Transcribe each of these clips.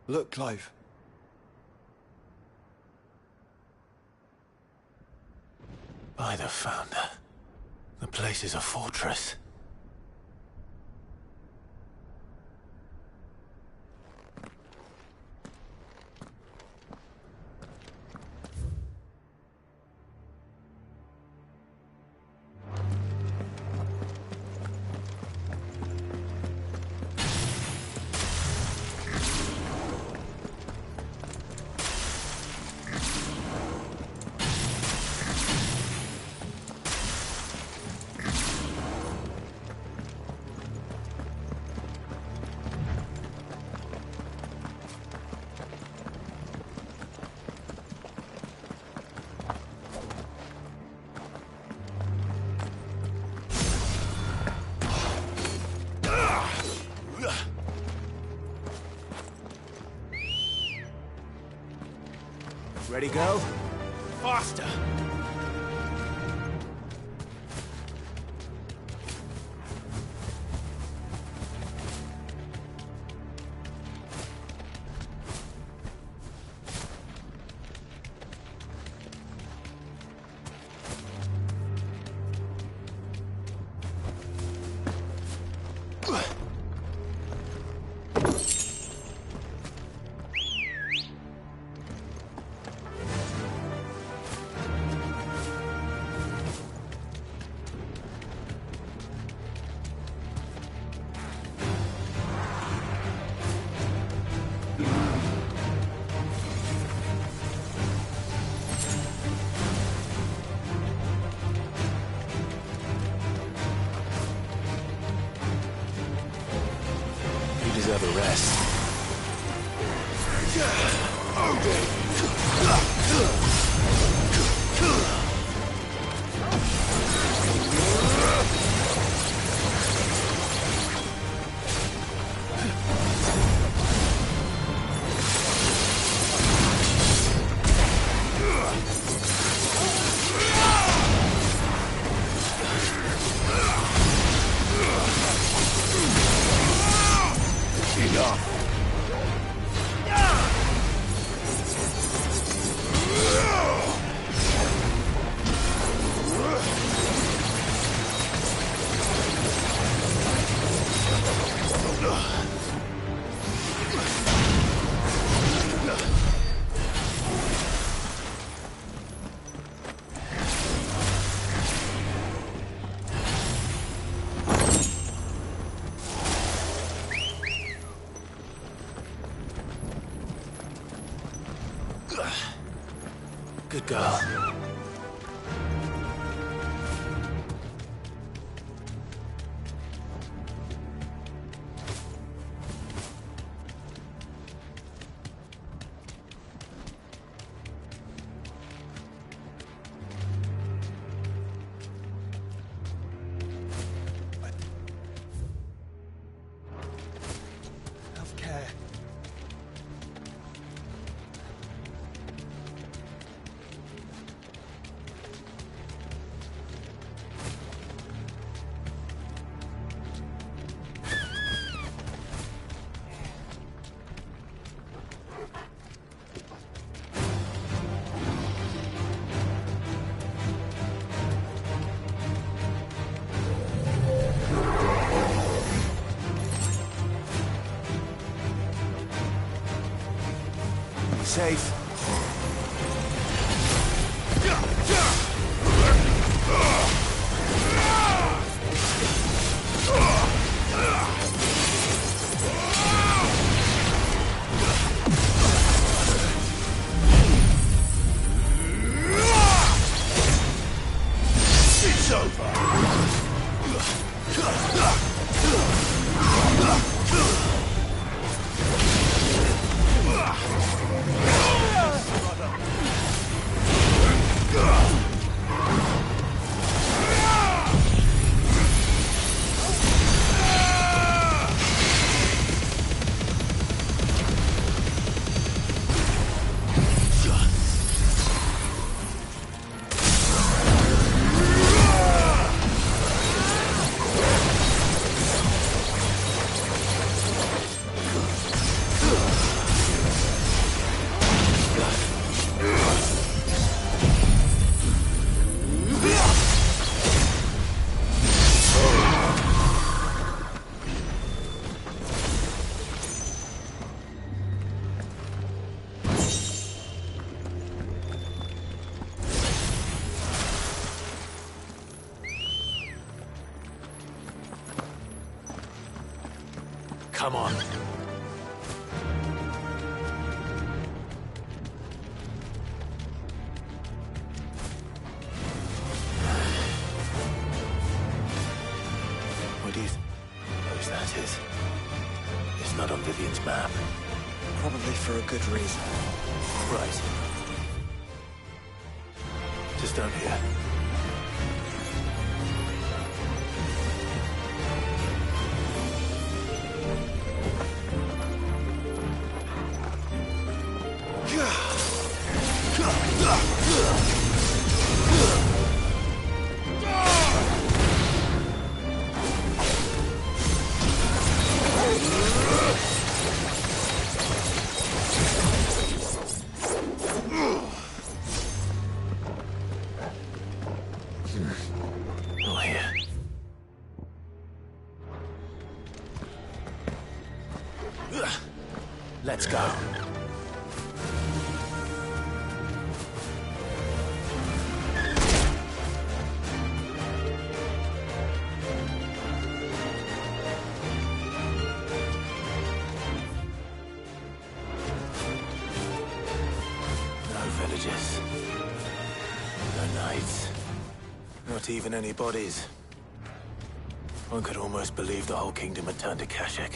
Look, Clive. By the Founder. The place is a fortress. Ready, go? Faster! Deserve a rest. Good girl. Self-care. safe. It's over. Come on. What do you suppose that is? It's not on Vivian's map. Probably for a good reason. Right. Just down here. Oh, here. Let's go. No villages. No knights. Not even any bodies. One could almost believe the whole kingdom had turned to Kashyyyk.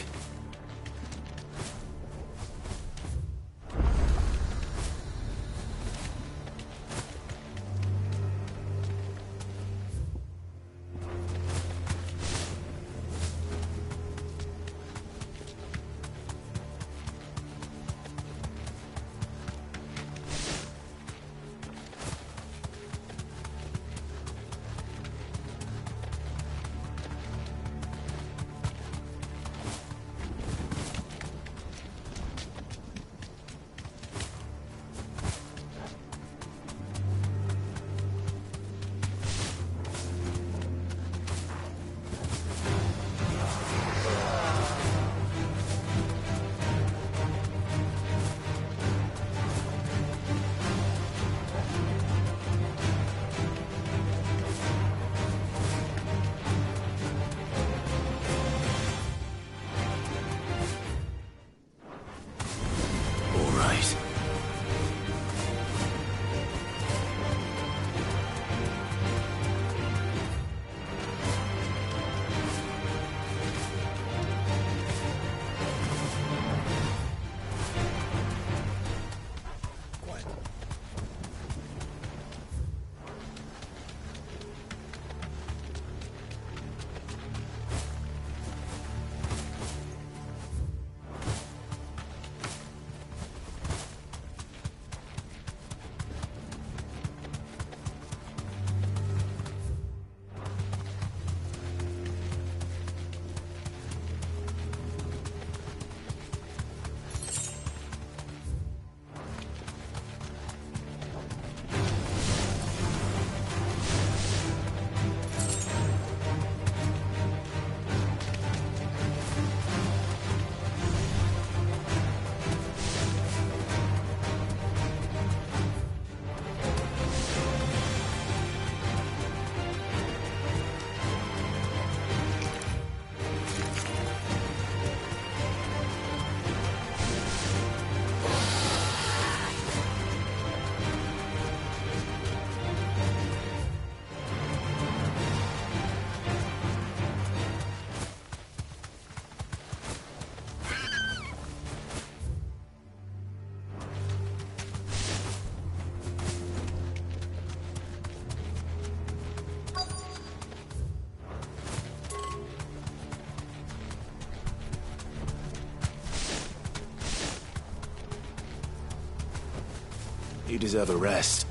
You deserve a rest.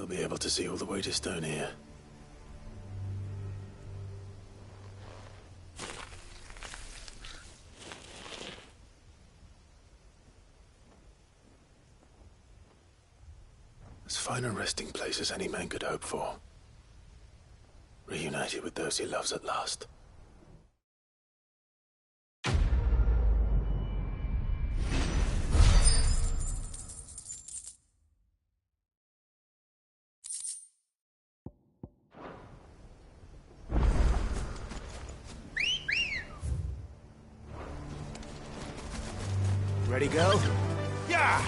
He'll be able to see all the way to Stone here. As fine a resting place as any man could hope for. Reunited with those he loves at last. Ready, go? Yeah!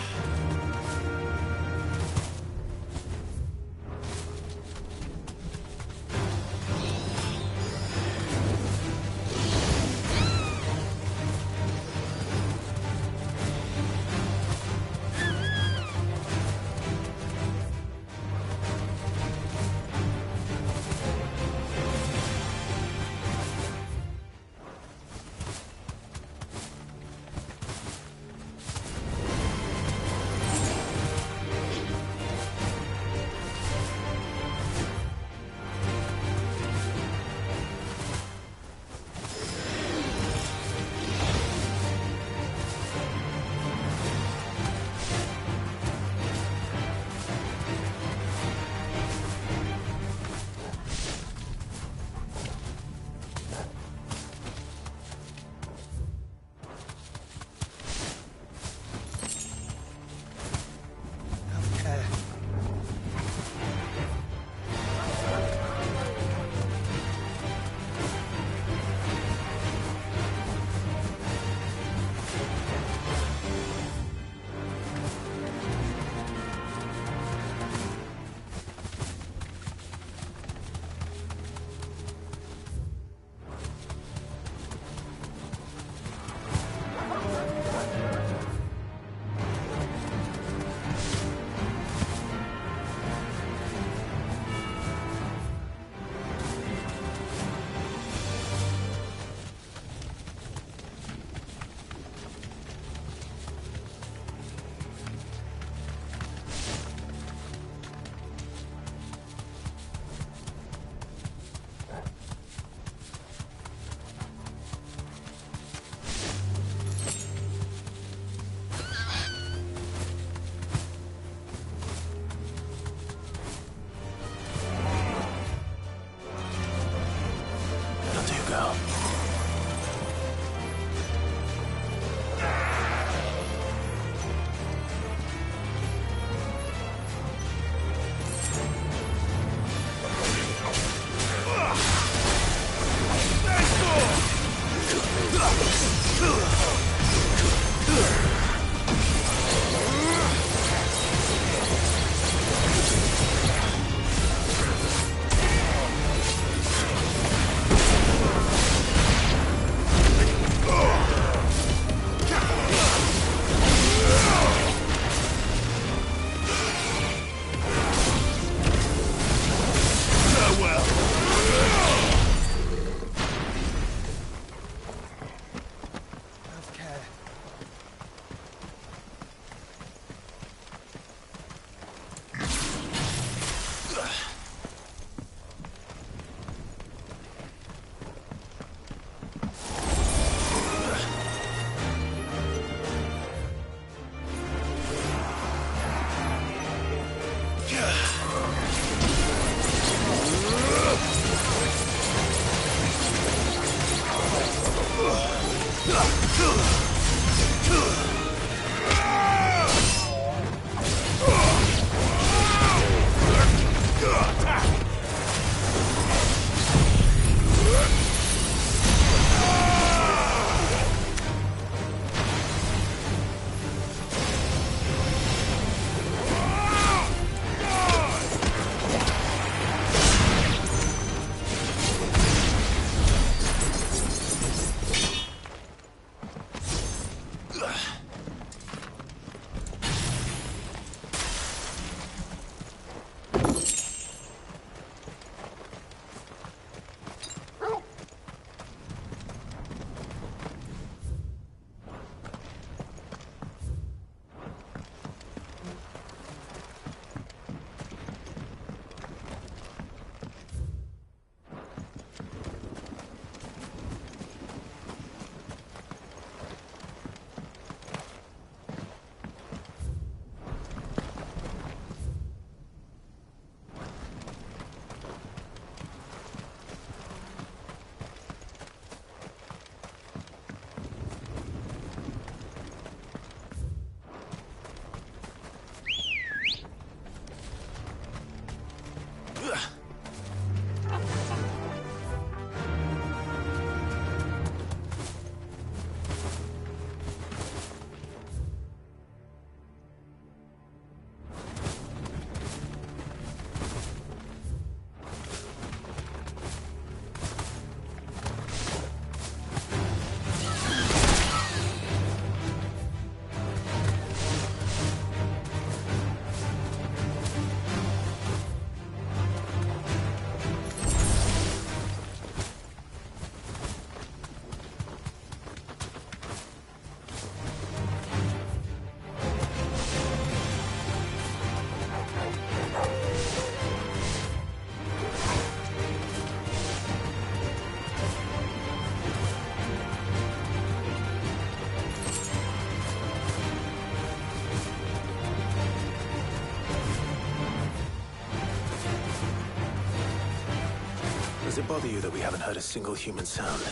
Does it bother you that we haven't heard a single human sound?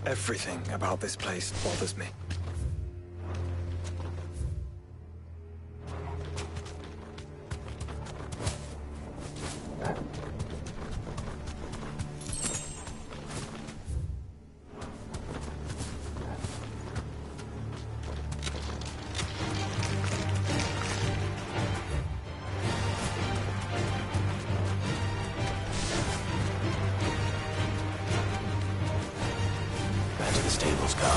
Everything about this place bothers me. Back to the stables, go.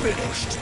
Finished.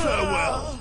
Farewell.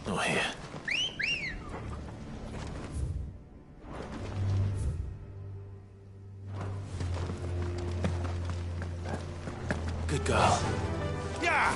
Not here. Good girl. Yeah!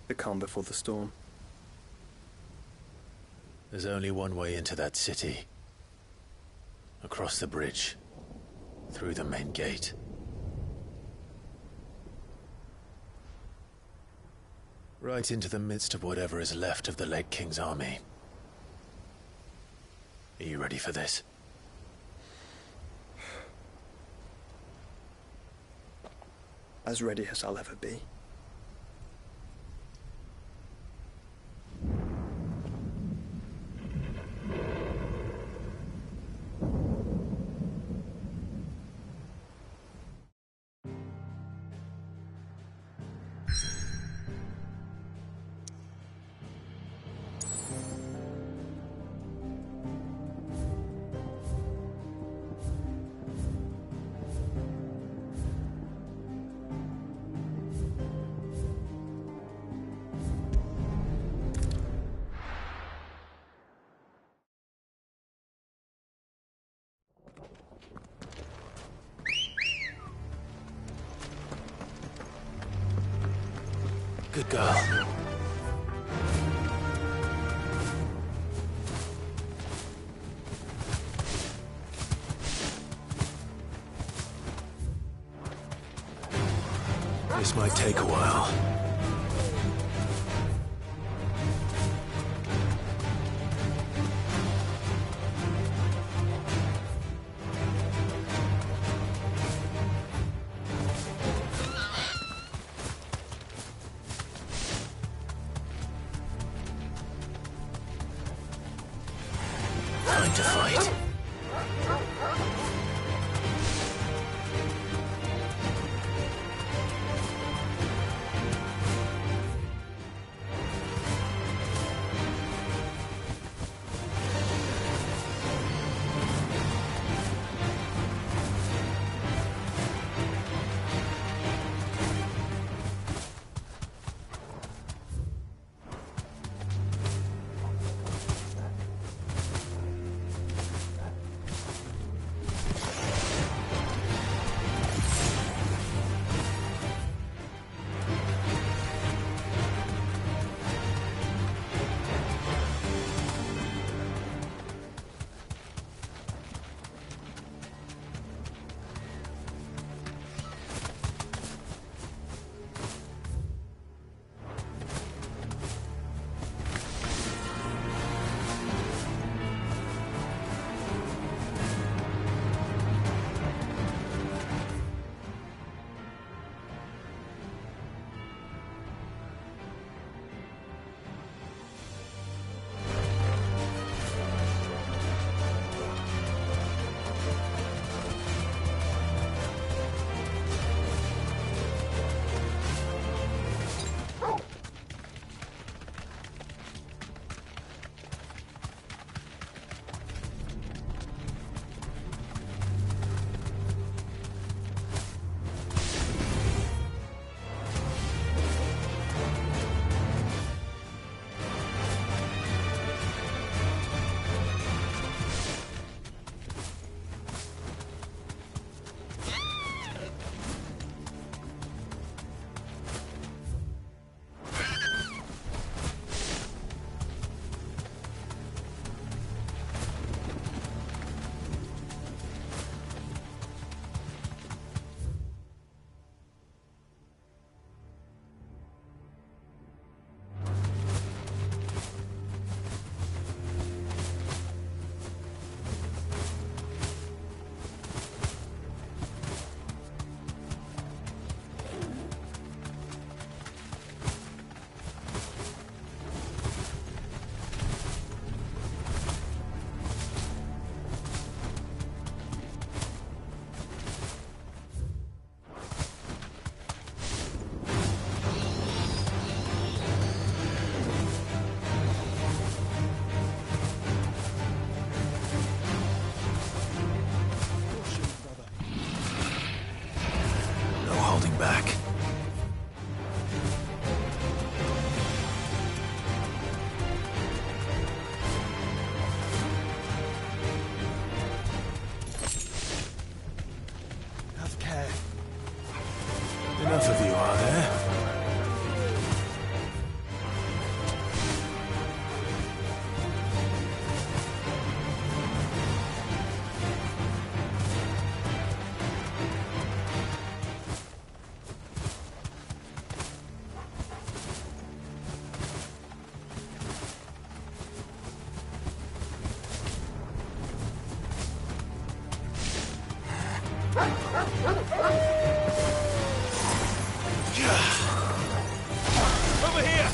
The calm before the storm. There's only one way into that city. Across the bridge. Through the main gate. Right into the midst of whatever is left of the late King's army. Are you ready for this? As ready as I'll ever be. Good girl. This might take a while. Time to fight. of you, are there? Over here!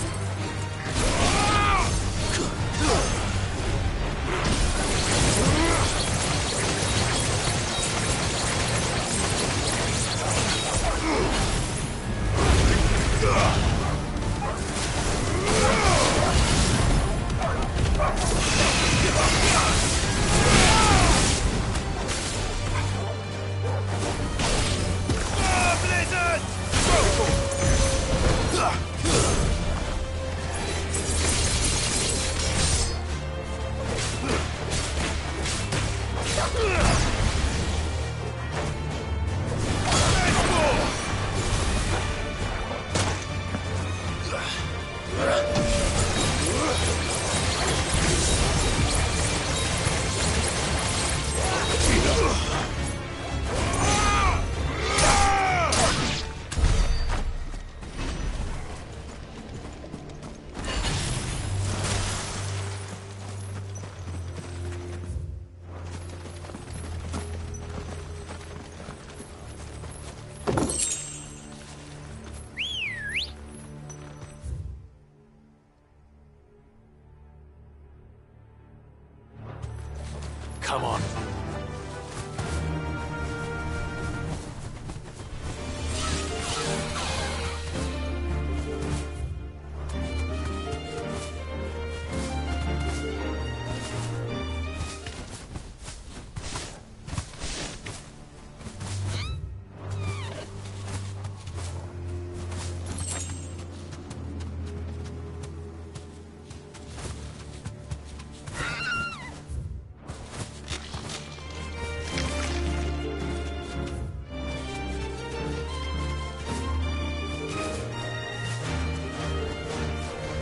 Come on.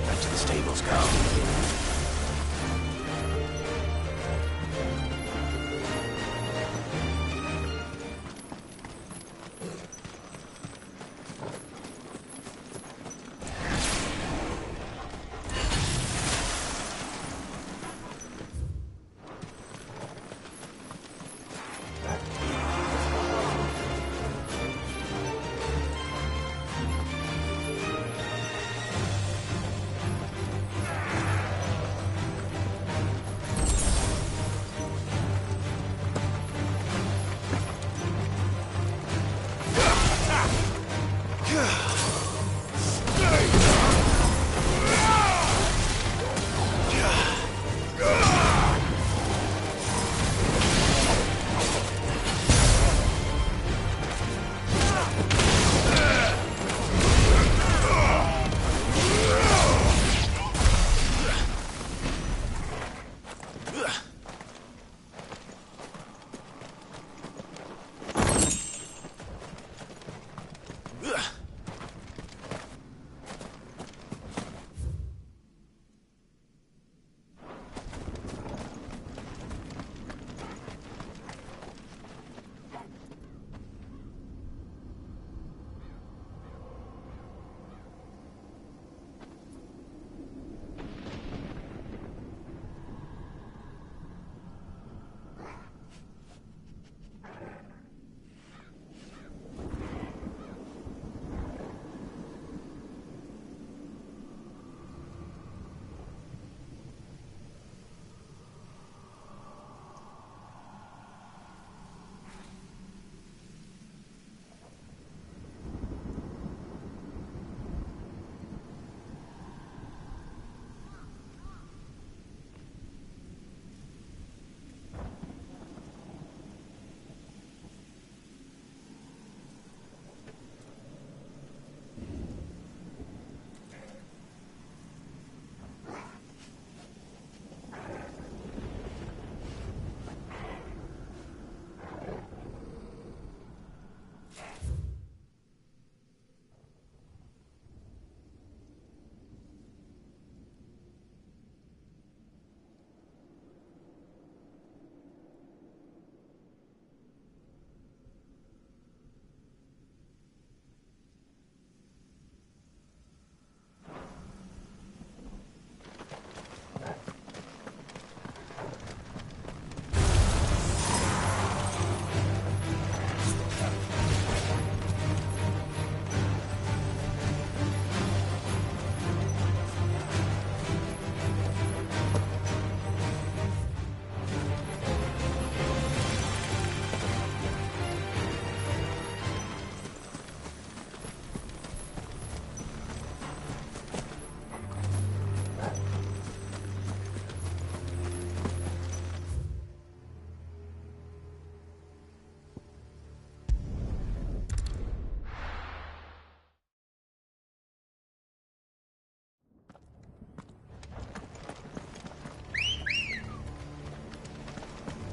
Back to the stables, go.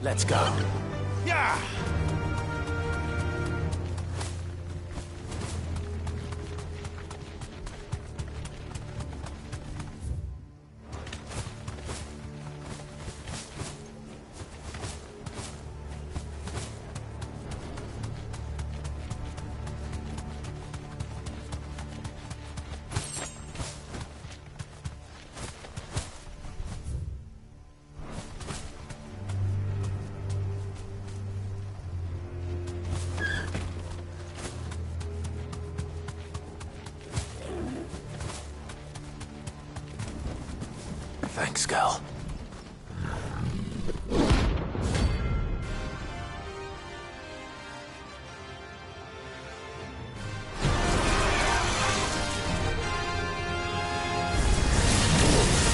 Let's go. Yeah! Thanks, Gal.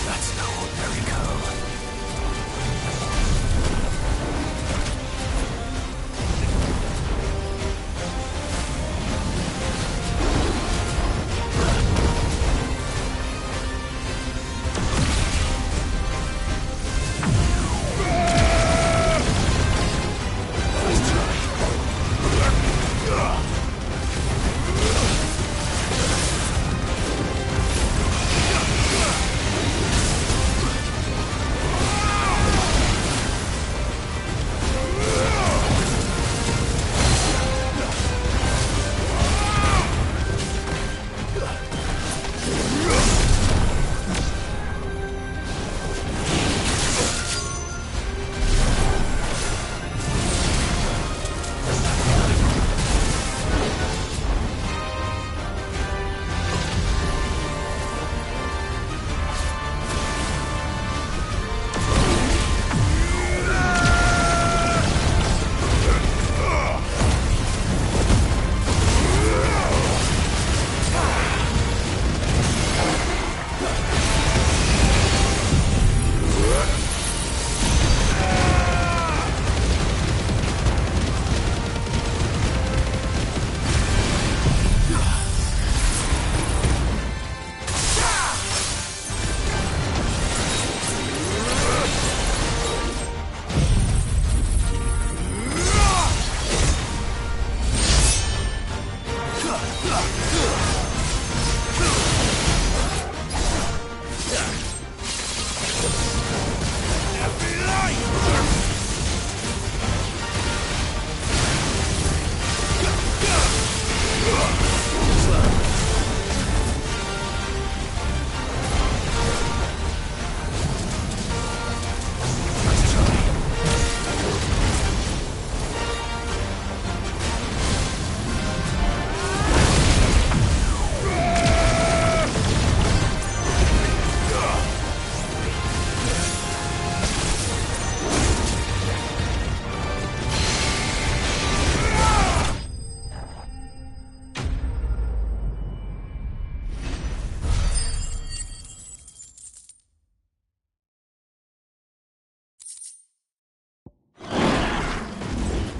That's no ordinary code.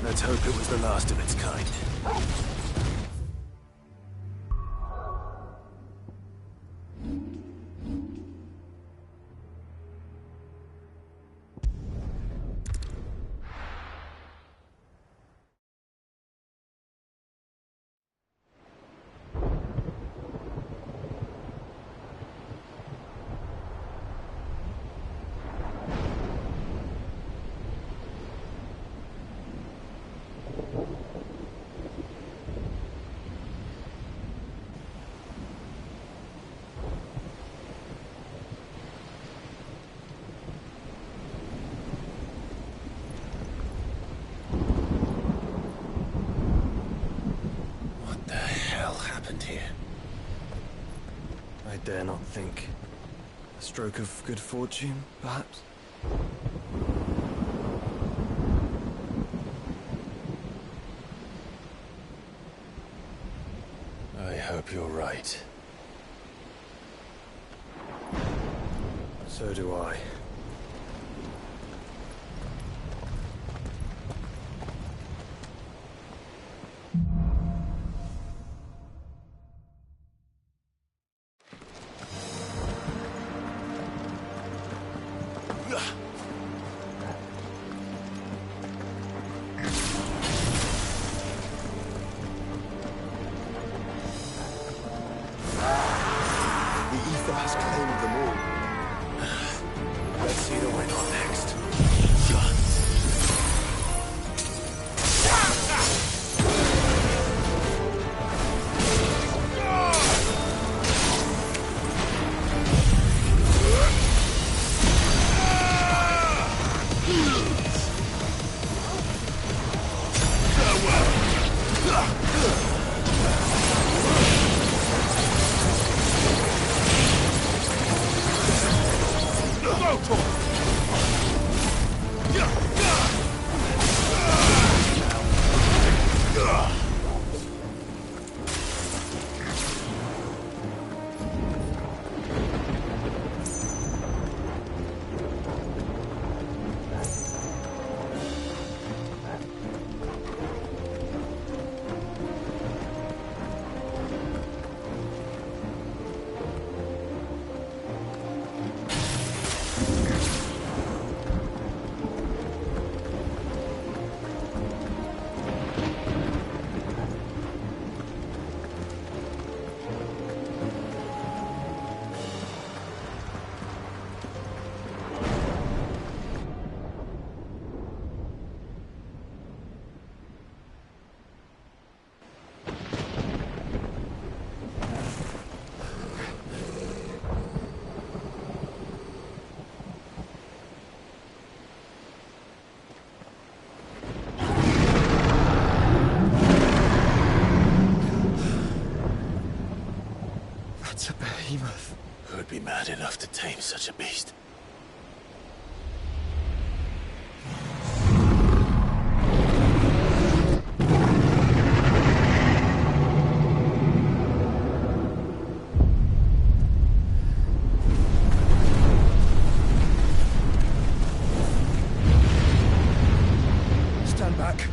Let's hope it was the last of its kind. I dare not think. A stroke of good fortune, perhaps? I hope you're right. So do I. He's claimed them all. Let's see the winner next. That's a behemoth. Who'd be mad enough to tame such a beast? Stand back.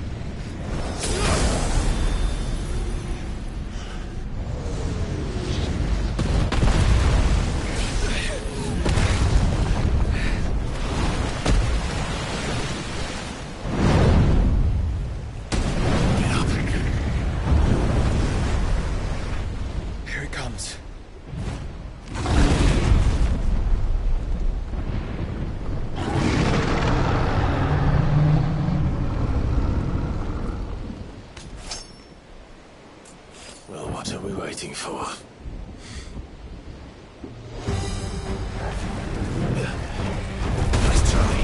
Here it comes. Well, what are we waiting for? Nice try.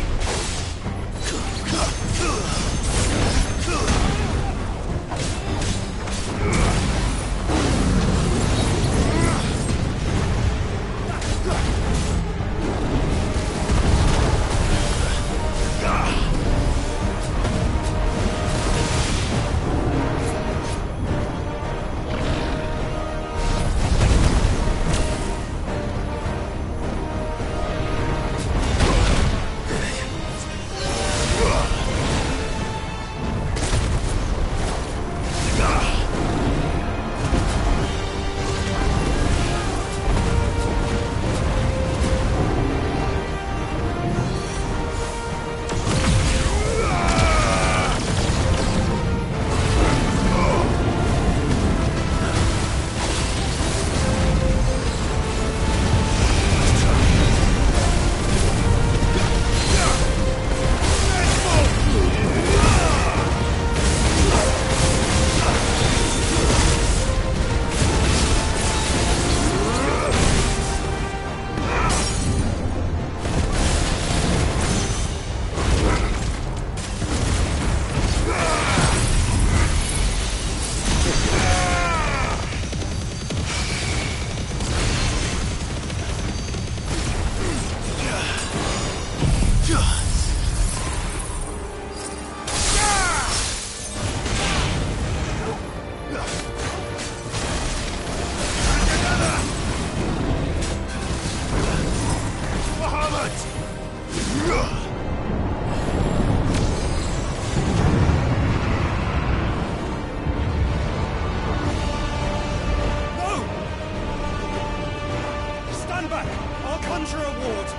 Stand back! I'll conjure a ward!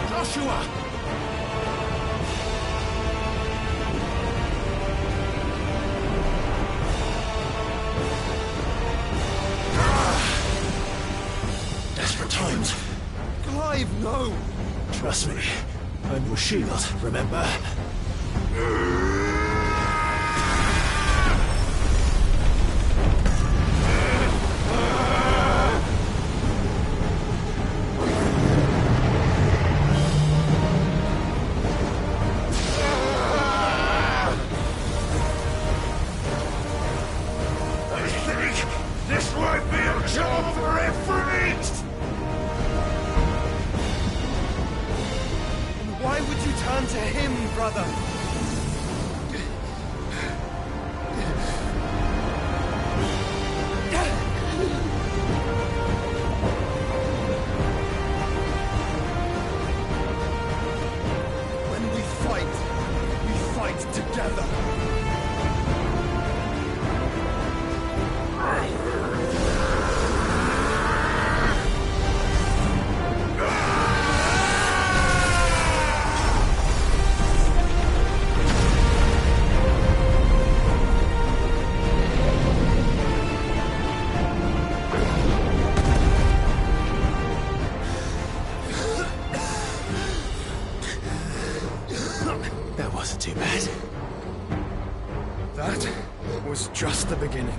Joshua! your shield, remember? Why would you turn to him, brother? When we fight together. That wasn't too bad. That was just the beginning.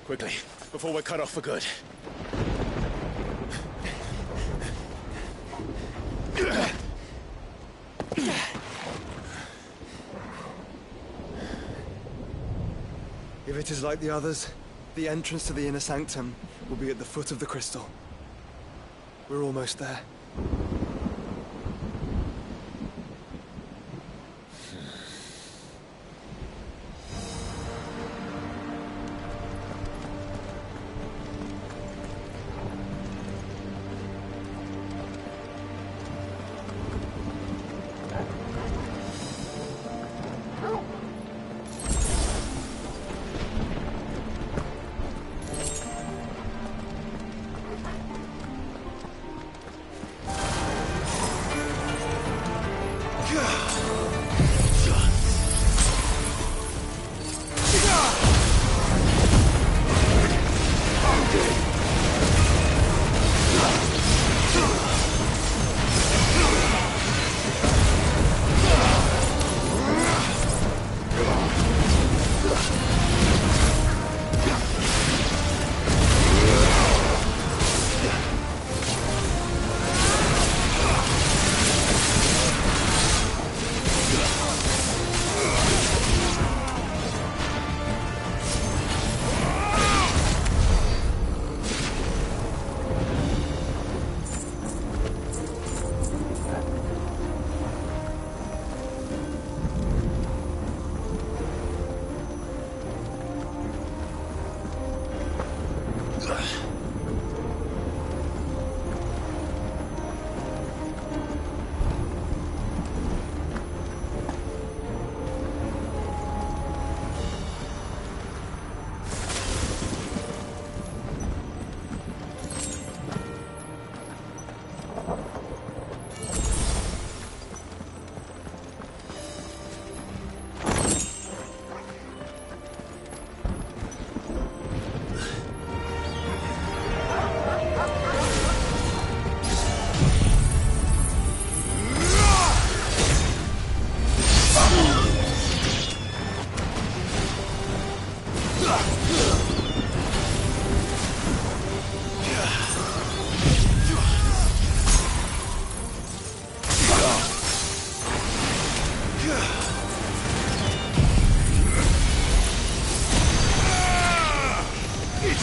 Quickly, before we're cut off for good. If it is like the others, the entrance to the inner sanctum will be at the foot of the crystal. We're almost there.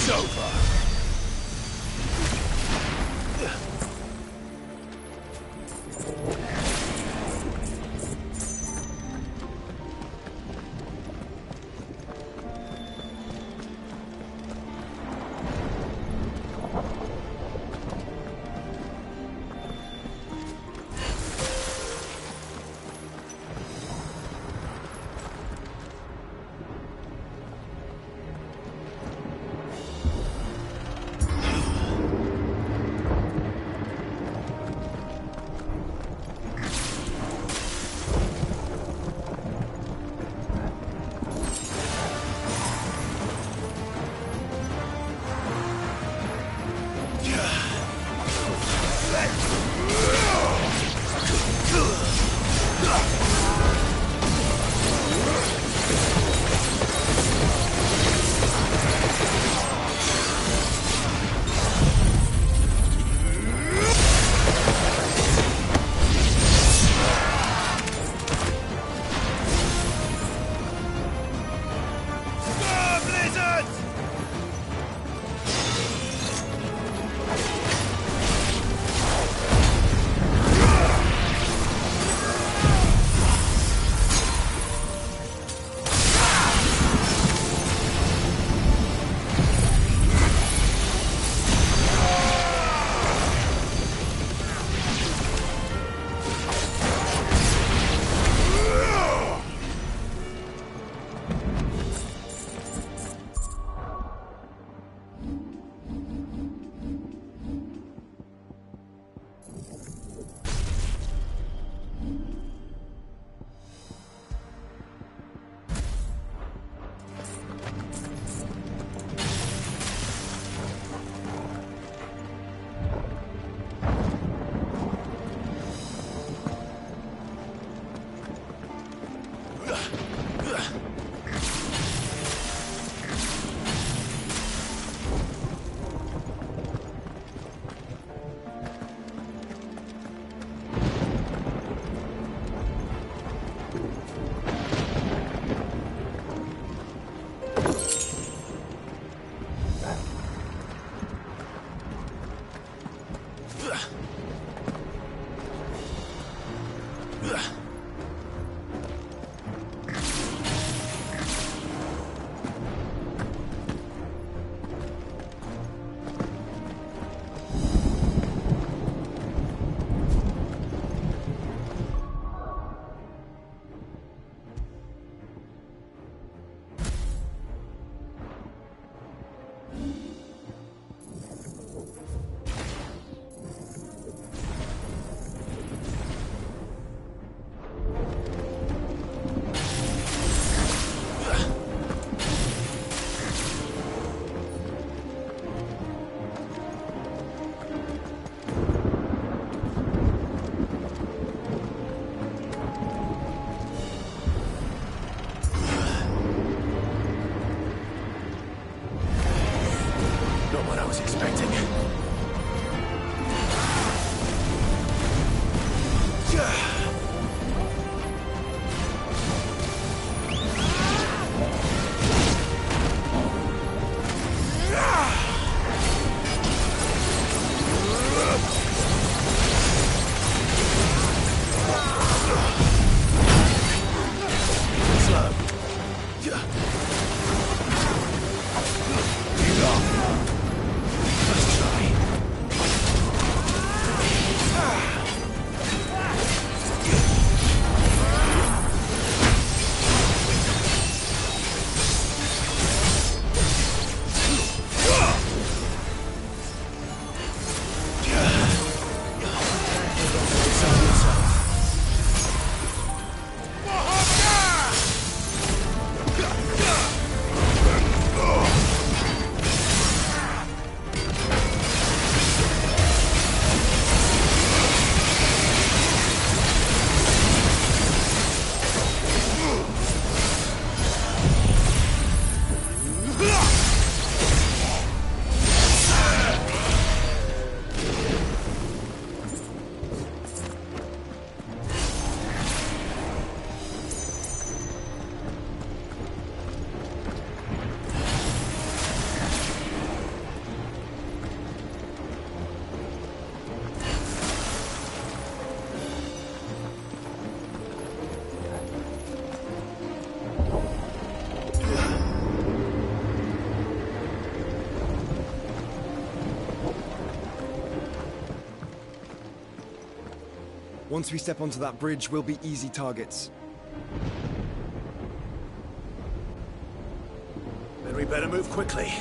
It's over. Let's try. Once we step onto that bridge, we'll be easy targets. Then we better move quickly.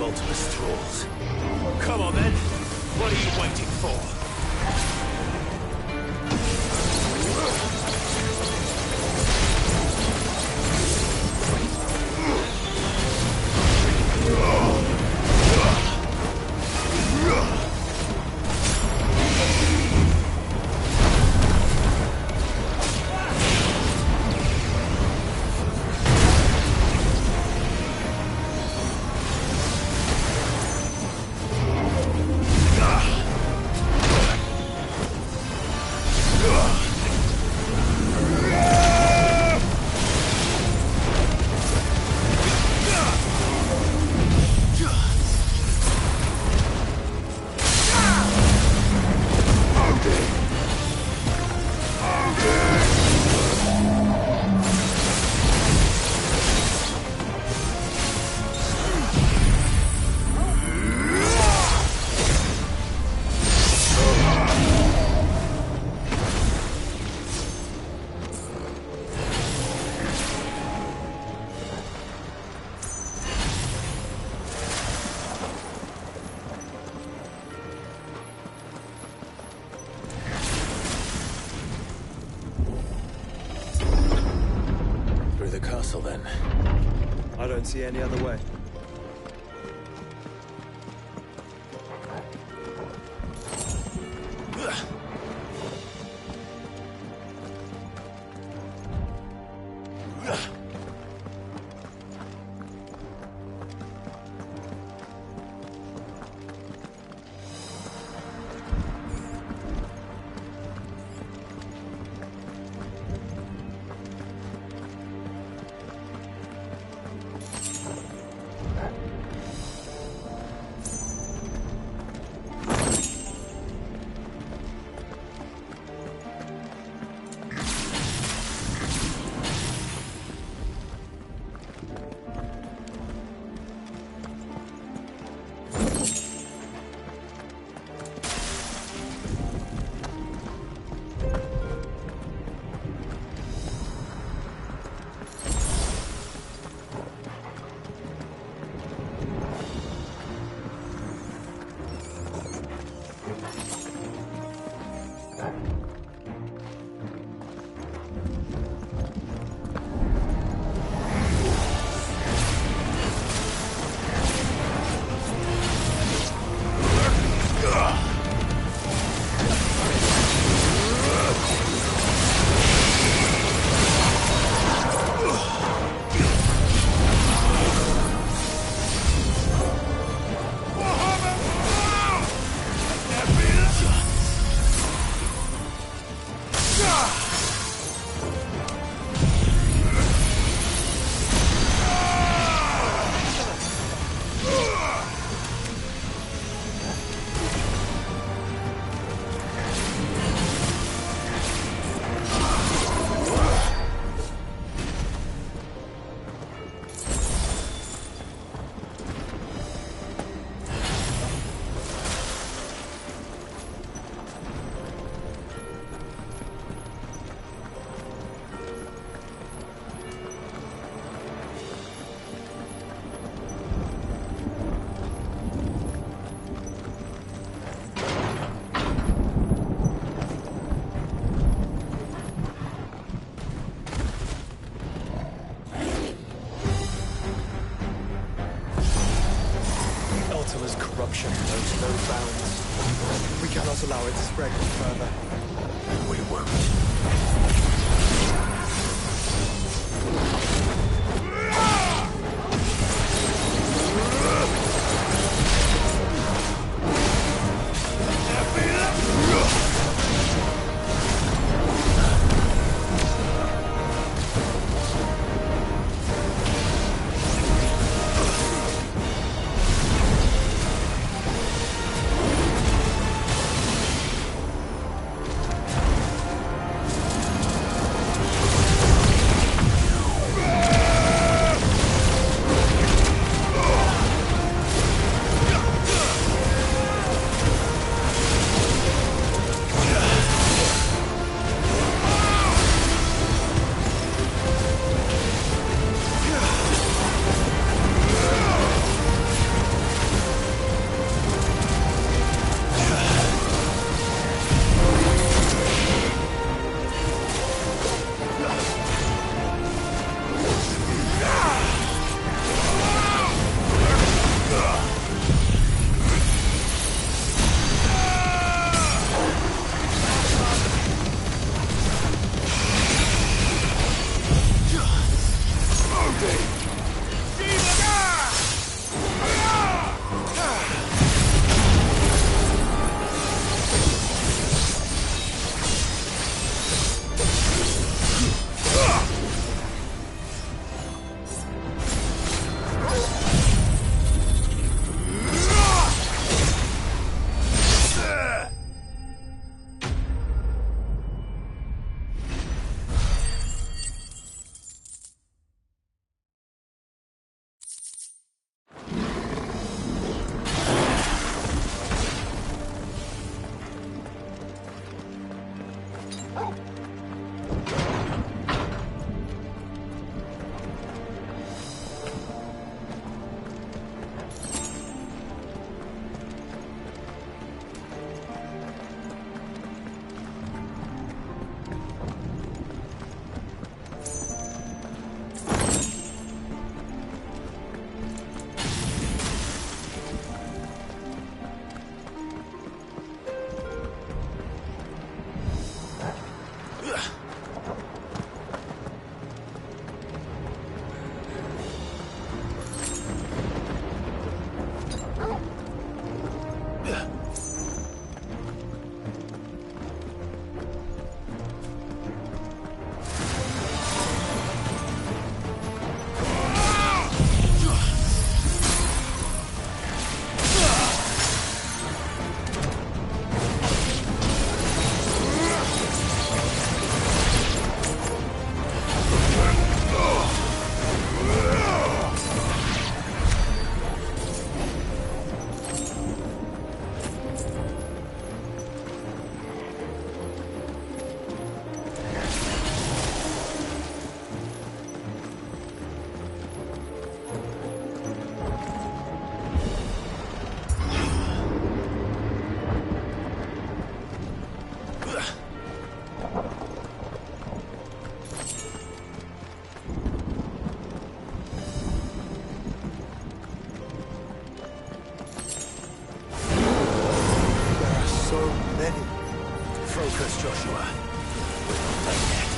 Ultimus tools. Come on then. What are you waiting for? Then. I don't see any other way. further. We won't. Focus, Joshua. We're not done yet.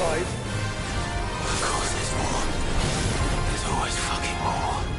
Clive. Of course there's more. There's always fucking more.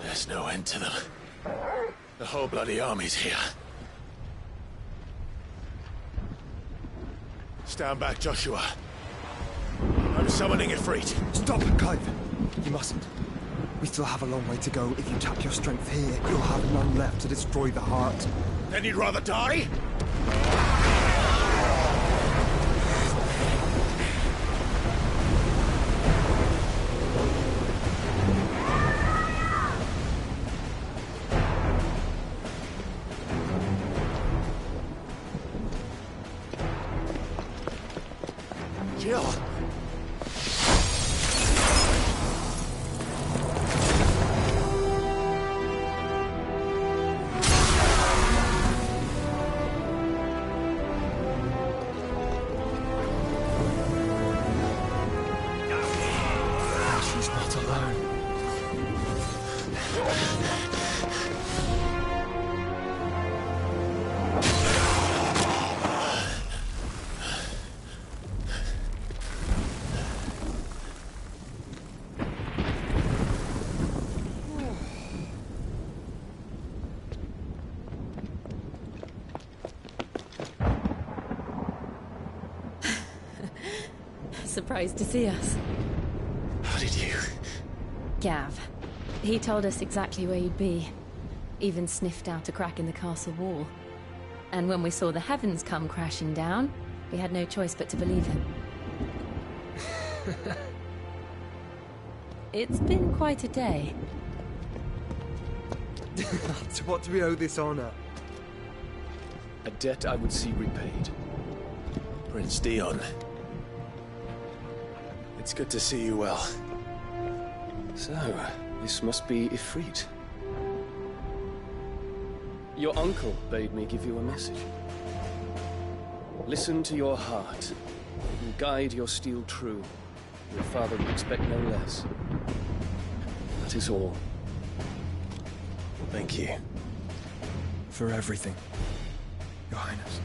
There's no end to them. The whole bloody army's here. Stand back, Joshua. I'm summoning Ifrit. Stop, Clive. You mustn't. We still have a long way to go. If you tap your strength here, you'll have none left to destroy the heart. Then you'd rather die? Jill! She's not alone. Surprised to see us. How did you? Gav. He told us exactly where you'd be. Even sniffed out a crack in the castle wall. And when we saw the heavens come crashing down, we had no choice but to believe him. It's been quite a day. To what do we owe this honor? A debt I would see repaid. Prince Dion. It's good to see you well. So, this must be Ifrit. Your uncle bade me give you a message. Listen to your heart, and guide your steel true. Your father would expect no less. That is all. Thank you. For everything, Your Highness.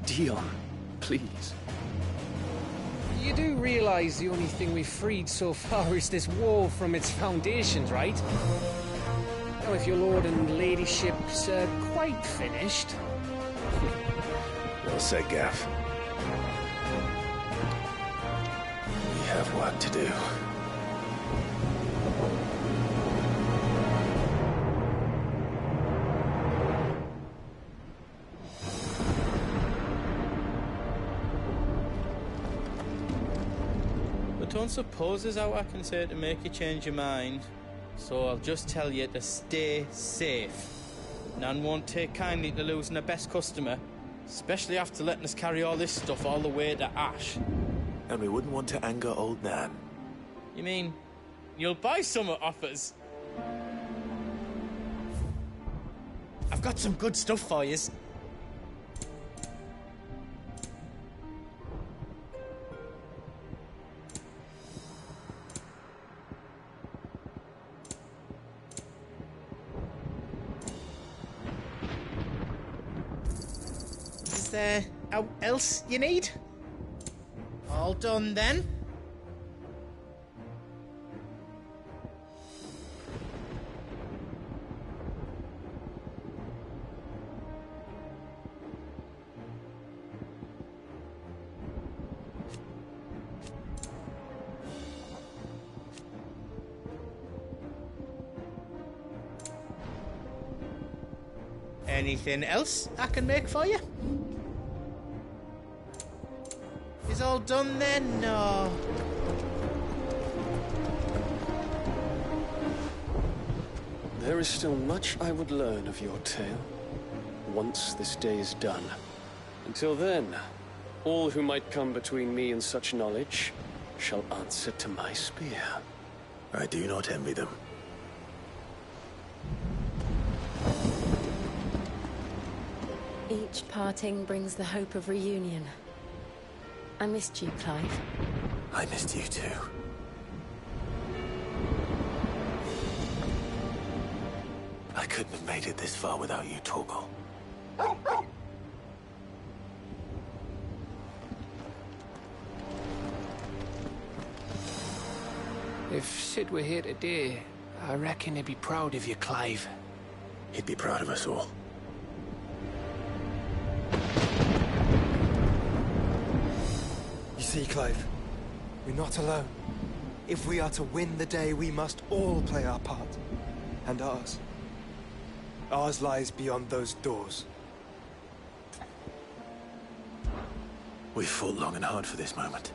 Dion, please. You do realize the only thing we've freed so far is this wall from its foundations, right? Now, if your lord and ladyship's quite finished... Well said, Gav. We have work to do. Don't suppose there's out I can say to make you change your mind. So I'll just tell you to stay safe. Nan won't take kindly to losing her best customer, especially after letting us carry all this stuff all the way to Ash. And we wouldn't want to anger old Nan. You mean, you'll buy some off us? I've got some good stuff for yous. Is there out else you need? All done then? Anything else I can make for you? Is all done then? No. There is still much I would learn of your tale, once this day is done. Until then, all who might come between me and such knowledge shall answer to my spear. I do not envy them. Each parting brings the hope of reunion. I missed you, Clive. I missed you too. I couldn't have made it this far without you, Torgal. If Sid were here today, I reckon he'd be proud of you, Clive. He'd be proud of us all. You see, Clive, we're not alone. If we are to win the day, we must all play our part. And ours. Ours lies beyond those doors. We've fought long and hard for this moment.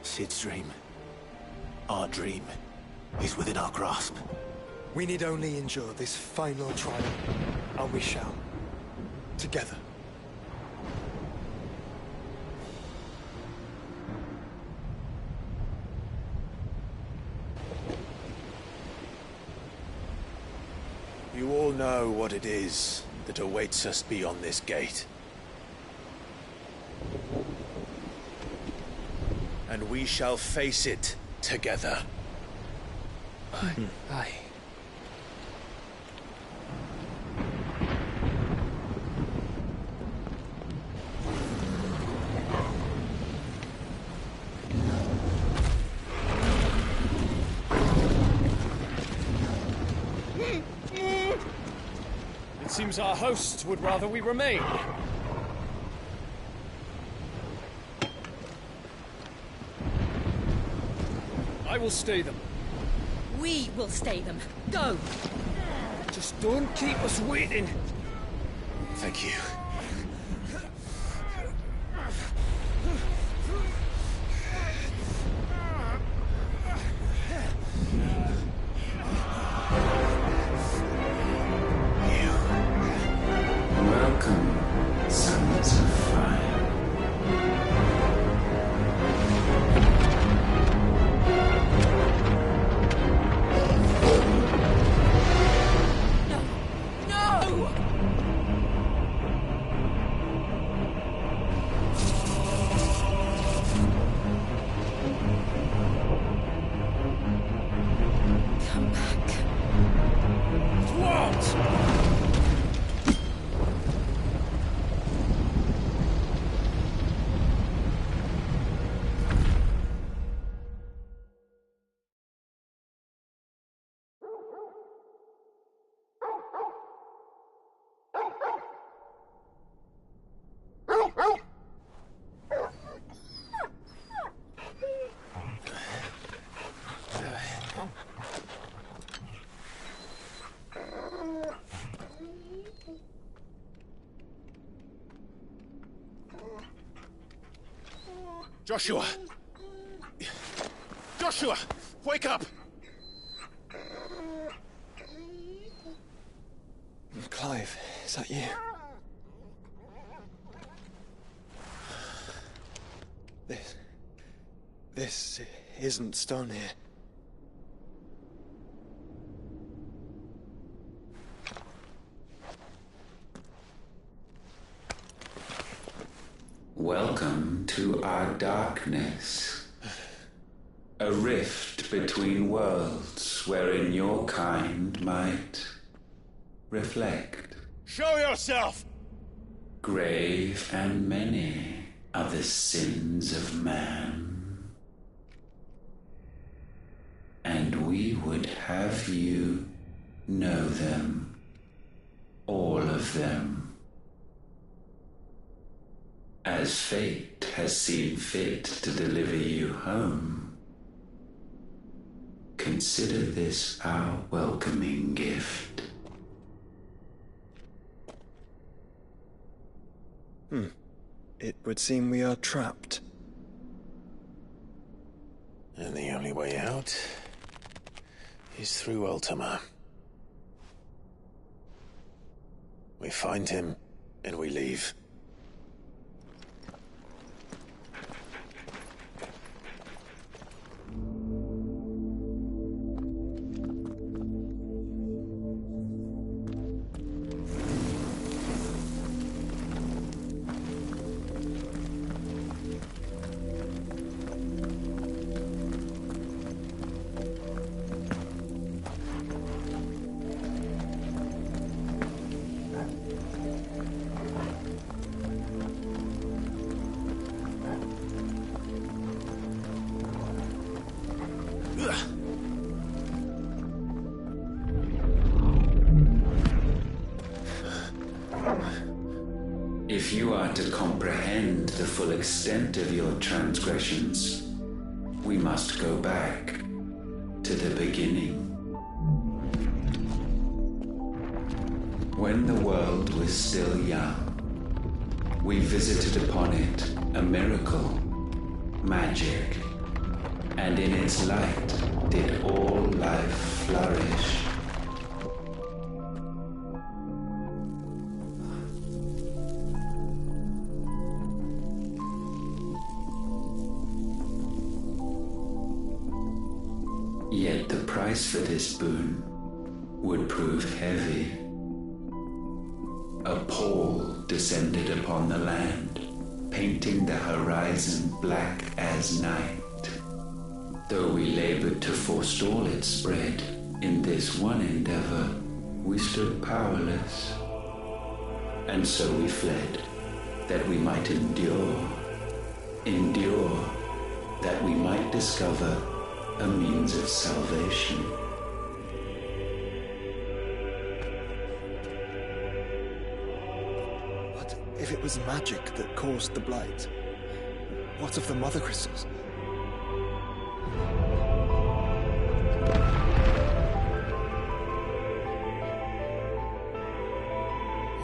Sid's dream, our dream, is within our grasp. We need only endure this final trial, and we shall. Together. You all know what it is that awaits us beyond this gate. And we shall face it together. Aye. It seems our hosts would rather we remain. I will stay them. We will stay them. Go! Just don't keep us waiting. Thank you. Welcome, sons of fire. No! Come back. What? Joshua! Joshua! Wake up! Clive, is that you? This isn't stone here. Welcome to our darkness. A rift between worlds wherein your kind might reflect. Show yourself! Grave and many are the sins of man. And we would have you know them, all of them. As fate has seen fit to deliver you home, consider this our welcoming gift. It would seem we are trapped. And the only way out is through Ultima. We find him, and we leave. If you are to comprehend the full extent of your transgressions, we must go back to the beginning. When the world was still young, we visited upon it a miracle, magic, and in its light did all life flourish. Yet the price for this boon would prove heavy. A pall descended upon the land, painting the horizon black as night. Though we labored to forestall its spread, in this one endeavor we stood powerless. And so we fled, that we might endure, that we might discover a means of salvation. What if it was magic that caused the blight? What of the mother crystals?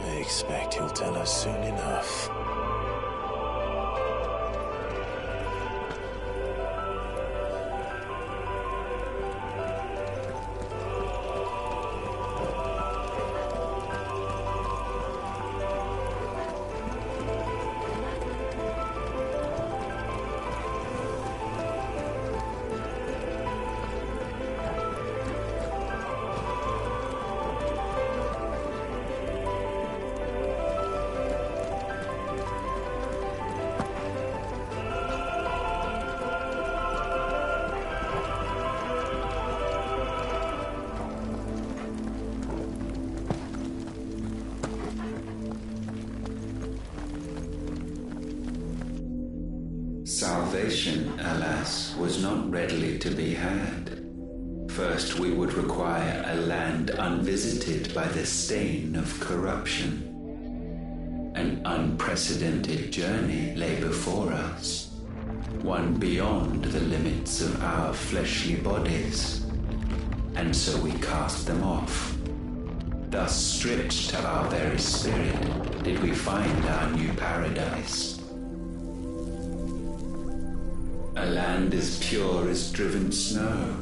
I expect he'll tell us soon enough. Salvation, alas, was not readily to be had. First, we would require a land unvisited by the stain of corruption. An unprecedented journey lay before us, one beyond the limits of our fleshly bodies. And so we cast them off. Thus, stripped to our very spirit, did we find our new paradise. A land as pure as driven snow,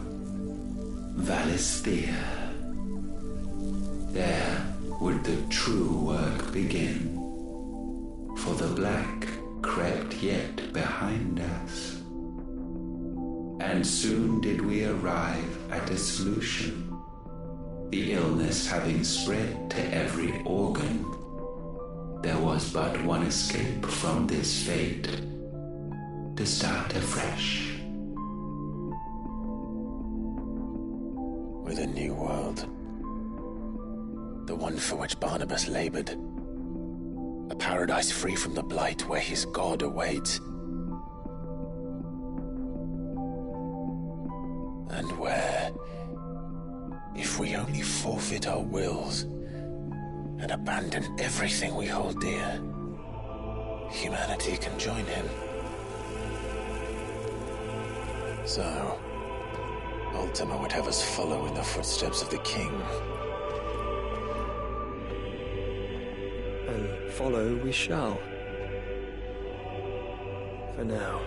Valisthea. There would the true work begin, for the black crept yet behind us. And soon did we arrive at a solution, the illness having spread to every organ. There was but one escape from this fate, to start afresh. With a new world. The one for which Barnabas labored. A paradise free from the blight where his God awaits. And where, if we only forfeit our wills and abandon everything we hold dear, humanity can join him. So, Ultima would have us follow in the footsteps of the king. And follow we shall. For now.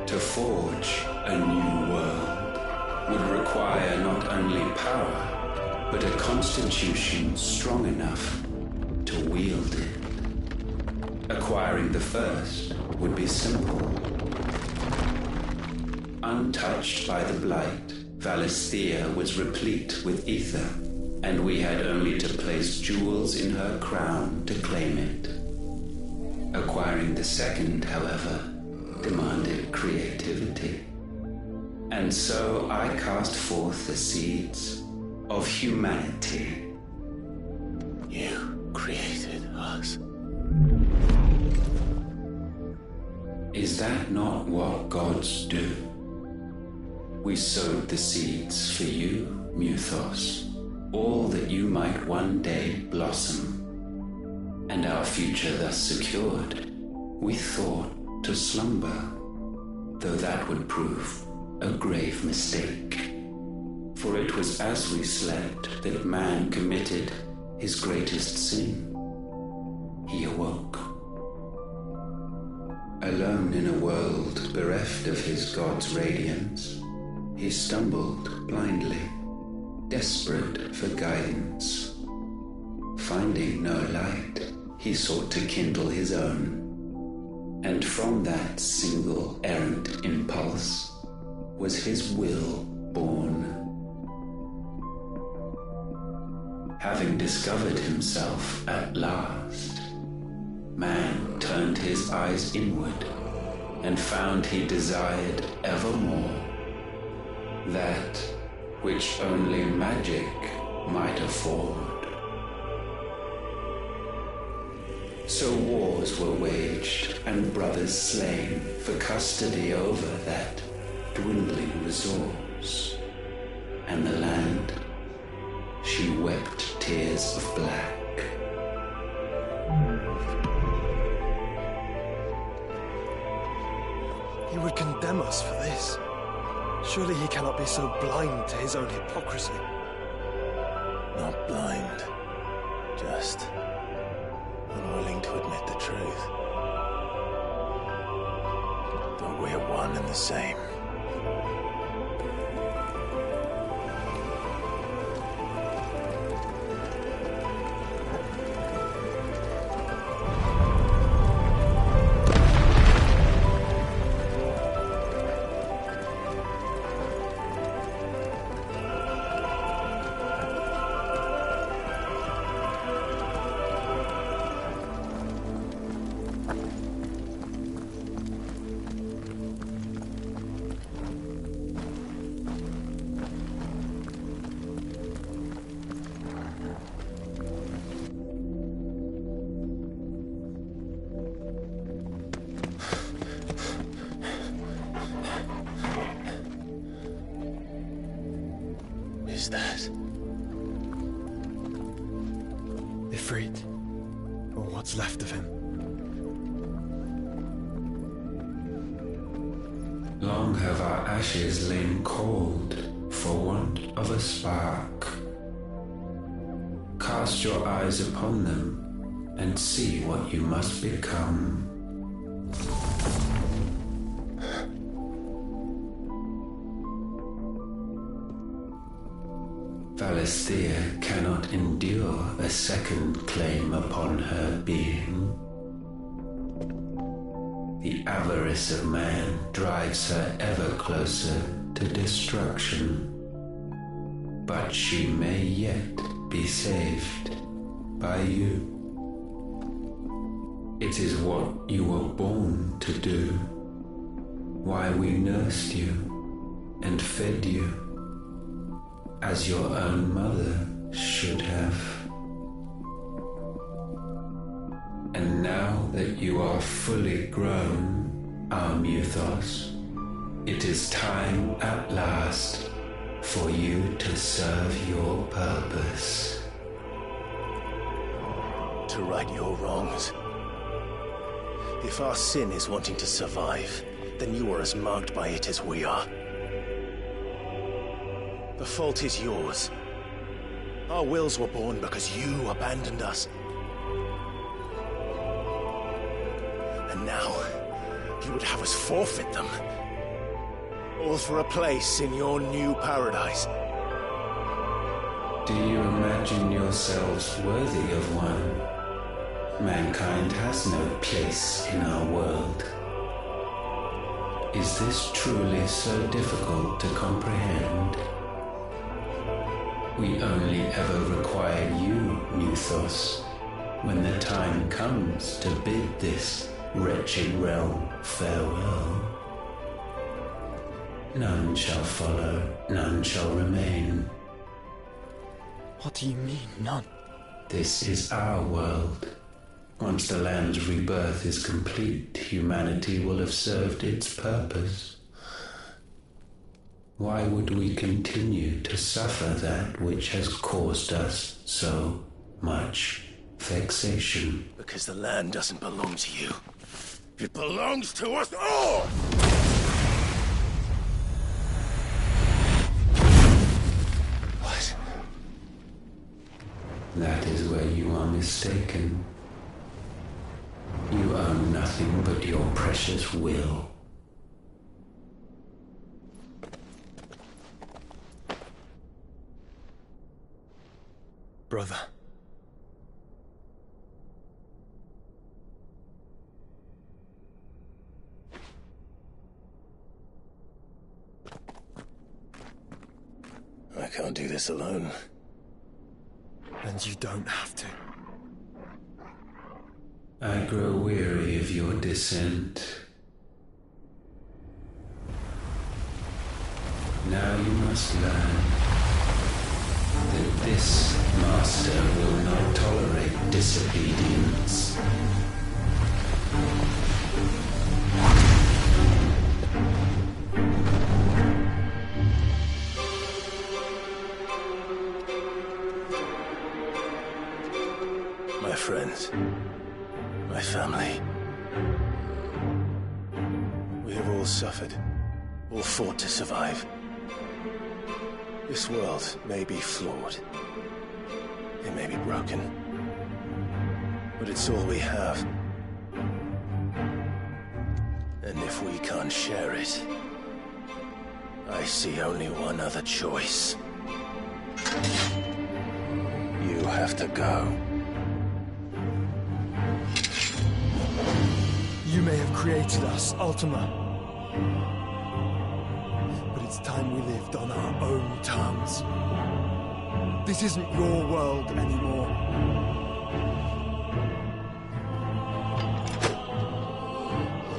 To forge a new world would require not only power, but a constitution strong enough to wield Acquiring the first would be simple. Untouched by the blight, Valisthea was replete with ether, and we had only to place jewels in her crown to claim it. Acquiring the second, however, demanded creativity. And so I cast forth the seeds of humanity. You created us. Is that not what gods do? We sowed the seeds for you, Muthos, all that you might one day blossom. And our future thus secured, we thought to slumber, though that would prove a grave mistake. For it was as we slept that man committed his greatest sin. He awoke. Alone in a world bereft of his god's radiance, he stumbled blindly, desperate for guidance. Finding no light, he sought to kindle his own. And from that single errant impulse was his will born. Having discovered himself at last, man turned his eyes inward and found he desired evermore that which only magic might afford. So wars were waged and brothers slain for custody over that dwindling resource, and the land, she wept tears of black. He would condemn us for this. Surely he cannot be so blind to his own hypocrisy. Not blind, just unwilling to admit the truth. Though we're one and the same. Is that? Ifrit, or what's left of him. Long have our ashes lain cold for want of a spark. Cast your eyes upon them and see what you must become. Valisthea cannot endure a second claim upon her being. The avarice of man drives her ever closer to destruction. But she may yet be saved by you. It is what you were born to do, why we nursed you and fed you, as your own mother should have. And now that you are fully grown, our Muthos, it is time at last for you to serve your purpose. To right your wrongs. If our sin is wanting to survive, then you are as marked by it as we are. The fault is yours. Our wills were born because you abandoned us. And now, you would have us forfeit them. All for a place in your new paradise. Do you imagine yourselves worthy of one? Mankind has no place in our world. Is this truly so difficult to comprehend? We only ever require you, Nuthos, when the time comes to bid this wretched realm farewell. None shall follow, none shall remain. What do you mean, none? This is our world. Once the land's rebirth is complete, humanity will have served its purpose. Why would we continue to suffer that which has caused us so much vexation? Because the land doesn't belong to you. It belongs to us all! What? That is where you are mistaken. You own nothing but your precious will. Brother. I can't do this alone. And you don't have to. I grow weary of your dissent. Now you must learn that this master will not tolerate disobedience. My friends, my family. We have all suffered, all fought to survive. This world may be flawed. It may be broken. But it's all we have. And if we can't share it, I see only one other choice. You have to go. You may have created us, Ultima. But it's time we lived on our own terms. This isn't your world anymore.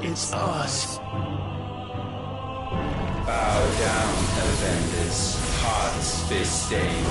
It's ours. Bow down, offenders, hearts disdain.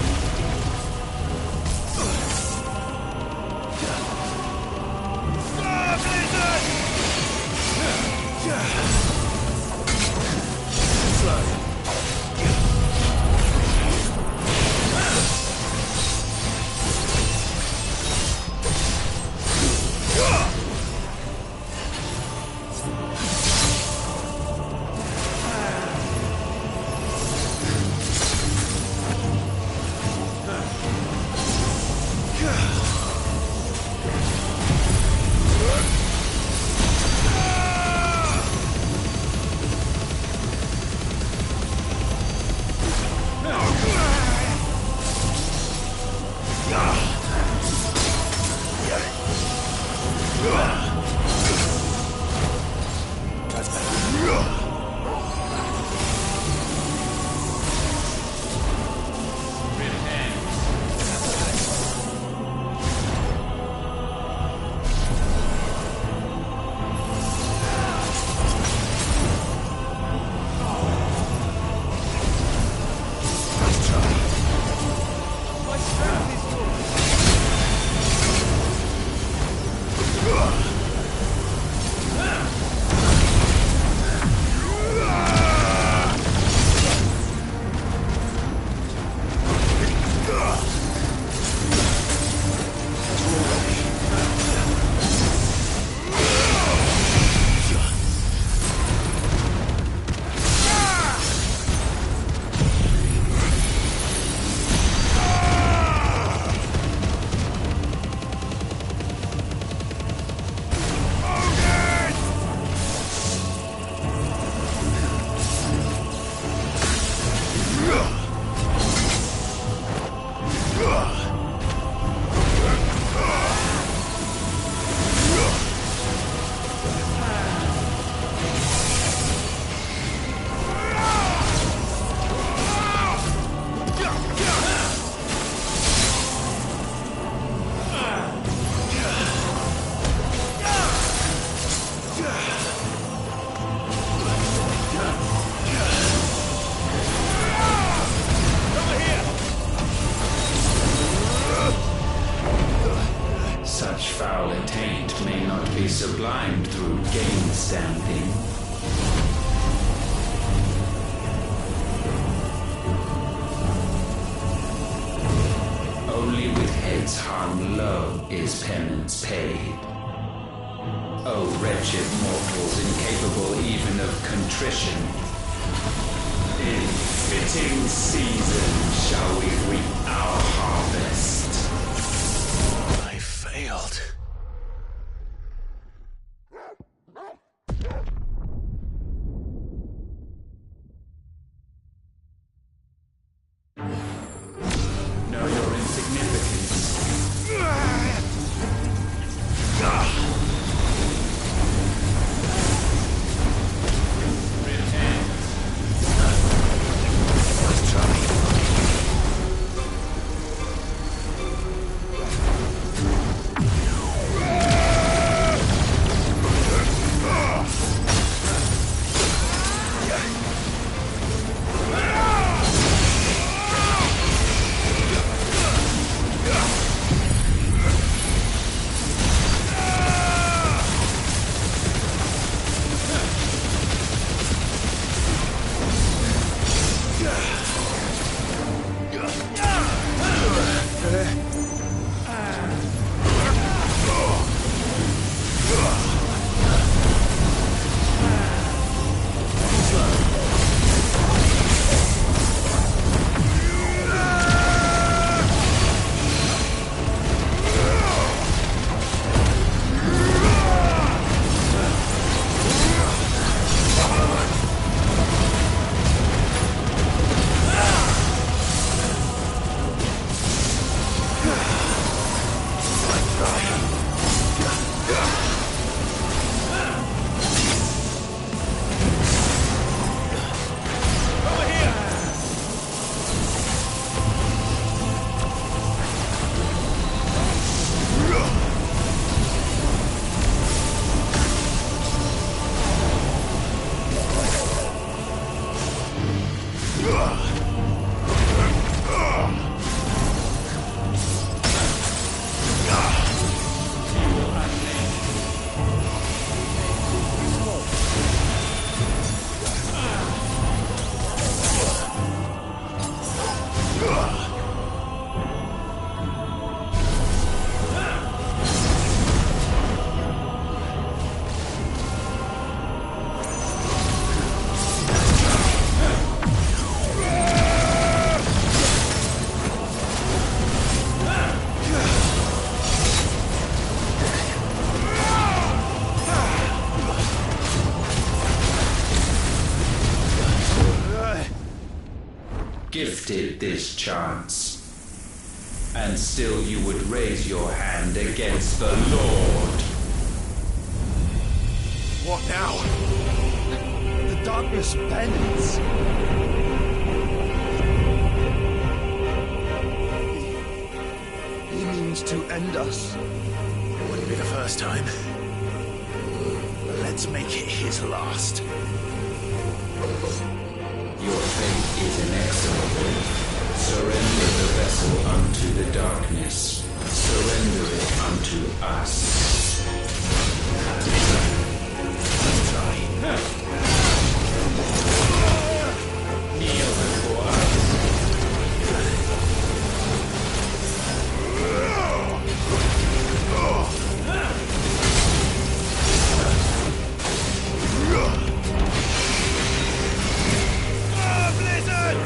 only sublimed through game stamping. Only with heads hung low is penance paid. O wretched mortals, incapable even of contrition, in fitting season shall we reap our harvest. I failed. Know your insignificance. Gifted this chance, and still you would raise your hand against the Lord. What now? The darkness bends. He means to end us. It wouldn't be the first time. Let's make it his last. Your fate is inexorable. Surrender the vessel unto the darkness. Surrender it unto us. Let's try. Kneel before us. Blizzard!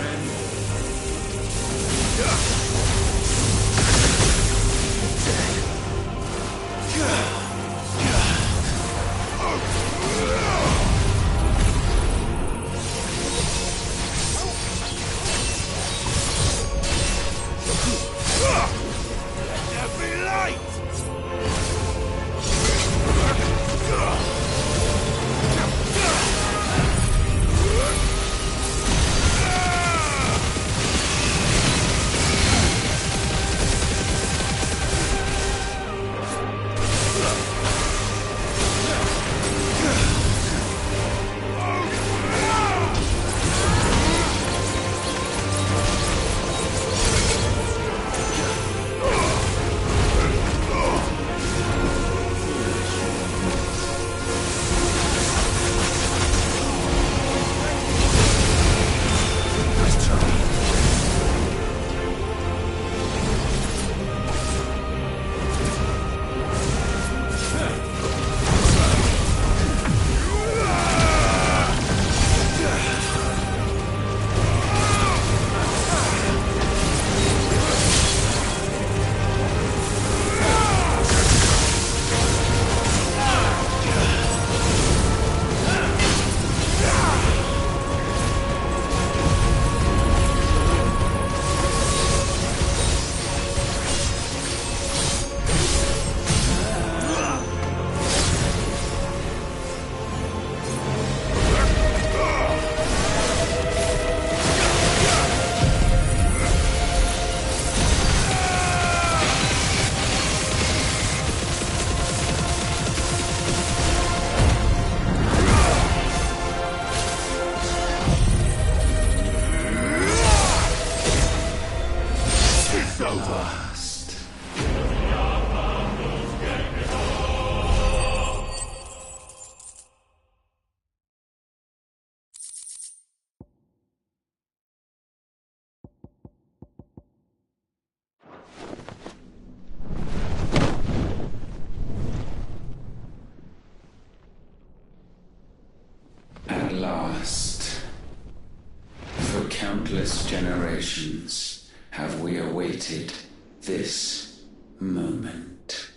countless generations have we awaited this moment.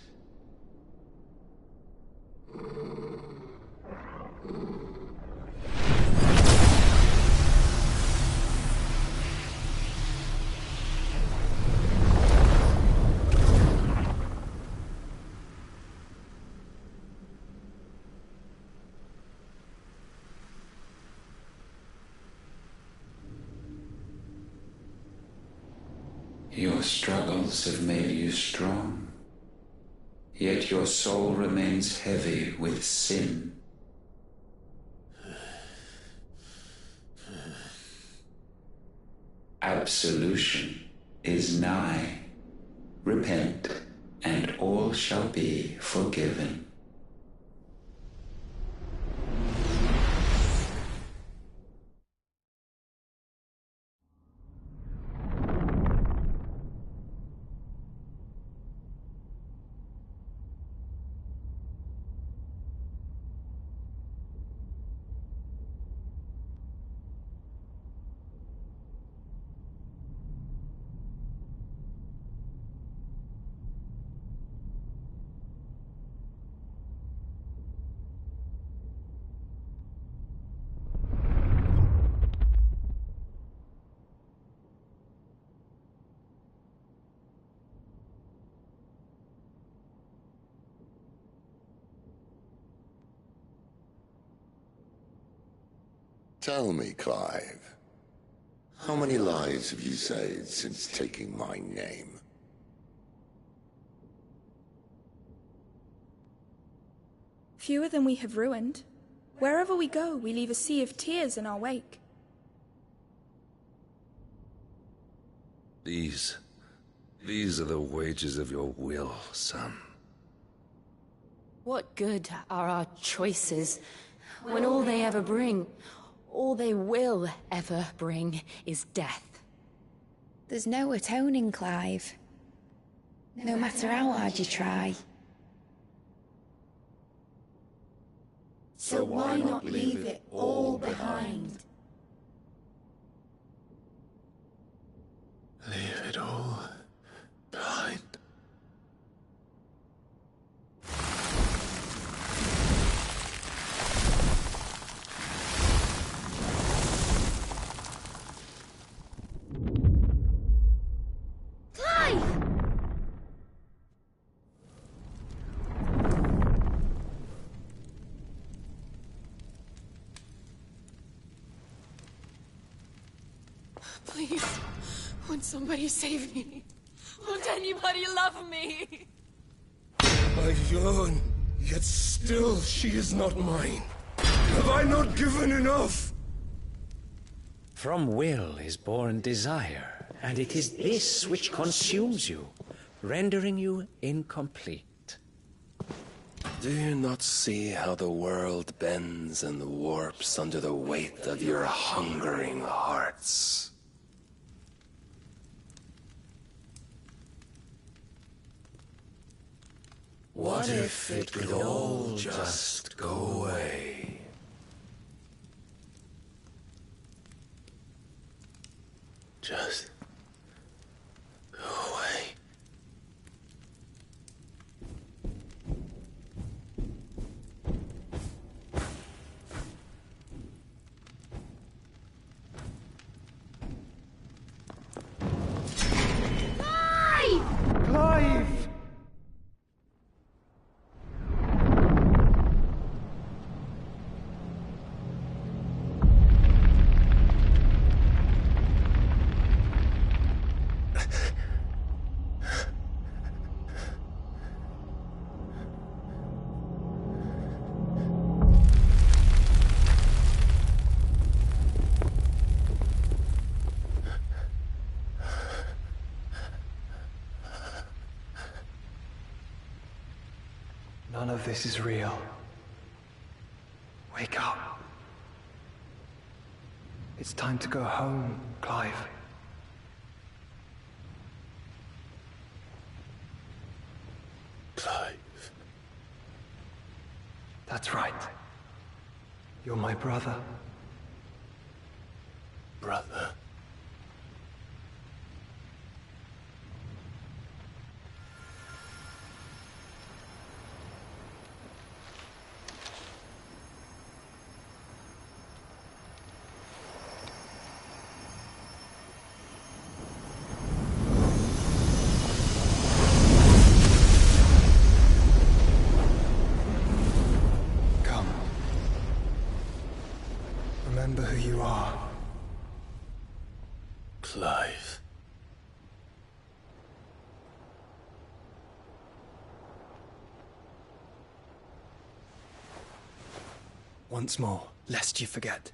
Your struggles have made you strong, yet your soul remains heavy with sin. Absolution is nigh. Repent, and all shall be forgiven. Tell me, Clive, how many lives have you saved since taking my name? Fewer than we have ruined. Wherever we go, we leave a sea of tears in our wake. These are the wages of your will, son. What good are our choices when all they ever bring, all they will ever bring, is death? There's no atoning, Clive. No matter how hard you try. So why not leave it all behind? Leave it all behind. Please, won't somebody save me? Won't anybody love me? I yearn, yet still she is not mine. Have I not given enough? From will is born desire, and it is this which consumes you, rendering you incomplete. Do you not see how the world bends and warps under the weight of your hungering hearts? What if it could all just go away? Just go away. Clive! None of this is real. Wake up. It's time to go home, Clive. Clive. That's right. You're my brother. Brother. remember who you are. Clive. Once more, lest you forget.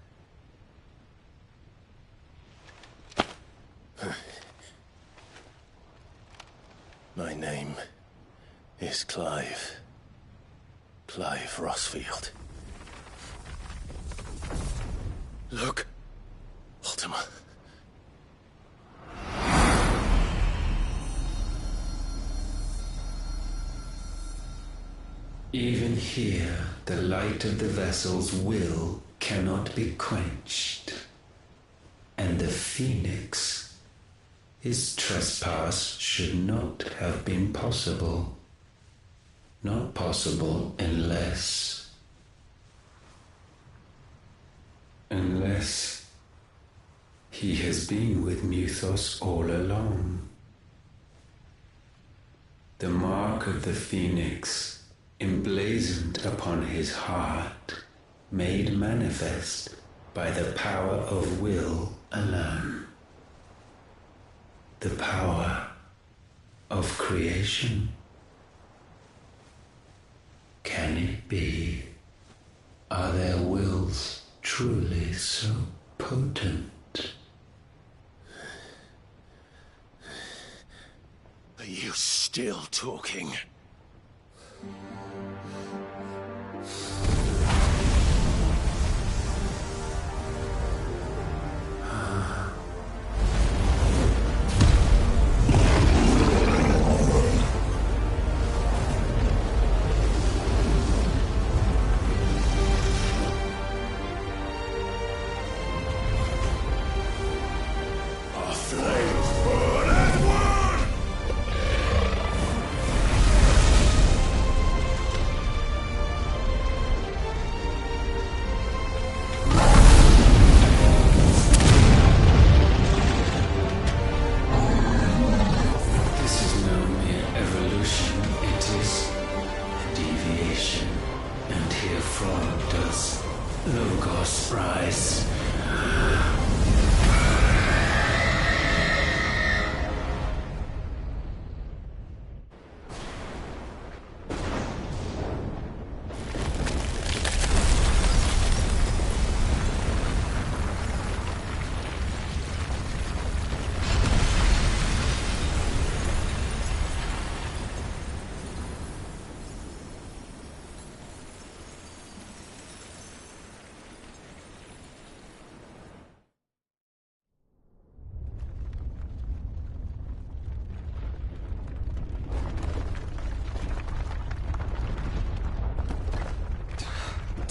My name is Clive. Clive Rossfield. Look, Ultima. Even here, the light of the vessel's will cannot be quenched. And the Phoenix, his trespass should not have been possible. Not possible unless he has been with Muthos all along. The mark of the Phoenix, emblazoned upon his heart, made manifest by the power of will alone. The power of creation. Can it be? Are their wills truly so potent? Are you still talking?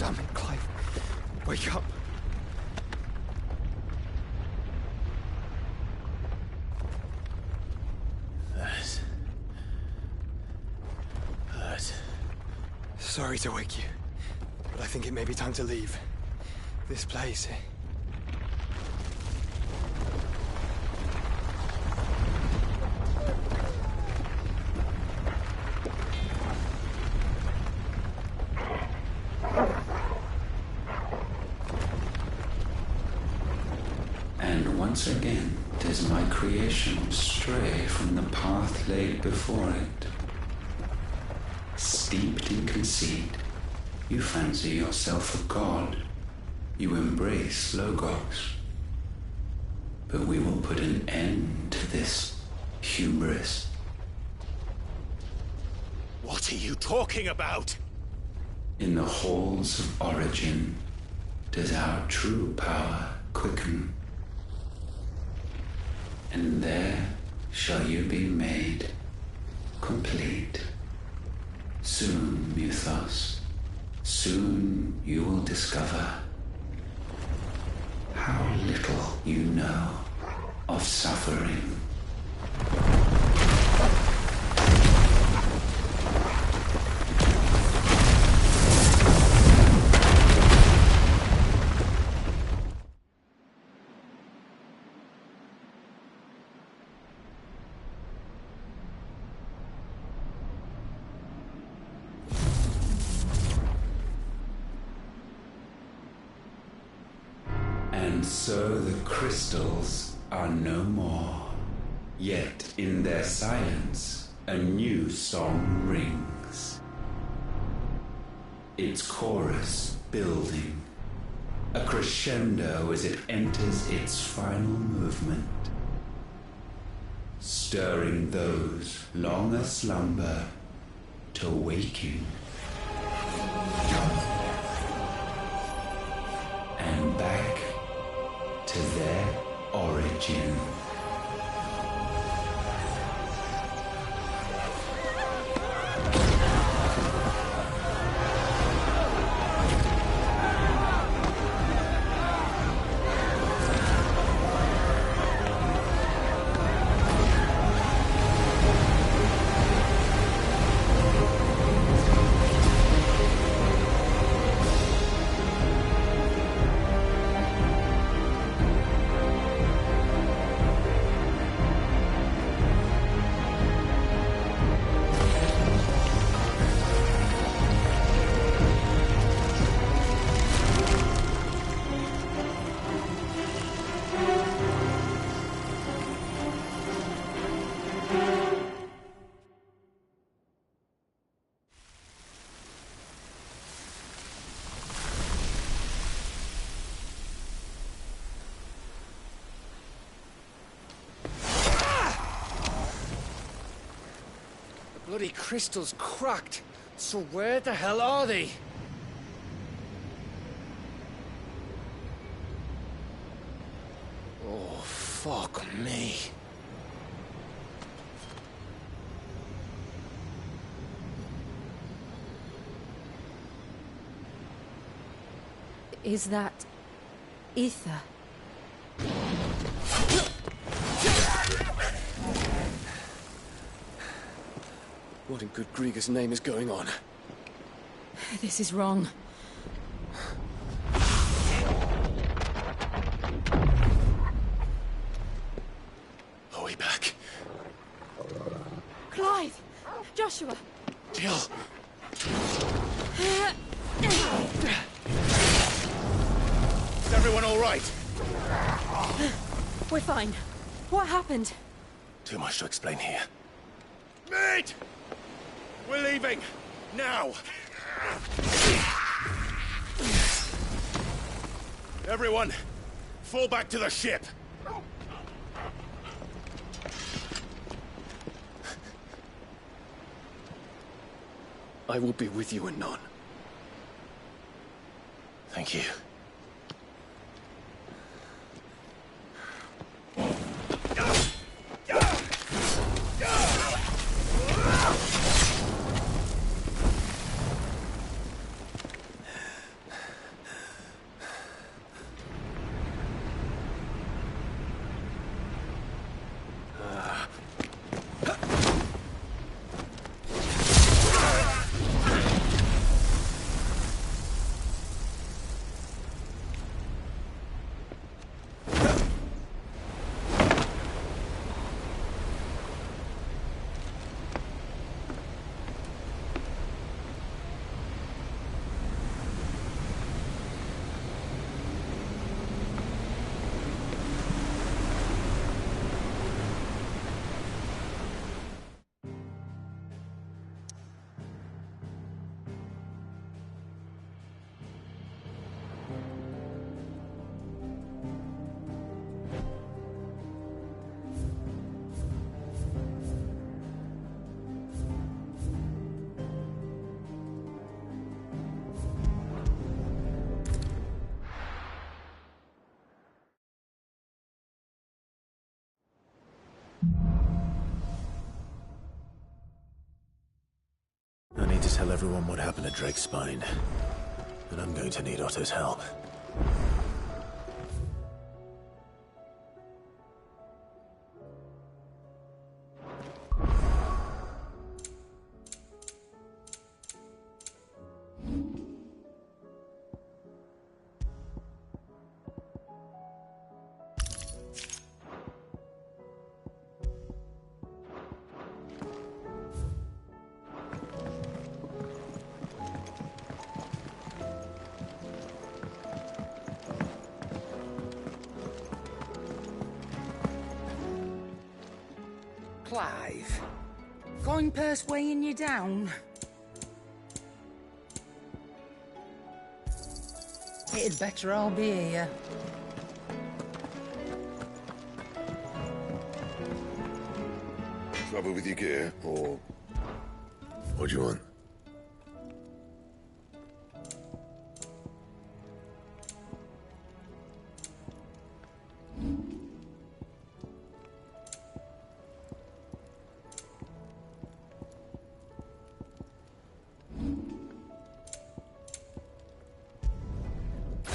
Damn it, Clive. Wake up. That. Sorry to wake you, but I think it may be time to leave. This place. Once again does my creation stray from the path laid before it. Steeped in conceit, you fancy yourself a god. You embrace Logos. But we will put an end to this hubris. What are you talking about? In the halls of origin does our true power quicken. And there shall you be made complete. Soon, Muthos, soon you will discover how little you know of suffering. And so the crystals are no more. Yet in their silence, a new song rings. Its chorus building, a crescendo as it enters its final movement, stirring those long aslumber to waking. And back to their origin. Bloody crystal's cracked. So where the hell are they? Oh, fuck me. Is that ether? What in good Grieger's name is going on? This is wrong. Are we back? Clive! Joshua! Jill! Is everyone all right? We're fine. What happened? Too much to explain here. Mate! We're leaving! Now! Everyone, fall back to the ship! I will be with you anon. Thank you. I need to tell everyone what happened at Drake's Spine. And I'm going to need Otto's help. Clive. Coin purse weighing you down? It'd better all be here. Trouble with your gear, or... What do you want?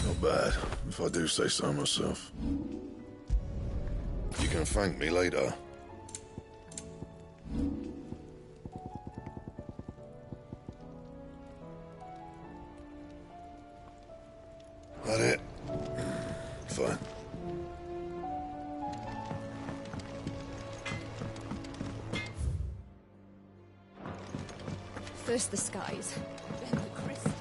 Not bad, if I do say so myself. You can thank me later. That it? Fine. First the skies, then the crystal.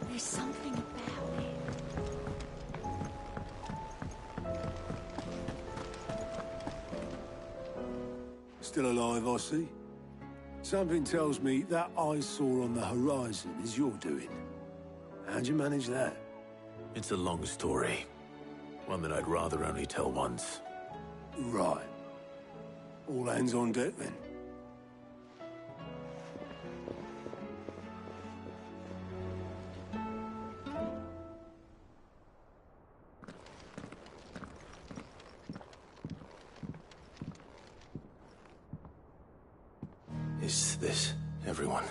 There's something about it. Still alive, I see. Something tells me that eyesore on the horizon is your doing. How'd you manage that? It's a long story. One that I'd rather only tell once. Right. All hands on deck, then. Is this everyone?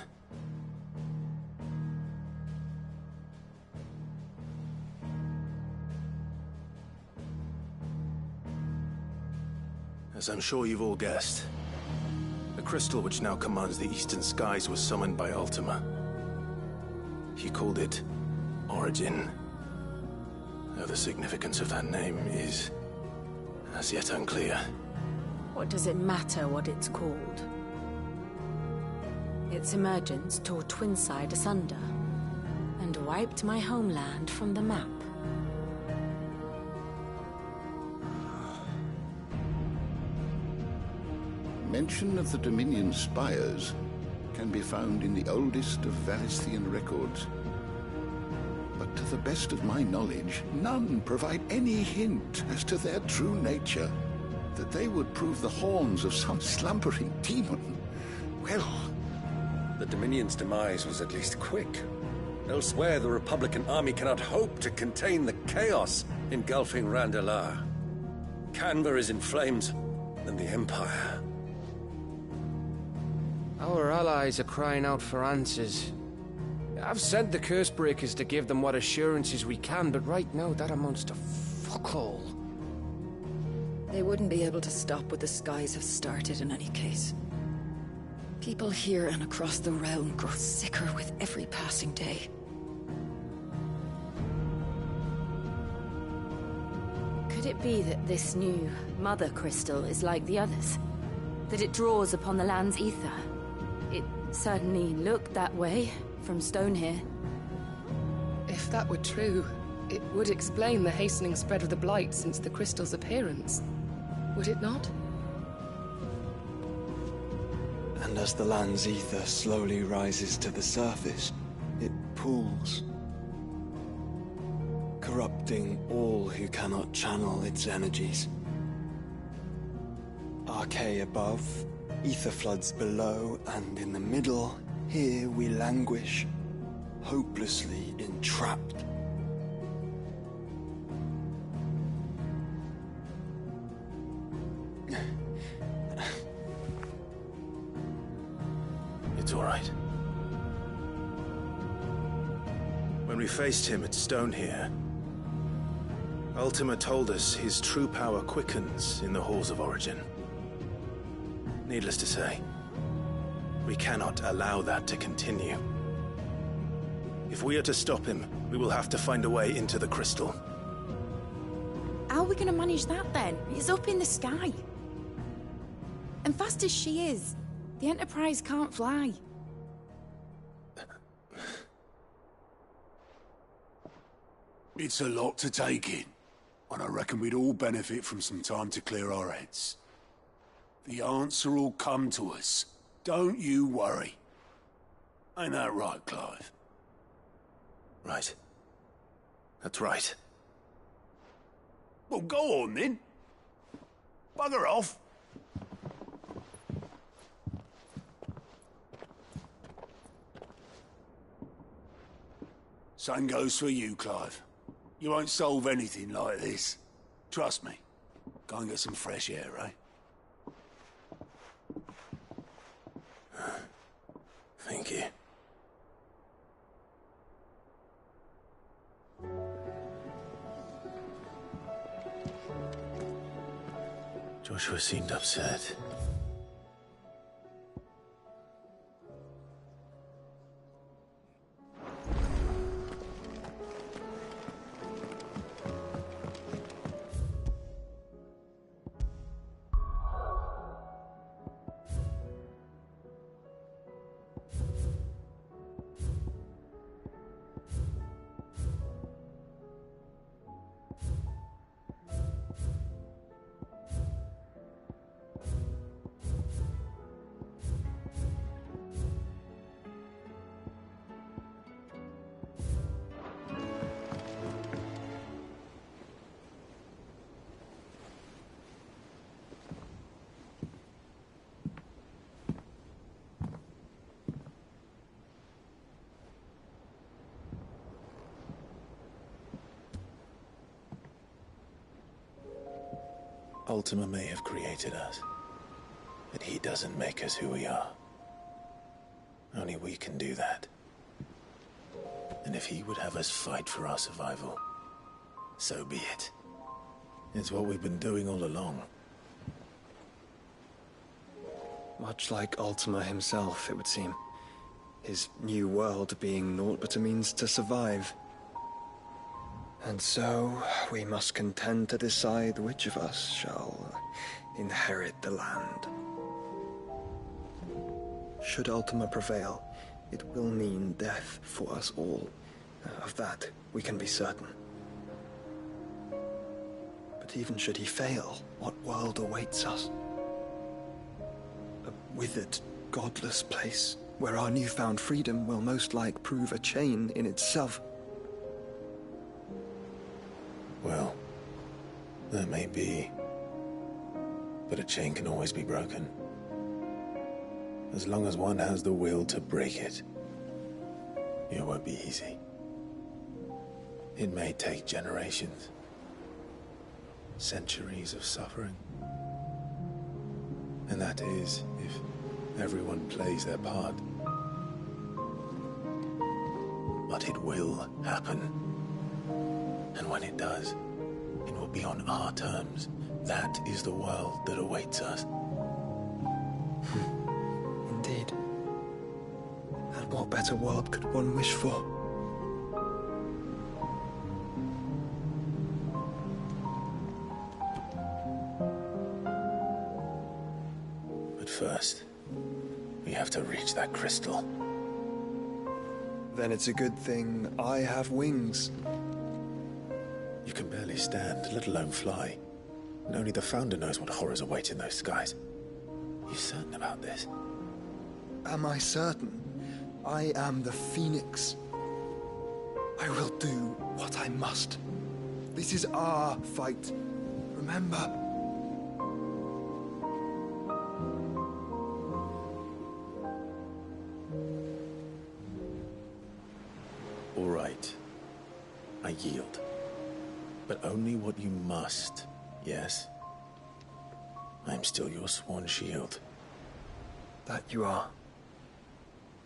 As I'm sure you've all guessed, the crystal which now commands the eastern skies was summoned by Ultima. He called it Origin. Though the significance of that name is as yet unclear. What does it matter what it's called? Its emergence tore Twinside asunder and wiped my homeland from the map. Mention of the Dominion spires can be found in the oldest of Variscian records. But to the best of my knowledge, none provide any hint as to their true nature. That they would prove the horns of some slumbering demon. Well... The Dominion's demise was at least quick. Elsewhere, the Republican army cannot hope to contain the chaos engulfing Randalar. Canberra is in flames, and the Empire... Our allies are crying out for answers. I've sent the Cursebreakers to give them what assurances we can, but right now that amounts to fuck all. They wouldn't be able to stop what the skies have started in any case. People here and across the realm grow sicker with every passing day. Could it be that this new Mother Crystal is like the others? That it draws upon the land's ether? It certainly looked that way from stone here. If that were true, it would explain the hastening spread of the Blight since the crystal's appearance. Would it not? And as the land's ether slowly rises to the surface, it pools, corrupting all who cannot channel its energies. Archay above, ether floods below, and in the middle, here we languish, hopelessly entrapped. It's all we faced him at Stone here, Ultima told us his true power quickens in the Halls of Origin. Needless to say, we cannot allow that to continue. If we are to stop him, we will have to find a way into the crystal. How are we gonna manage that then? It's up in the sky. And fast as she is, the Enterprise can't fly. It's a lot to take in, and I reckon we'd all benefit from some time to clear our heads. The answer will come to us. Don't you worry. Ain't that right, Clive? Right. That's right. Well, go on then. Bugger off. Same goes for you, Clive. You won't solve anything like this. Trust me. Go and get some fresh air, eh? Thank you. Joshua seemed upset. Ultima may have created us, but he doesn't make us who we are. Only we can do that. And if he would have us fight for our survival, so be it. It's what we've been doing all along. Much like Ultima himself, it would seem. His new world being naught but a means to survive. And so, we must contend to decide which of us shall inherit the land. Should Ultima prevail, it will mean death for us all. Of that, we can be certain. But even should he fail, what world awaits us? A withered, godless place, where our newfound freedom will most like prove a chain in itself. Well, that may be. But a chain can always be broken. As long as one has the will to break it. It won't be easy. It may take generations. Centuries of suffering. And that is, if everyone plays their part. But it will happen. And when it does, it will be on our terms. That is the world that awaits us. Indeed. And what better world could one wish for? But first, we have to reach that crystal. Then it's a good thing I have wings. You can barely stand, let alone fly. And only the Founder knows what horrors await in those skies. You certain about this? Am I certain? I am the Phoenix. I will do what I must. This is our fight. Remember? All right. I yield. But only what you must, yes? I'm still your sworn shield. That you are.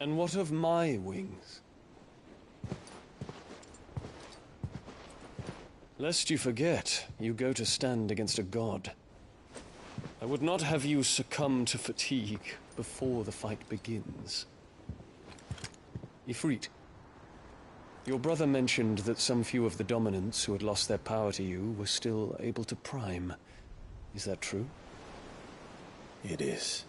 And what of my wings? Lest you forget, you go to stand against a god. I would not have you succumb to fatigue before the fight begins. Ifrit, your brother mentioned that some few of the dominants who had lost their power to you were still able to prime. Is that true? It is.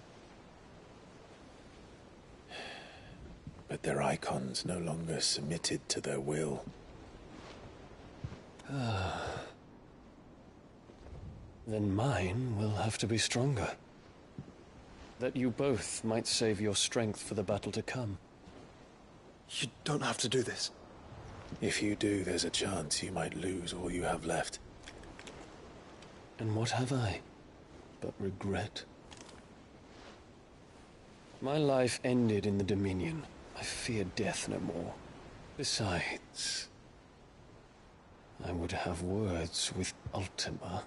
But their icons no longer submitted to their will. Then mine will have to be stronger. That you both might save your strength for the battle to come. You don't have to do this. If you do, there's a chance you might lose all you have left. And what have I but regret? My life ended in the Dominion. I fear death no more. Besides, I would have words with Ultima.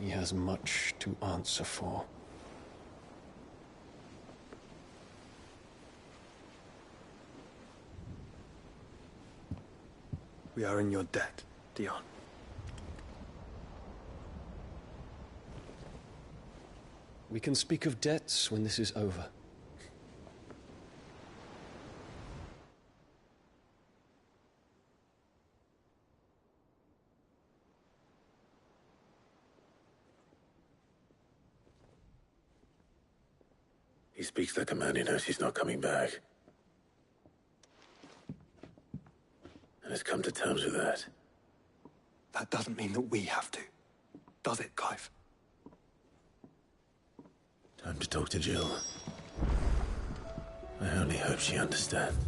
He has much to answer for. We are in your debt, Dion. We can speak of debts when this is over. He speaks like a man who knows he's not coming back. And has come to terms with that. That doesn't mean that we have to, does it, Clive? Time to talk to Jill. I only hope she understands.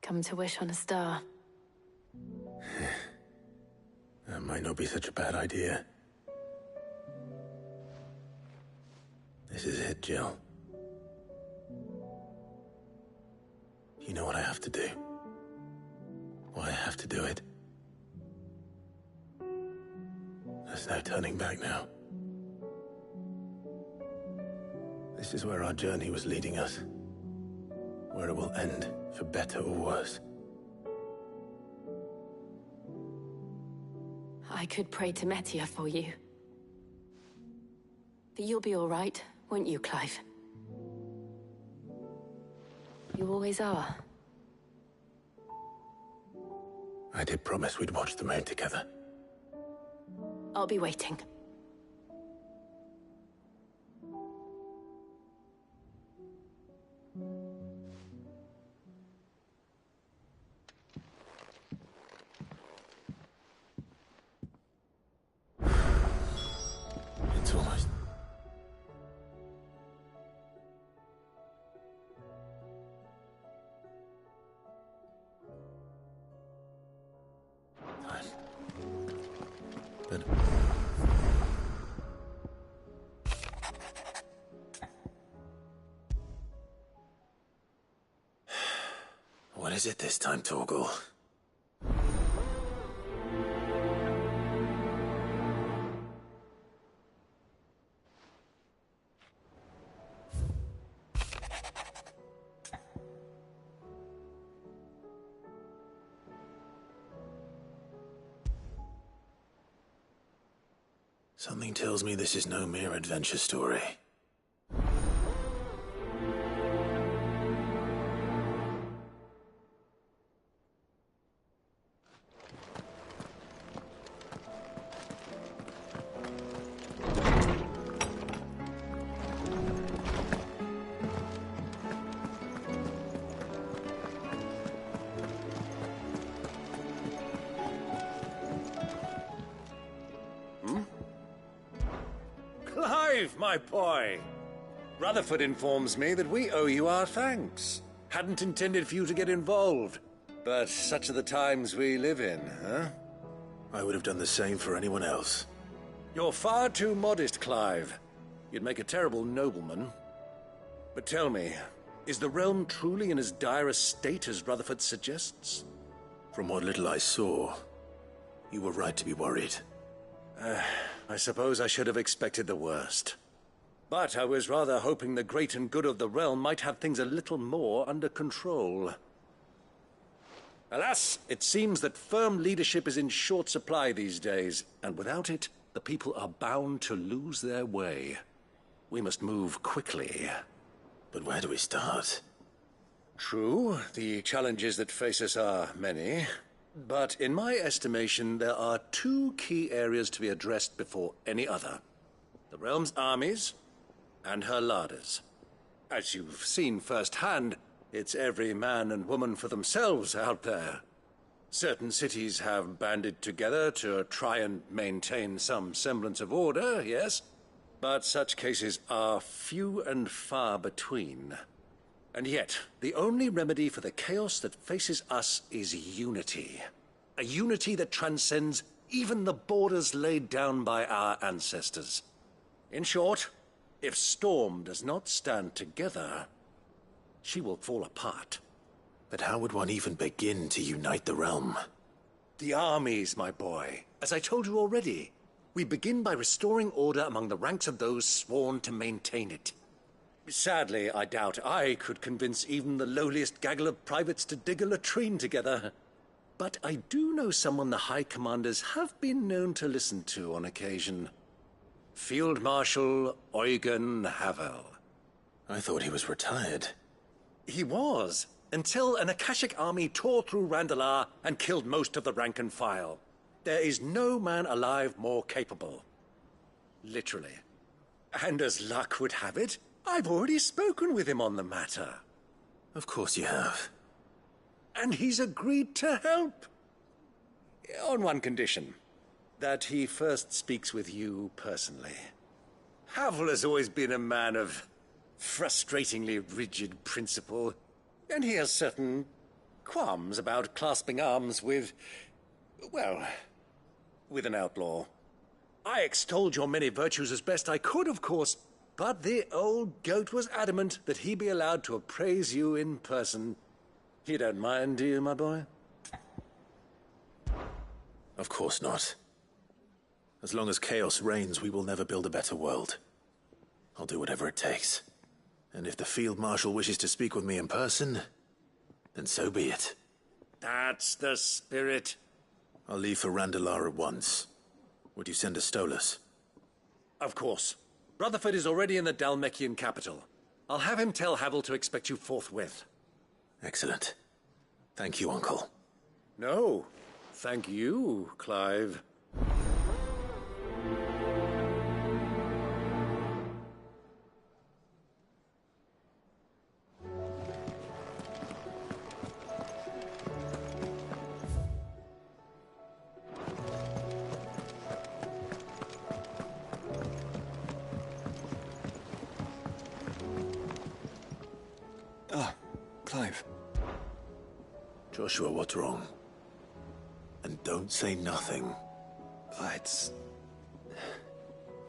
Come to wish on a star. That might not be such a bad idea. This is it, Jill. You know what I have to do. Why I have to do it. There's no turning back now. This is where our journey was leading us. Where it will end, for better or worse. I could pray to Metia for you. But you'll be all right, won't you, Clive? You always are. I did promise we'd watch the moon together. I'll be waiting. It's almost... time. But... What is it this time, Torgal? Something tells me this is no mere adventure story. Clive, my boy! Rutherford informs me that we owe you our thanks. Hadn't intended for you to get involved, but such are the times we live in, huh? I would have done the same for anyone else. You're far too modest, Clive. You'd make a terrible nobleman. But tell me, is the realm truly in as dire a state as Rutherford suggests? From what little I saw, you were right to be worried. I suppose I should have expected the worst. But I was rather hoping the great and good of the realm might have things a little more under control. Alas, it seems that firm leadership is in short supply these days, and without it, the people are bound to lose their way. We must move quickly. But where do we start? True, the challenges that face us are many. But in my estimation, there are two key areas to be addressed before any other. The realm's armies and her larders. As you've seen firsthand, it's every man and woman for themselves out there. Certain cities have banded together to try and maintain some semblance of order, yes, but such cases are few and far between. And yet, the only remedy for the chaos that faces us is unity. A unity that transcends even the borders laid down by our ancestors. In short, if Storm does not stand together, she will fall apart. But how would one even begin to unite the realm? The armies, my boy. As I told you already, we begin by restoring order among the ranks of those sworn to maintain it. Sadly, I doubt I could convince even the lowliest gaggle of privates to dig a latrine together. But I do know someone the High Commanders have been known to listen to on occasion. Field Marshal Eugen Havel. I thought he was retired. He was, until an Akashic army tore through Randalar and killed most of the rank and file. There is no man alive more capable. Literally. And as luck would have it, I've already spoken with him on the matter. Of course you have. And he's agreed to help. On one condition. That he first speaks with you personally. Havel has always been a man of frustratingly rigid principle, and he has certain qualms about clasping arms with, well, with an outlaw. I extolled your many virtues as best I could, of course, but the old goat was adamant that he be allowed to appraise you in person. You don't mind, do you, my boy? Of course not. As long as chaos reigns, we will never build a better world. I'll do whatever it takes. And if the Field Marshal wishes to speak with me in person, then so be it. That's the spirit. I'll leave for Randalar at once. Would you send a Stolas? Of course. Rutherford is already in the Dalmekian capital. I'll have him tell Havel to expect you forthwith. Excellent. Thank you, Uncle. No, thank you, Clive. Clive. Joshua, what's wrong? And don't say nothing. It's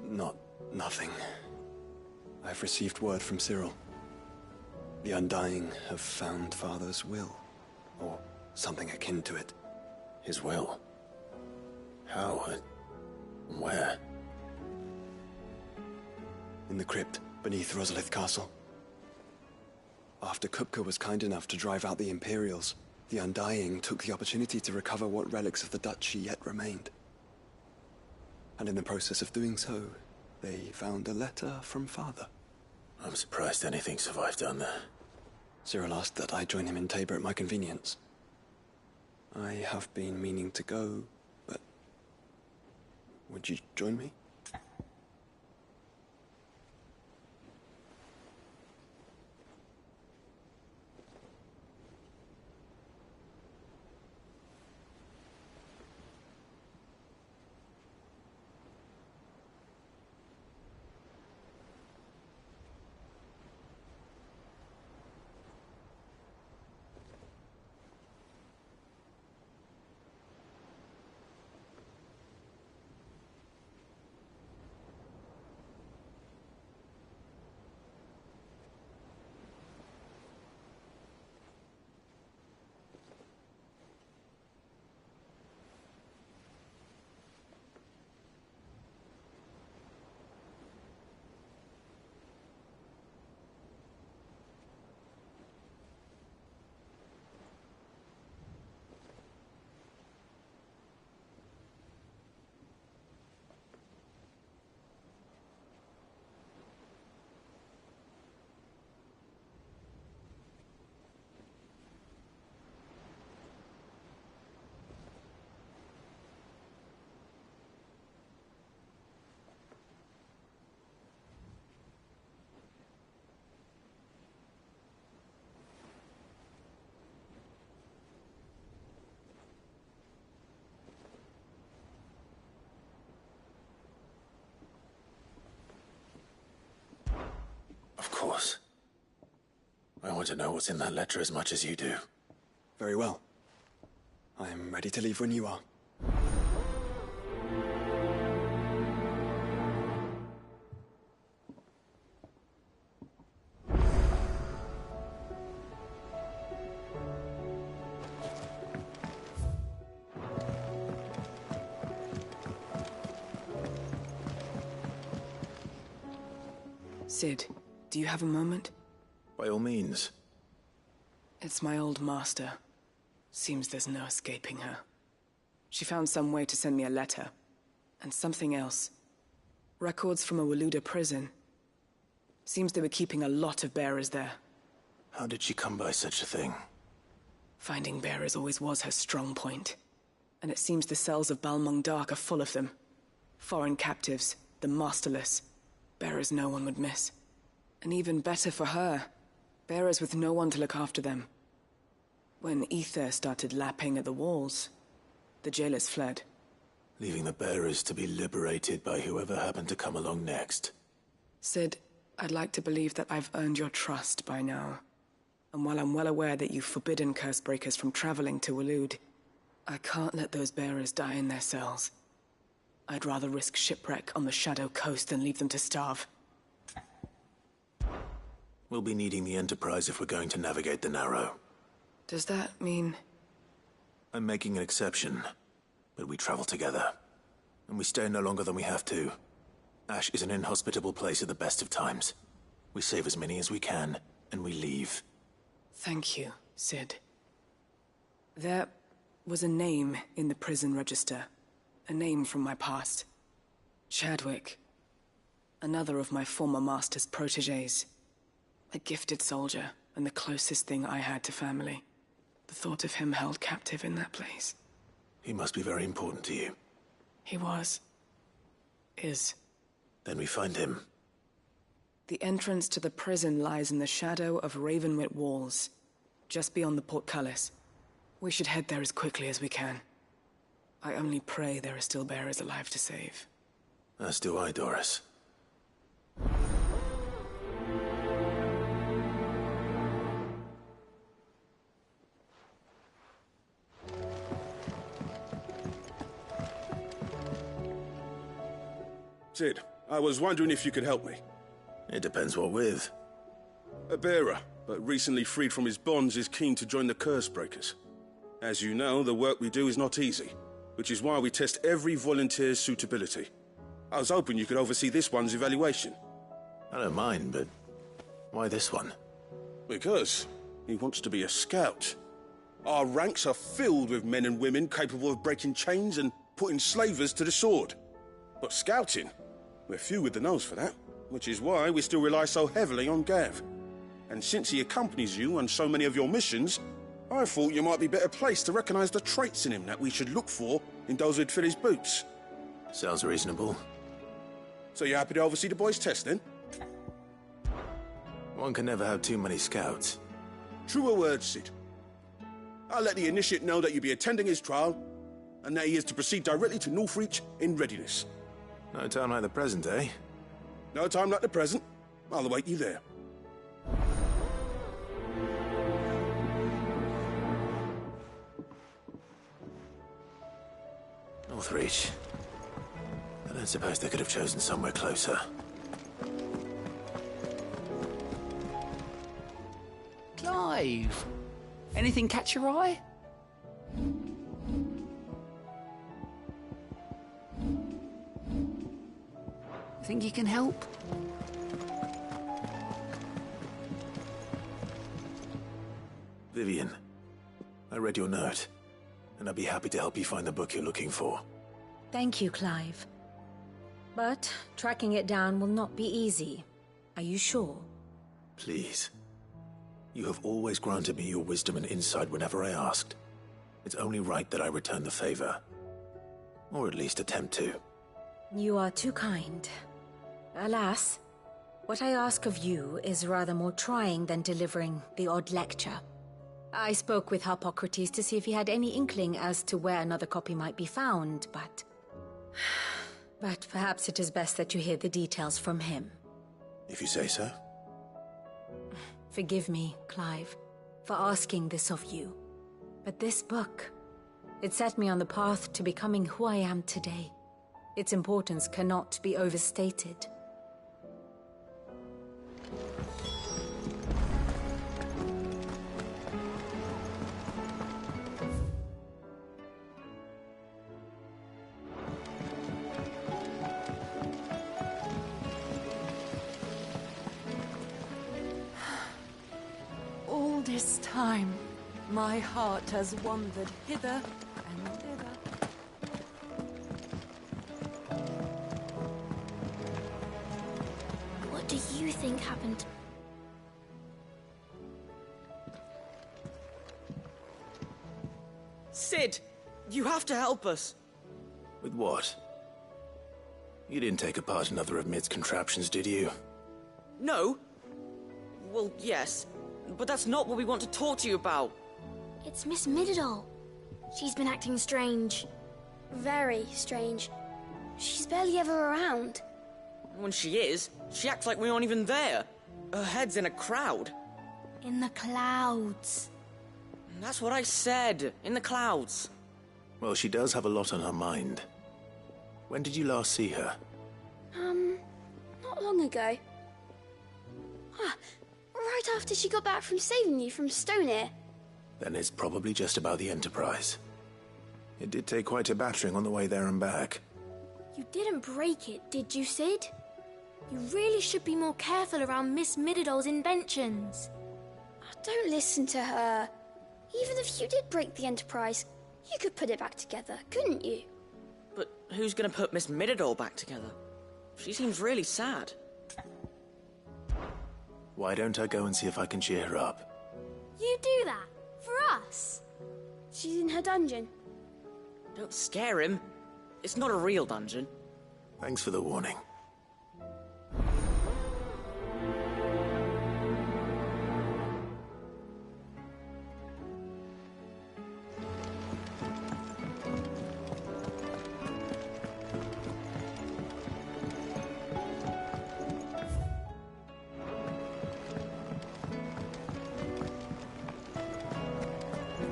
not nothing. I've received word from Cyril. The Undying have found Father's will, or something akin to it. His will? How? Where? In the crypt beneath Rosalith Castle. After Kupka was kind enough to drive out the Imperials, the Undying took the opportunity to recover what relics of the Duchy yet remained. And in the process of doing so, they found a letter from Father. I'm surprised anything survived down there. Cyril asked that I join him in Tabor at my convenience. I have been meaning to go, but would you join me? I want to know what's in that letter as much as you do. Very well. I am ready to leave when you are. Sid, do you have a moment? By all means. It's my old master. Seems there's no escaping her. She found some way to send me a letter. And something else. Records from a Waluda prison. Seems they were keeping a lot of bearers there. How did she come by such a thing? Finding bearers always was her strong point. And it seems the cells of Balmung Dark are full of them. Foreign captives, the masterless. Bearers no one would miss. And even better for her, bearers with no one to look after them. When ether started lapping at the walls, the jailers fled. Leaving the bearers to be liberated by whoever happened to come along next. Sid, I'd like to believe that I've earned your trust by now. And while I'm well aware that you've forbidden Cursebreakers from traveling to Waloed, I can't let those bearers die in their cells. I'd rather risk shipwreck on the Shadow Coast than leave them to starve. We'll be needing the Enterprise if we're going to navigate the Narrow. Does that mean... I'm making an exception, but we travel together. And we stay no longer than we have to. Ash is an inhospitable place at the best of times. We save as many as we can, and we leave. Thank you, Sid. There was a name in the prison register. A name from my past. Chadwick. Another of my former master's protégés. A gifted soldier, and the closest thing I had to family. The thought of him held captive in that place. He must be very important to you. He was. Is. Then we find him. The entrance to the prison lies in the shadow of Ravenwit Walls, just beyond the portcullis. We should head there as quickly as we can. I only pray there are still bearers alive to save. As do I, Doris. Sid, I was wondering if you could help me. It depends what with. A bearer, but recently freed from his bonds, is keen to join the Cursebreakers. As you know, the work we do is not easy, which is why we test every volunteer's suitability. I was hoping you could oversee this one's evaluation. I don't mind, but why this one? Because he wants to be a scout. Our ranks are filled with men and women capable of breaking chains and putting slavers to the sword. But scouting, we're few with the nose for that, which is why we still rely so heavily on Gav. And since he accompanies you on so many of your missions, I thought you might be better placed to recognize the traits in him that we should look for in those who'd fill his boots. Sounds reasonable. So you're happy to oversee the boys' test, then? One can never have too many scouts. Truer words, Sid. I'll let the initiate know that you'll be attending his trial, and that he is to proceed directly to Northreach in readiness. No time like the present, eh? No time like the present. I'll await you there. Northreach. I don't suppose they could have chosen somewhere closer. Clive! Anything catch your eye? Think you can help? Vivian, I read your note, and I'd be happy to help you find the book you're looking for. Thank you, Clive. But tracking it down will not be easy. Are you sure? Please. You have always granted me your wisdom and insight whenever I asked. It's only right that I return the favor. Or at least attempt to. You are too kind. Alas, what I ask of you is rather more trying than delivering the odd lecture. I spoke with Harpocrates to see if he had any inkling as to where another copy might be found, but... But perhaps it is best that you hear the details from him. If you say so. Forgive me, Clive, for asking this of you. But this book, it set me on the path to becoming who I am today. Its importance cannot be overstated. All this time, my heart has wandered hither and thither. What do you think happened? Sid! You have to help us! With what? You didn't take apart another of Mid's contraptions, did you? No? Well, yes. But that's not what we want to talk to you about. It's Miss Mididol. She's been acting strange. Very strange. She's barely ever around. When she is, she acts like we aren't even there. Her head's in a crowd. In the clouds. That's what I said. In the clouds. Well, she does have a lot on her mind. When did you last see her? Not long ago. Right after she got back from saving you from Stoneir. Then it's probably just about the Enterprise. It did take quite a battering on the way there and back. You didn't break it, did you, Sid? You really should be more careful around Miss Mididol's inventions. Don't listen to her. Even if you did break the Enterprise, you could put it back together, couldn't you? But who's gonna put Miss Mididol back together? She seems really sad. Why don't I go and see if I can cheer her up? You do that? For us? She's in her dungeon. Don't scare him. It's not a real dungeon. Thanks for the warning.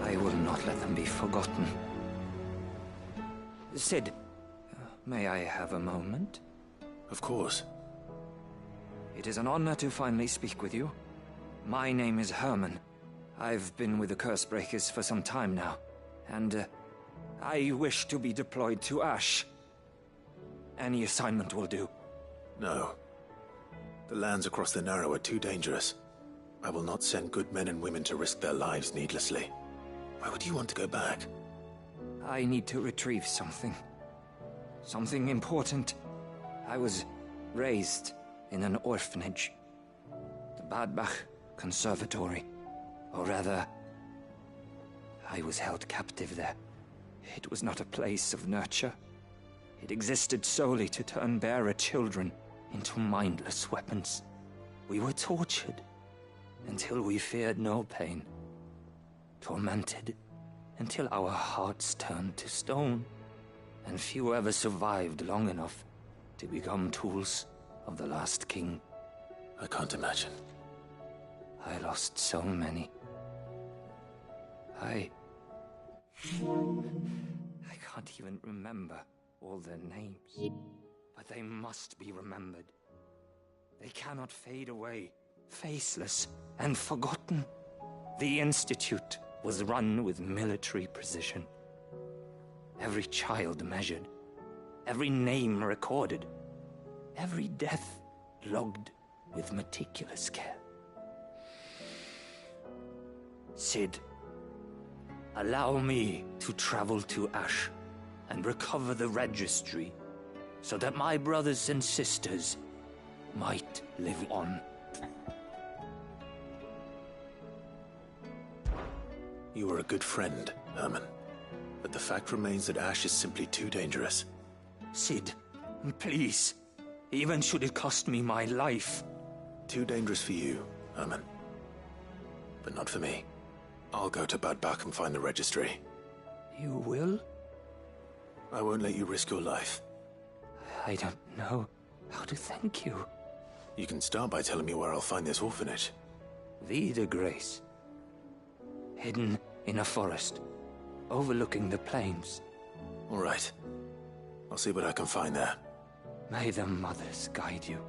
I will not let them be forgotten. Sid, may I have a moment? Of course. It is an honor to finally speak with you. My name is Herman. I've been with the Cursebreakers for some time now, and I wish to be deployed to Ash. Any assignment will do. No. The lands across the Narrow are too dangerous. I will not send good men and women to risk their lives needlessly. Why would you want to go back? I need to retrieve something. Something important. I was raised in an orphanage. The Badbach Conservatory. Or rather, I was held captive there. It was not a place of nurture. It existed solely to turn bearer children into mindless weapons. We were tortured until we feared no pain. Tormented until our hearts turned to stone, and few ever survived long enough to become tools of the last king. I can't imagine. I lost so many. I can't even remember all their names, but they must be remembered. They cannot fade away, faceless and forgotten. The Institute was run with military precision. Every child measured, every name recorded, every death logged with meticulous care. Sid, allow me to travel to Ash and recover the registry so that my brothers and sisters might live on. You were a good friend, Herman. But the fact remains that Ash is simply too dangerous. Sid, please. Even should it cost me my life. Too dangerous for you, Herman. But not for me. I'll go to Badbach and find the registry. You will? I won't let you risk your life. I don't know how to thank you. You can start by telling me where I'll find this orphanage. Vie de Grace. Hidden in a forest, overlooking the plains. All right. I'll see what I can find there. May the mothers guide you.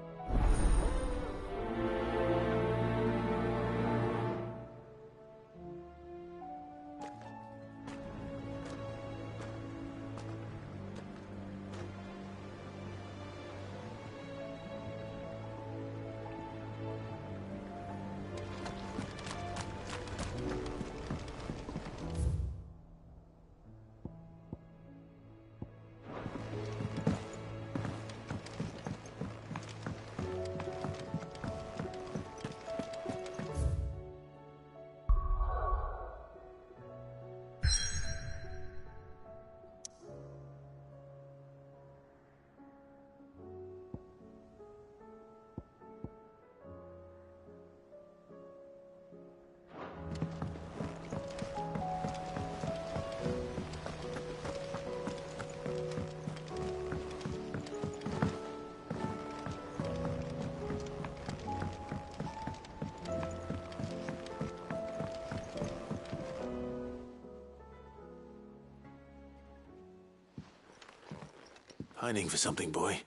Pining for something, boy.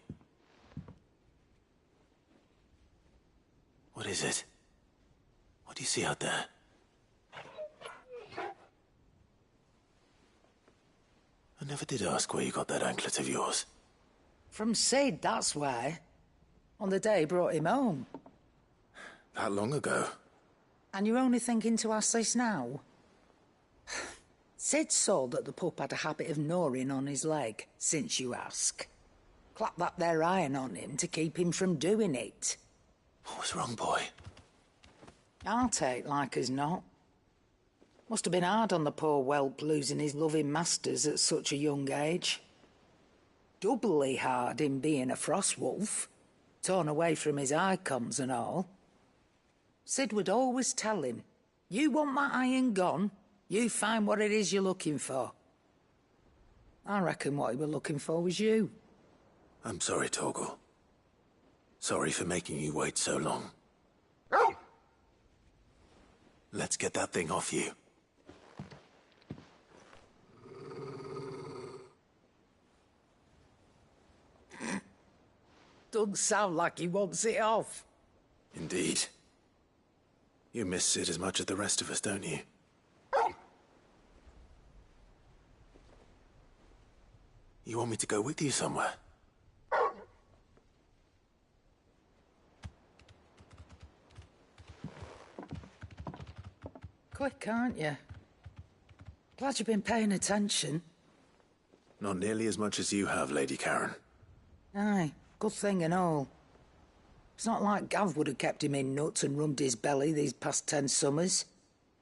What is it? What do you see out there? I never did ask where you got that anklet of yours. From Sid, that's why. On the day he brought him home. That long ago? And you're only thinking to ask this now? Sid saw that the pup had a habit of gnawing on his leg, since you ask. Clap that there iron on him to keep him from doing it. What was wrong, boy? I'll take like as not. Must have been hard on the poor whelp losing his loving masters at such a young age. Doubly hard in being a frost wolf, torn away from his icons and all. Sid would always tell him, you want that iron gone? You find what it is you're looking for. I reckon what he were looking for was you. I'm sorry, Torgal. Sorry for making you wait so long. Let's get that thing off you. Doesn't sound like he wants it off. Indeed. You miss Sid as much as the rest of us, don't you? You want me to go with you somewhere? Quick, aren't you? Glad you've been paying attention. Not nearly as much as you have, Lady Karen. Aye, good thing and all. It's not like Gav would have kept him in nuts and rubbed his belly these past 10 summers.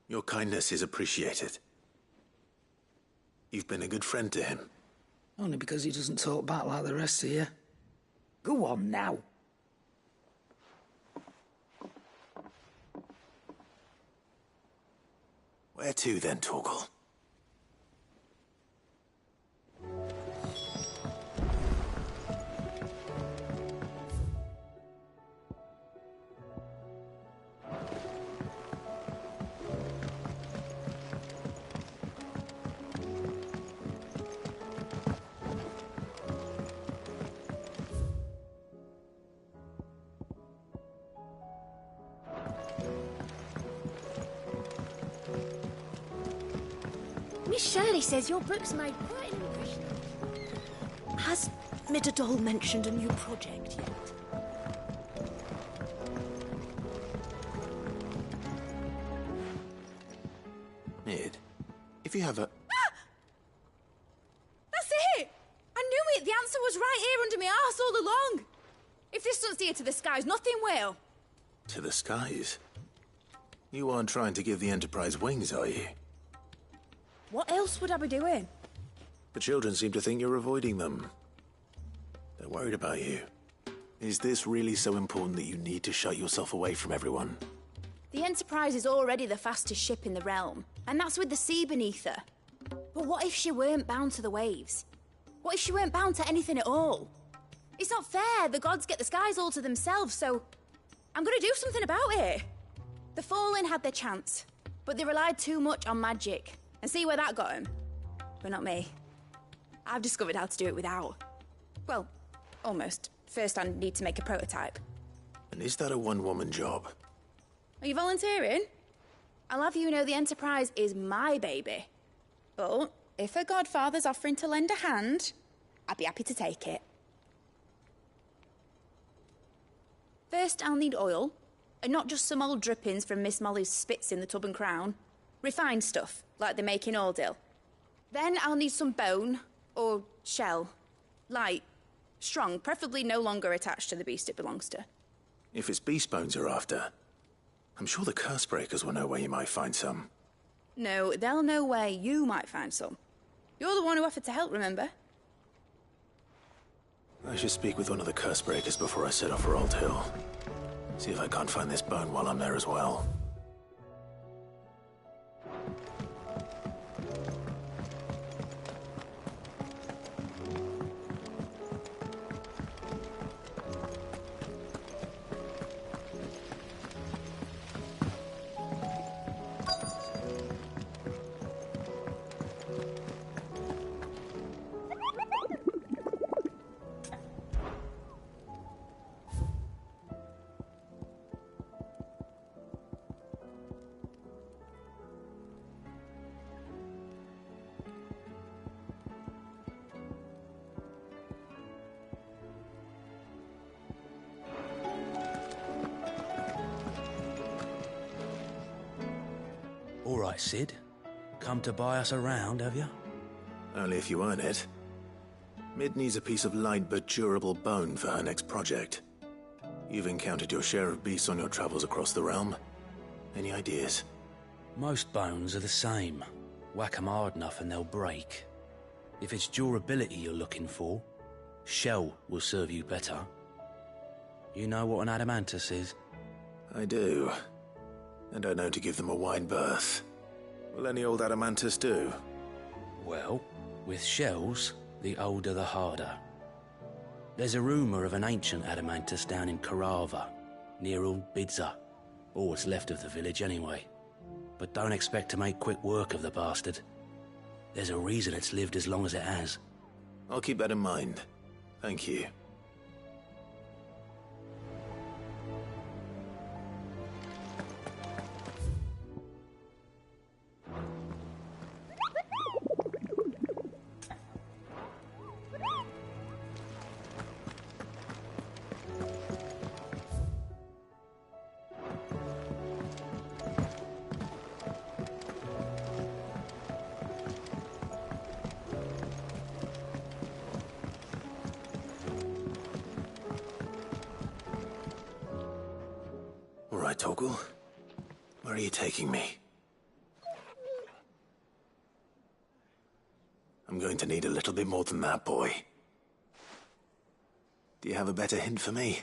Your kindness is appreciated. You've been a good friend to him. Only because he doesn't talk back like the rest of you. Go on now. Where to then, Torgal? Miss Shirley says your book's made quite an impression. Has Midadol mentioned a new project yet? Mid, if you have a... That's it! I knew it! The answer was right here under my arse all along! If this doesn't steer to the skies, nothing will! To the skies? You aren't trying to give the Enterprise wings, are you? What else would I be doing? The children seem to think you're avoiding them. They're worried about you. Is this really so important that you need to shut yourself away from everyone? The Enterprise is already the fastest ship in the realm, and that's with the sea beneath her. But what if she weren't bound to the waves? What if she weren't bound to anything at all? It's not fair. The gods get the skies all to themselves, so I'm gonna do something about it. The Fallen had their chance, but they relied too much on magic. And see where that got them? But not me. I've discovered how to do it without. Well, almost. First I need to make a prototype. And is that a one-woman job? Are you volunteering? I'll have you know the Enterprise is my baby. But if a godfather's offering to lend a hand, I'd be happy to take it. First, I'll need oil, and not just some old drippings from Miss Molly's spits in the tub and crown. Refined stuff, like they make in Ordil. Then I'll need some bone, or shell. Light, strong, preferably no longer attached to the beast it belongs to. If it's beast bones you're after, I'm sure the Cursebreakers will know where you might find some. No, they'll know where you might find some. You're the one who offered to help, remember? I should speak with one of the Cursebreakers before I set off for Old Hill. See if I can't find this bone while I'm there as well. All right, Sid. Come to buy us around, have you? Only if you earn it. Mid needs a piece of light but durable bone for her next project. You've encountered your share of beasts on your travels across the realm. Any ideas? Most bones are the same. Whack 'em hard enough and they'll break. If it's durability you're looking for, shell will serve you better. You know what an adamantus is? I do. And I know to give them a wide berth. Will any old adamantus do? Well, with shells, the older the harder. There's a rumour of an ancient adamantus down in Karava, near Old Bidza. Or what's left of the village anyway. But don't expect to make quick work of the bastard. There's a reason it's lived as long as it has. I'll keep that in mind. Thank you. Toggle, where are you taking me? I'm going to need a little bit more than that, boy. Do you have a better hint for me?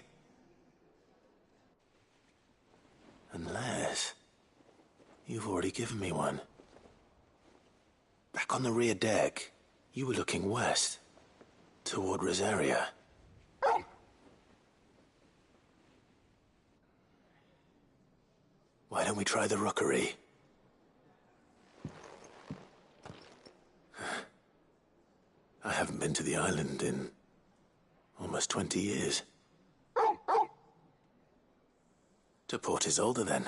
Unless you've already given me one. Back on the rear deck, you were looking west, toward Rosaria. Why don't we try the rookery? I haven't been to the island in almost 20 years. To Port Isolde, then.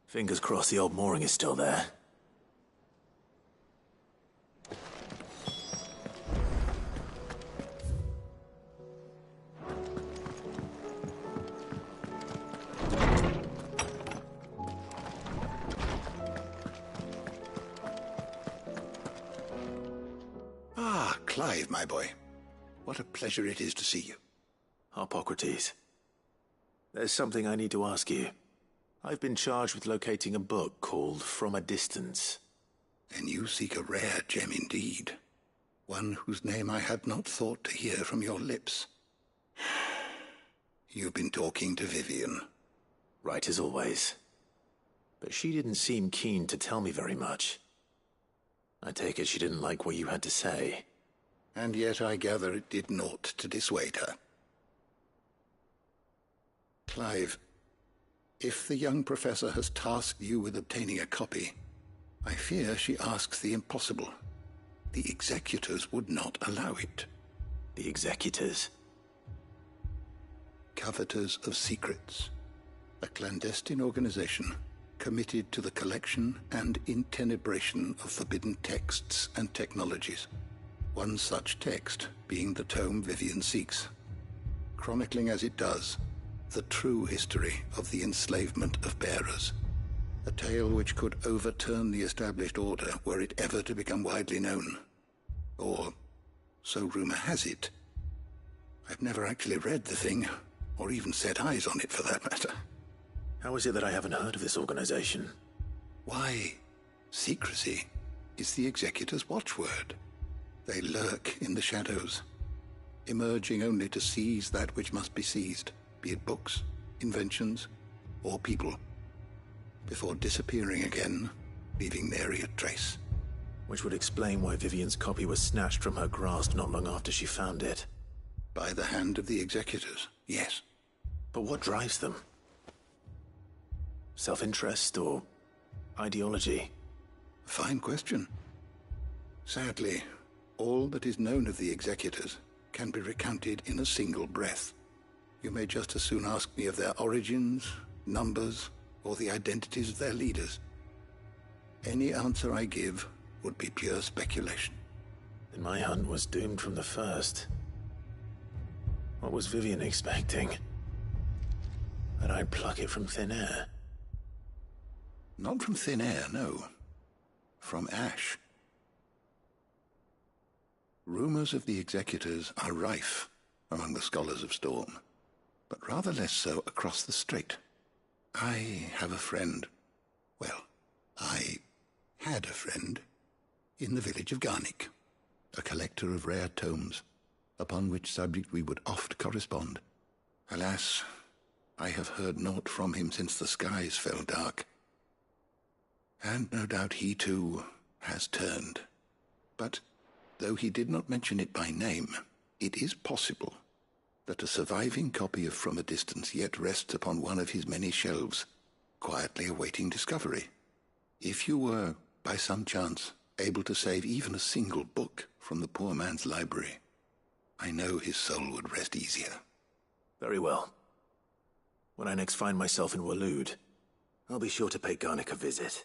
Fingers crossed the old mooring is still there. Clive, my boy. What a pleasure it is to see you. Harpocrates. There's something I need to ask you. I've been charged with locating a book called From a Distance. Then you seek a rare gem indeed. One whose name I had not thought to hear from your lips. You've been talking to Vivian. Right as always. But she didn't seem keen to tell me very much. I take it she didn't like what you had to say. And yet I gather it did naught to dissuade her. Clive, If the young professor has tasked you with obtaining a copy, I fear she asks the impossible. The executors would not allow it. The executors? Coveters of Secrets. A clandestine organization committed to the collection and intenebration of forbidden texts and technologies. One such text being the tome Vivian seeks, chronicling as it does the true history of the enslavement of bearers. A tale which could overturn the established order were it ever to become widely known. Or, so rumor has it. I've never actually read the thing, or even set eyes on it for that matter. How is it that I haven't heard of this organization? Why, secrecy is the executor's watchword. They lurk in the shadows, emerging only to seize that which must be seized, be it books, inventions, or people, before disappearing again, leaving nary a trace. Which would explain why Vivian's copy was snatched from her grasp not long after she found it. By the hand of the executors, yes. But what drives them? Self-interest or ideology? Fine question. Sadly, all that is known of the executors can be recounted in a single breath. You may just as soon ask me of their origins, numbers, or the identities of their leaders. Any answer I give would be pure speculation. Then my hunt was doomed from the first. What was Vivian expecting? That I'd pluck it from thin air? Not from thin air, no. From ash. Rumors of the executors are rife among the scholars of Storm, but rather less so across the strait. I have a friend. Well, I had a friend in the village of Garnick, a collector of rare tomes, upon which subject we would oft correspond. Alas, I have heard naught from him since the skies fell dark. And no doubt he too has turned. But though he did not mention it by name, it is possible that a surviving copy of From a Distance yet rests upon one of his many shelves, quietly awaiting discovery. If you were, by some chance, able to save even a single book from the poor man's library, I know his soul would rest easier. Very well. When I next find myself in Waloed, I'll be sure to pay Garnick a visit.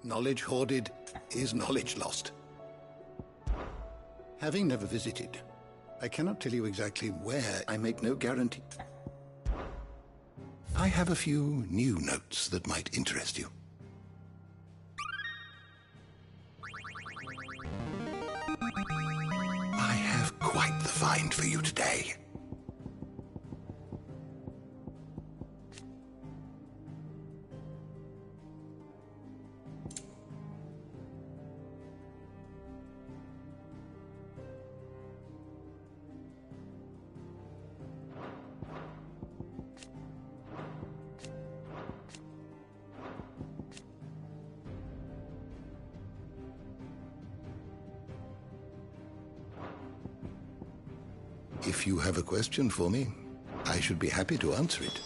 Knowledge hoarded is knowledge lost. Having never visited, I cannot tell you exactly where. I make no guarantee. I have a few new notes that might interest you. I have quite the find for you today. If you have a question for me, I should be happy to answer it.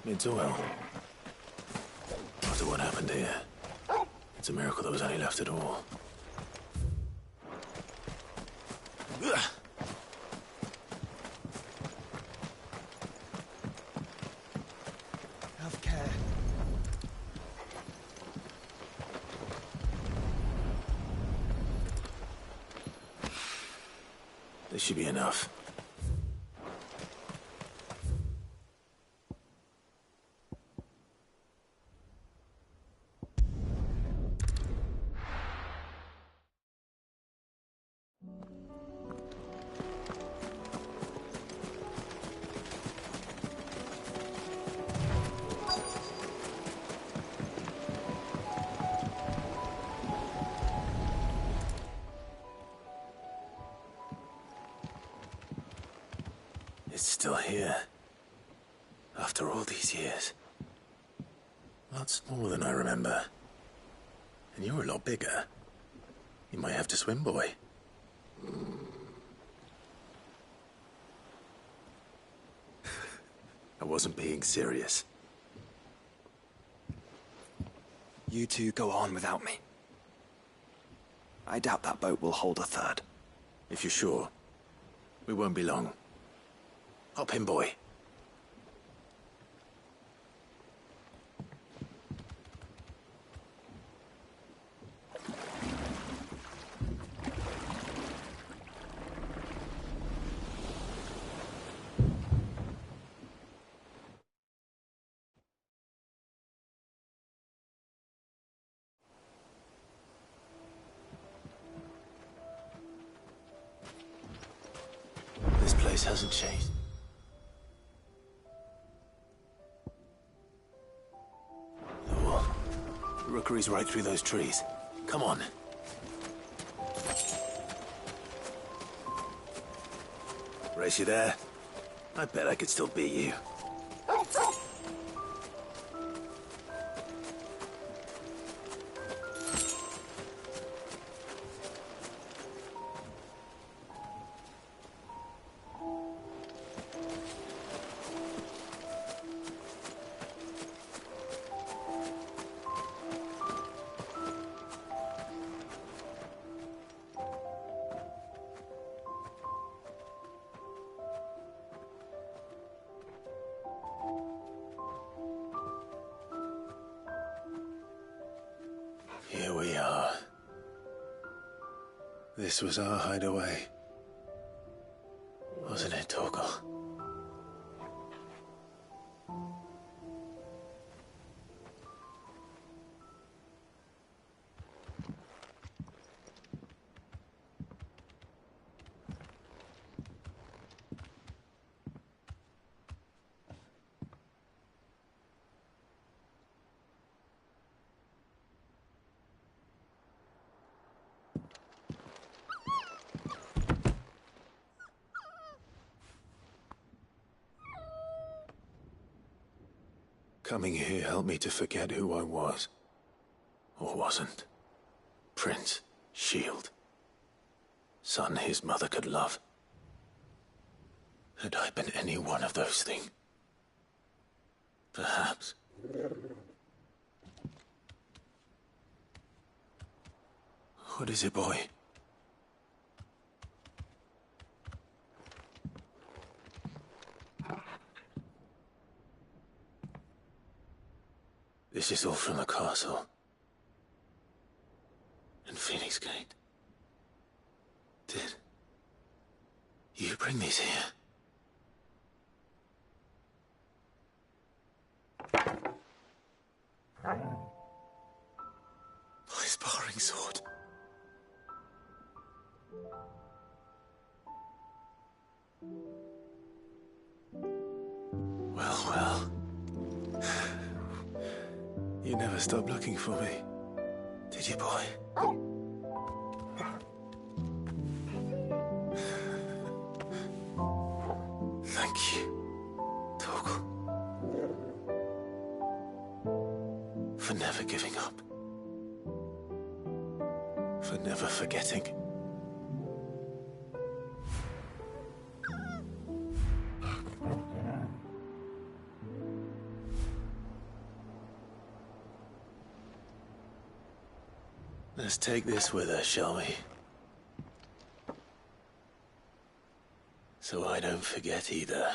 It's well. After what happened here, it's a miracle there was any left at all. Have care. This should be enough. It's still here. After all these years. A lot smaller than I remember. And you're a lot bigger. You might have to swim, boy. I wasn't being serious. You two go on without me. I doubt that boat will hold a third. If you're sure, we won't be long. Hop in, boy. This place hasn't changed. The wall. The rookery's right through those trees. Come on. Race you there? I bet I could still beat you. Here we are. This was our hideaway. Wasn't it, Torgal? Coming here helped me to forget who I was. Or wasn't. Prince, shield. Son his mother could love. Had I been any one of those things? Perhaps. What is it, boy? This is all from the castle. And Phoenix Gate. Did you bring these here? My sparring sword. Well, well. You never stopped looking for me, did you, boy? Thank you, Torgal. For never giving up. For never forgetting. Let's take this with us, shall we? So I don't forget either.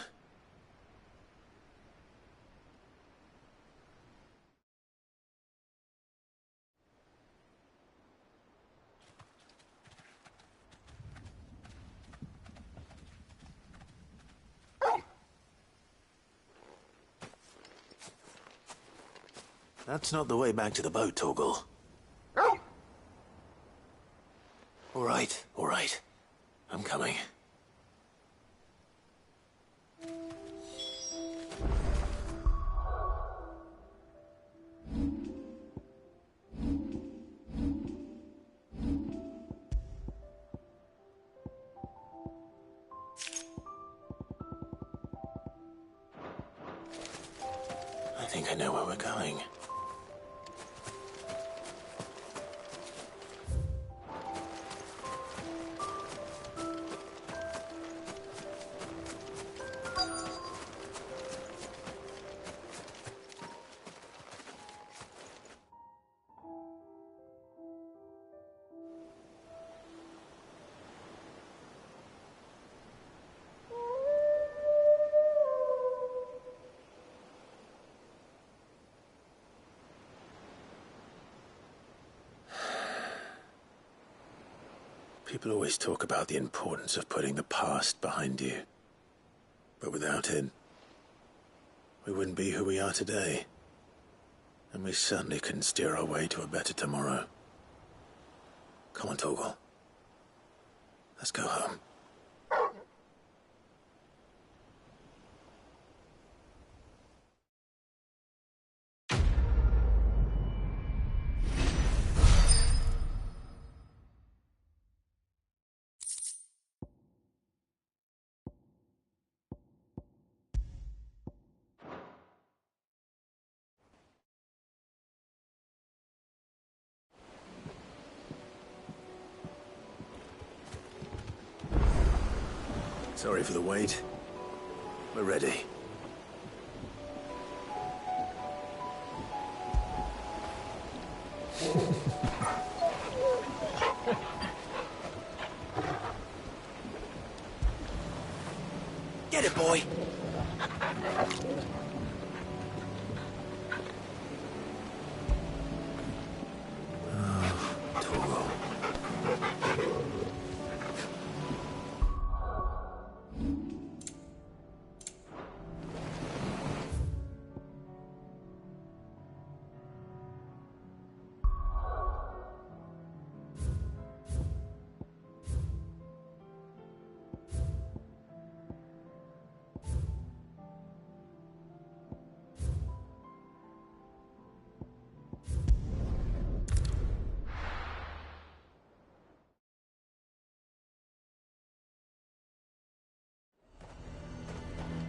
That's not the way back to the boat, Torgal. All right. I'm coming. think I know where we're going. People always talk about the importance of putting the past behind you. But without it, we wouldn't be who we are today. And we certainly couldn't steer our way to a better tomorrow. Come on, Torgal. Let's go home. Sorry for the wait. We're ready. Get it, boy!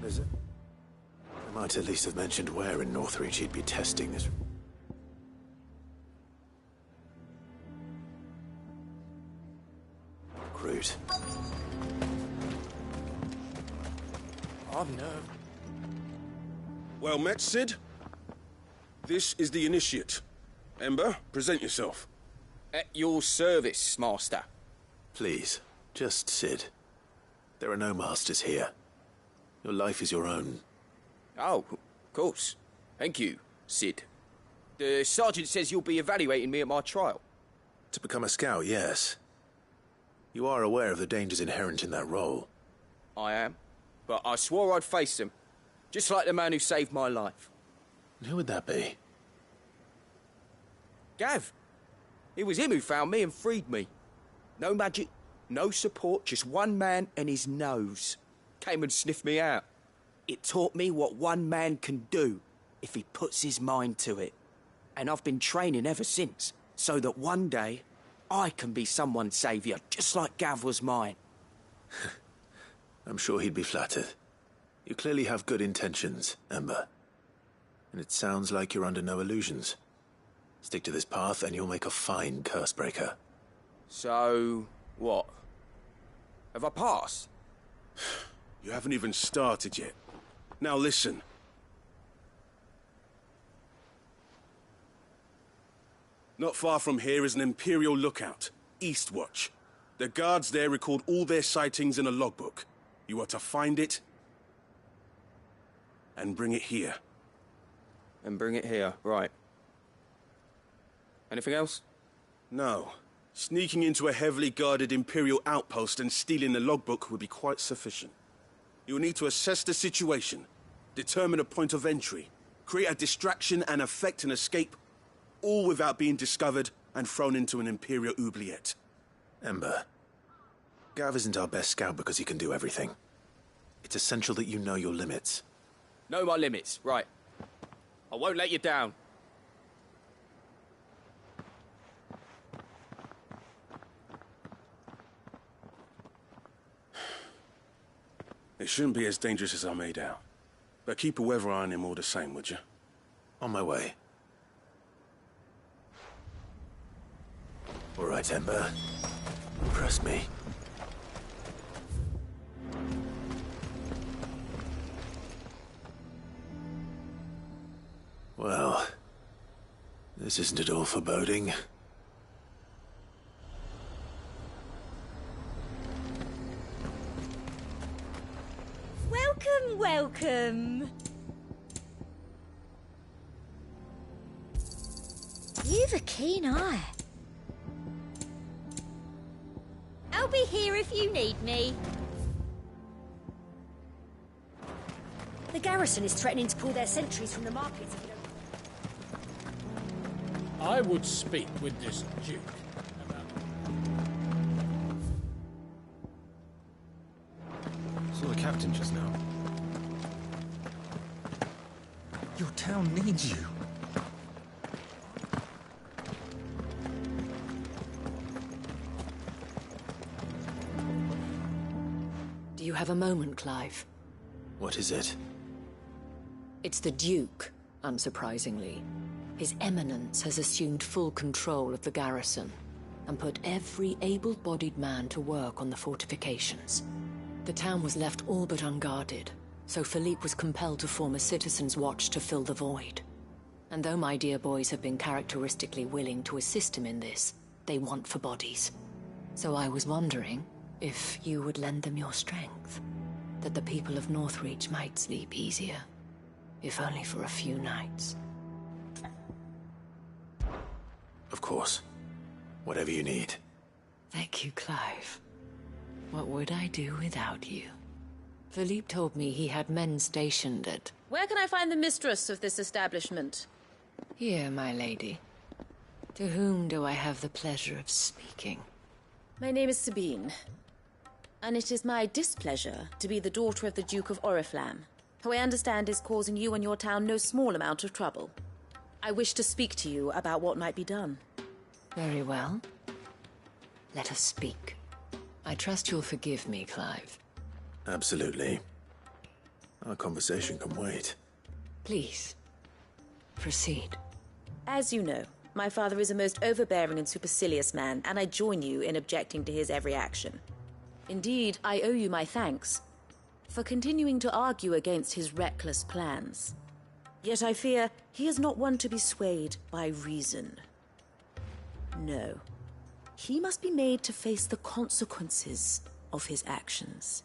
Is it? I might at least have mentioned where in Northreach he'd be testing this. Crude. Oh, no. Well met, Sid. This is the Initiate. Ember, present yourself. At your service, Master. Please, just Sid. There are no masters here. Your life is your own. Oh, of course. Thank you, Sid. The Sergeant says you'll be evaluating me at my trial. To become a scout, yes. You are aware of the dangers inherent in that role. I am. But I swore I'd face them. Just like the man who saved my life. And who would that be? Gav. It was him who found me and freed me. No magic, no support, just one man and his nose. Came and sniffed me out. It taught me what one man can do if he puts his mind to it. And I've been training ever since, so that one day I can be someone's saviour, just like Gav was mine. I'm sure he'd be flattered. You clearly have good intentions, Ember. And it sounds like you're under no illusions. Stick to this path and you'll make a fine cursebreaker. So, what? Have I passed? You haven't even started yet. Now listen. Not far from here is an Imperial lookout, Eastwatch. The guards there record all their sightings in a logbook. You are to find it and bring it here. And bring it here, right. Anything else? No. Sneaking into a heavily guarded Imperial outpost and stealing the logbook would be quite sufficient. You'll need to assess the situation, determine a point of entry, create a distraction and effect an escape, all without being discovered and thrown into an Imperial oubliette. Ember, Gav isn't our best scout because he can do everything. It's essential that you know your limits. Know my limits, right. I won't let you down. It shouldn't be as dangerous as I made out. But keep a weather eye on him all the same, would you? On my way. All right, Ember. Impress me. Well, this isn't at all foreboding. Welcome, welcome. You've a keen eye. I'll be here if you need me. The garrison is threatening to pull their sentries from the markets if you don't... I would speak with this Duke about... Saw the captain just now. Your town needs you. Do you have a moment, Clive? What is it? It's the Duke, unsurprisingly. His Eminence has assumed full control of the garrison and put every able-bodied man to work on the fortifications. The town was left all but unguarded, so Philippe was compelled to form a citizens' watch to fill the void. And though my dear boys have been characteristically willing to assist him in this, they want for bodies. So I was wondering if you would lend them your strength, that the people of Northreach might sleep easier, if only for a few nights. Of course. Whatever you need. Thank you, Clive. What would I do without you? Philippe told me he had men stationed at... Where can I find the mistress of this establishment? Here, my lady. To whom do I have the pleasure of speaking? My name is Sabine, and it is my displeasure to be the daughter of the Duke of Oriflamme, who I understand is causing you and your town no small amount of trouble. I wish to speak to you about what might be done. Very well. Let us speak. I trust you'll forgive me, Clive. Absolutely. Our conversation can wait. Please, proceed. As you know, my father is a most overbearing and supercilious man, and I join you in objecting to his every action. Indeed, I owe you my thanks for continuing to argue against his reckless plans. Yet I fear he is not one to be swayed by reason. No. He must be made to face the consequences of his actions.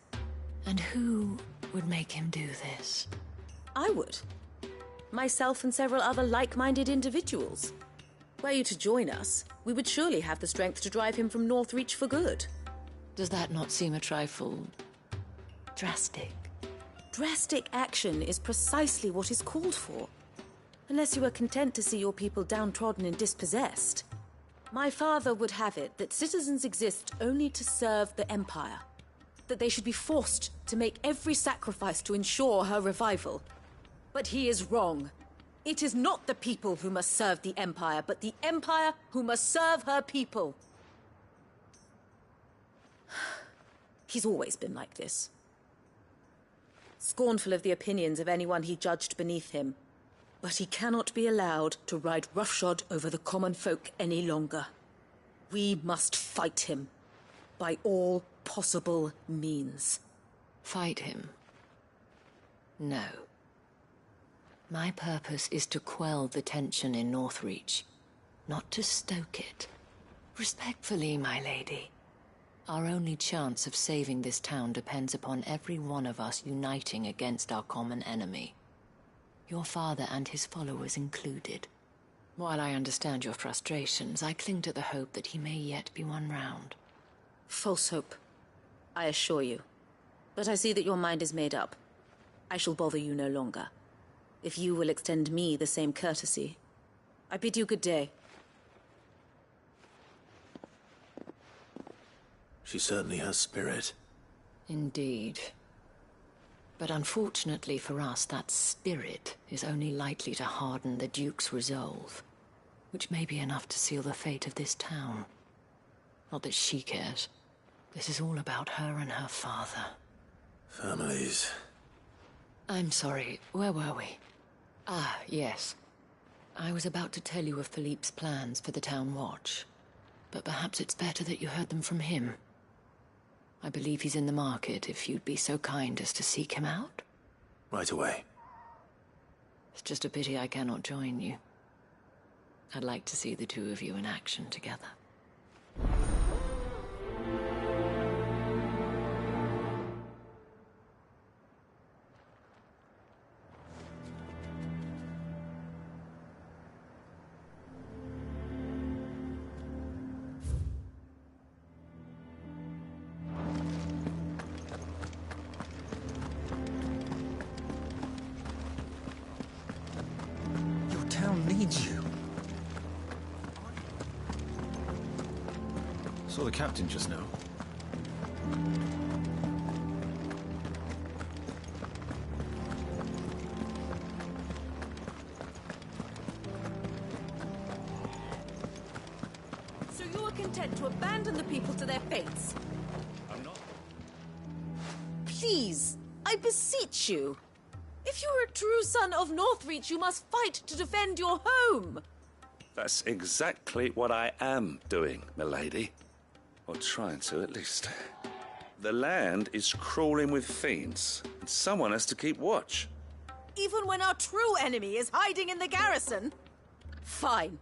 And who would make him do this? I would. Myself and several other like-minded individuals. Were you to join us, we would surely have the strength to drive him from Northreach for good. Does that not seem a trifle... drastic? Drastic action is precisely what is called for. Unless you are content to see your people downtrodden and dispossessed. My father would have it that citizens exist only to serve the Empire. That they should be forced to make every sacrifice to ensure her revival. But he is wrong. It is not the people who must serve the Empire, but the Empire who must serve her people. He's always been like this. Scornful of the opinions of anyone he judged beneath him. But he cannot be allowed to ride roughshod over the common folk any longer. We must fight him. By all possible means. Fight him? No. My purpose is to quell the tension in Northreach, not to stoke it. Respectfully, my lady. Our only chance of saving this town depends upon every one of us uniting against our common enemy. Your father and his followers included. While I understand your frustrations, I cling to the hope that he may yet be won round. False hope, I assure you. But I see that your mind is made up. I shall bother you no longer. If you will extend me the same courtesy, I bid you good day. She certainly has spirit. Indeed. But unfortunately for us, that spirit is only likely to harden the Duke's resolve, which may be enough to seal the fate of this town. Not that she cares. This is all about her and her father. Families. I'm sorry, where were we? Ah, yes. I was about to tell you of Philippe's plans for the town watch, but perhaps it's better that you heard them from him. I believe he's in the market, if you'd be so kind as to seek him out. Right away. It's just a pity I cannot join you. I'd like to see the two of you in action together. Your town needs you. Saw the captain just now. So you are content to abandon the people to their fates? I'm not. Please, I beseech you. If you are a true son of Northreach, you must fight to defend your home. That's exactly what I am doing, milady. Or trying to, at least. The land is crawling with fiends, and someone has to keep watch. Even when our true enemy is hiding in the garrison? Fine.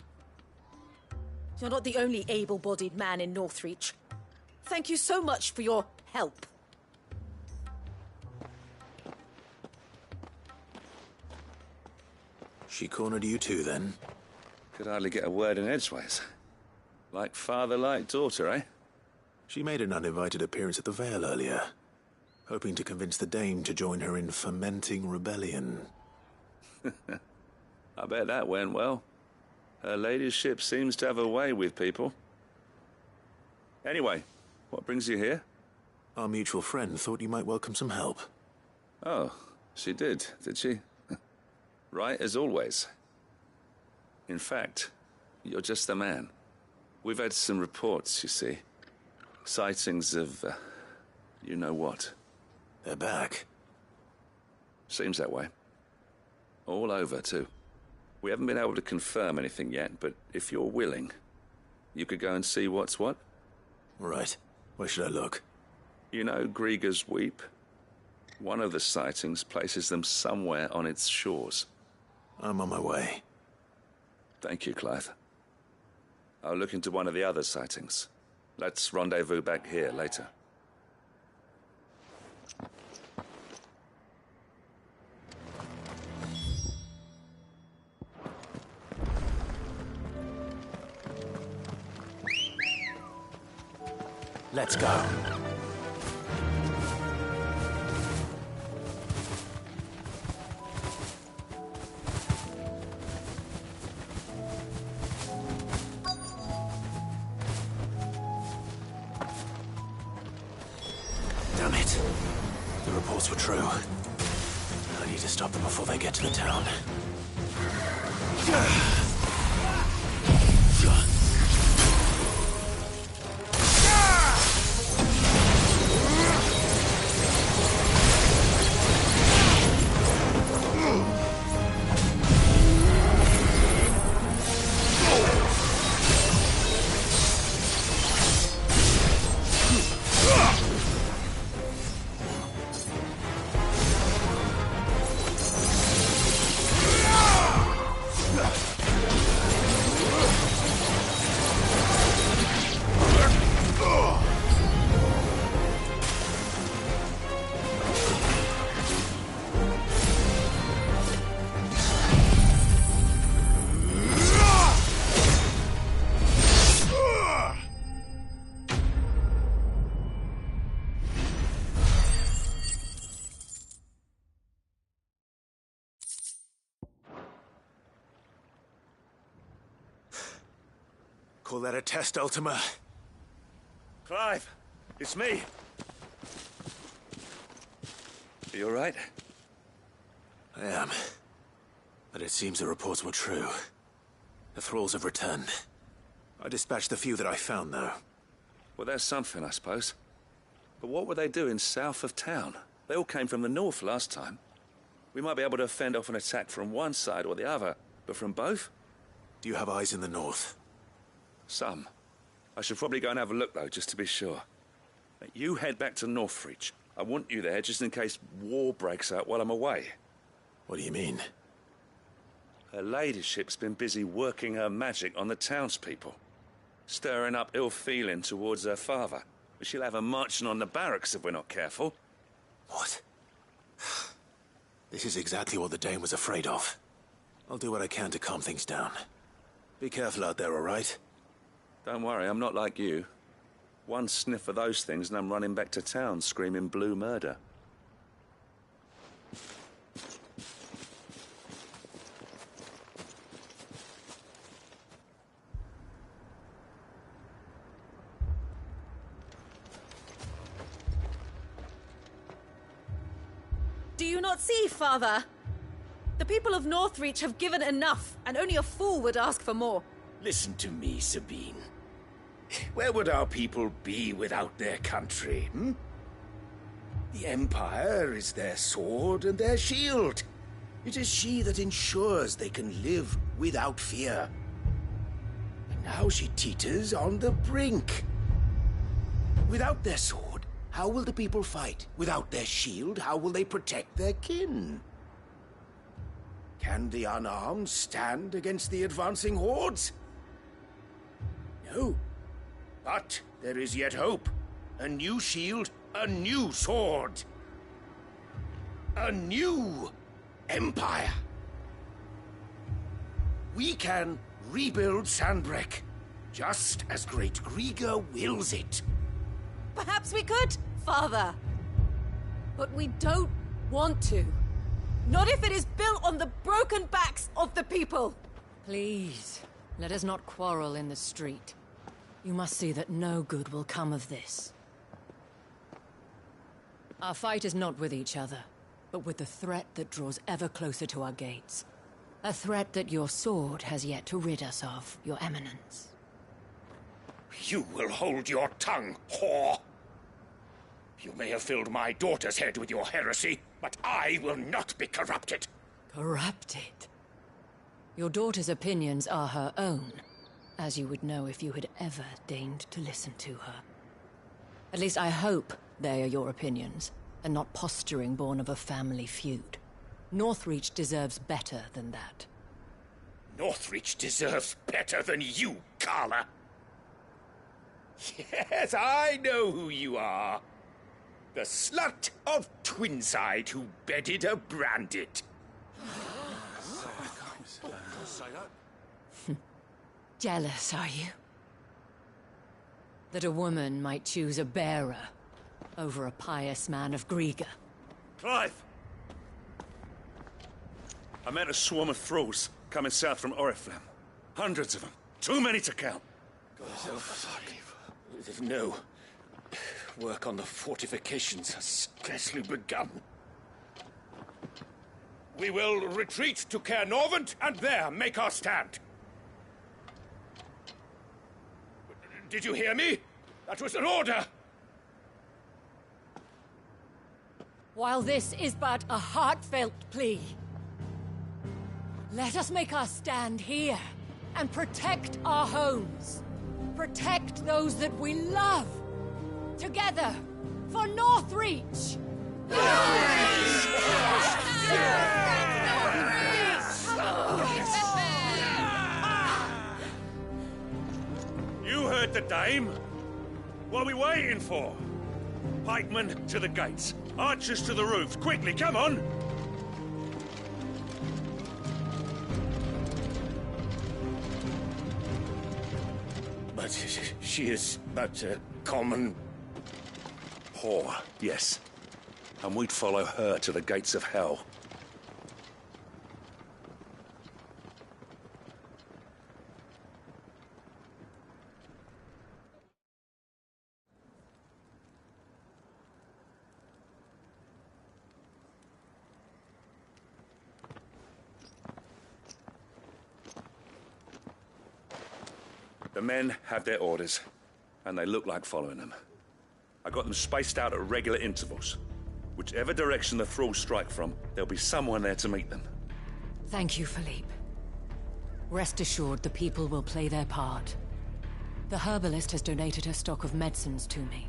You're not the only able-bodied man in Northreach. Thank you so much for your help. She cornered you too, then? Could hardly get a word in edgeways. Like father, like daughter, eh? She made an uninvited appearance at the Vale earlier, hoping to convince the Dame to join her in fomenting rebellion. I bet that went well. Her ladyship seems to have a way with people. Anyway, what brings you here? Our mutual friend thought you might welcome some help. Oh, she did she? Right as always. In fact, you're just the man. We've had some reports, you see. Sightings of, you know what. They're back. Seems that way. All over, too. We haven't been able to confirm anything yet, but if you're willing, you could go and see what's what. Right. Where should I look? You know Grieger's Weep? One of the sightings places them somewhere on its shores. I'm on my way. Thank you, Clive. I'll look into one of the other sightings. Let's rendezvous back here later. Let's go. Damn it. The reports were true. I need to stop them before they get to the town. Call that a test, Ultima? Clive, it's me. Are you all right? I am. But it seems the reports were true. The thralls have returned. I dispatched the few that I found, though. Well, that's something, I suppose. But what were they doing south of town? They all came from the north last time. We might be able to fend off an attack from one side or the other, but from both? Do you have eyes in the north? Some. I should probably go and have a look, though, just to be sure. You head back to Northreach. I want you there just in case war breaks out while I'm away. What do you mean? Her ladyship's been busy working her magic on the townspeople, stirring up ill feeling towards her father. She'll have her marching on the barracks if we're not careful. What? This is exactly what the Dane was afraid of. I'll do what I can to calm things down. Be careful out there, all right? Don't worry, I'm not like you. One sniff of those things and I'm running back to town screaming blue murder. Do you not see, Father? The people of Northreach have given enough, and only a fool would ask for more. Listen to me, Sabine. Where would our people be without their country, hmm? The Empire is their sword and their shield. It is she that ensures they can live without fear. And now she teeters on the brink. Without their sword, how will the people fight? Without their shield, how will they protect their kin? Can the unarmed stand against the advancing hordes? No. But there is yet hope. A new shield, a new sword. A new empire. We can rebuild Sandbreck, just as Great Griga wills it. Perhaps we could, Father. But we don't want to. Not if it is built on the broken backs of the people. Please, let us not quarrel in the street. You must see that no good will come of this. Our fight is not with each other, but with the threat that draws ever closer to our gates. A threat that your sword has yet to rid us of, Your Eminence. You will hold your tongue, whore! You may have filled my daughter's head with your heresy, but I will not be corrupted. Corrupted? Your daughter's opinions are her own, as you would know if you had ever deigned to listen to her. At least I hope they are your opinions, and not posturing born of a family feud. Northreach deserves better than that. Northreach deserves better than you, Carla. Yes, I know who you are. The slut of Twinside who bedded a Brandit. Jealous, are you? That a woman might choose a bearer over a pious man of Griga. Clive! I met a swarm of thralls coming south from Oriflamme. Hundreds of them. Too many to count. No. Work on the fortifications has scarcely begun. We will retreat to Caer Norvent and there make our stand. Did you hear me? That was an order! While this is but a heartfelt plea, let us make our stand here and protect our homes. Protect those that we love. Together, for Northreach! You heard the dame. What are we waiting for? Pikemen to the gates. Archers to the roofs. Quickly, come on! But she is but a common... whore, yes. And we'd follow her to the gates of hell. The men have their orders, and they look like following them. I got them spaced out at regular intervals. Whichever direction the thralls strike from, there'll be someone there to meet them. Thank you, Philippe. Rest assured the people will play their part. The herbalist has donated her stock of medicines to me.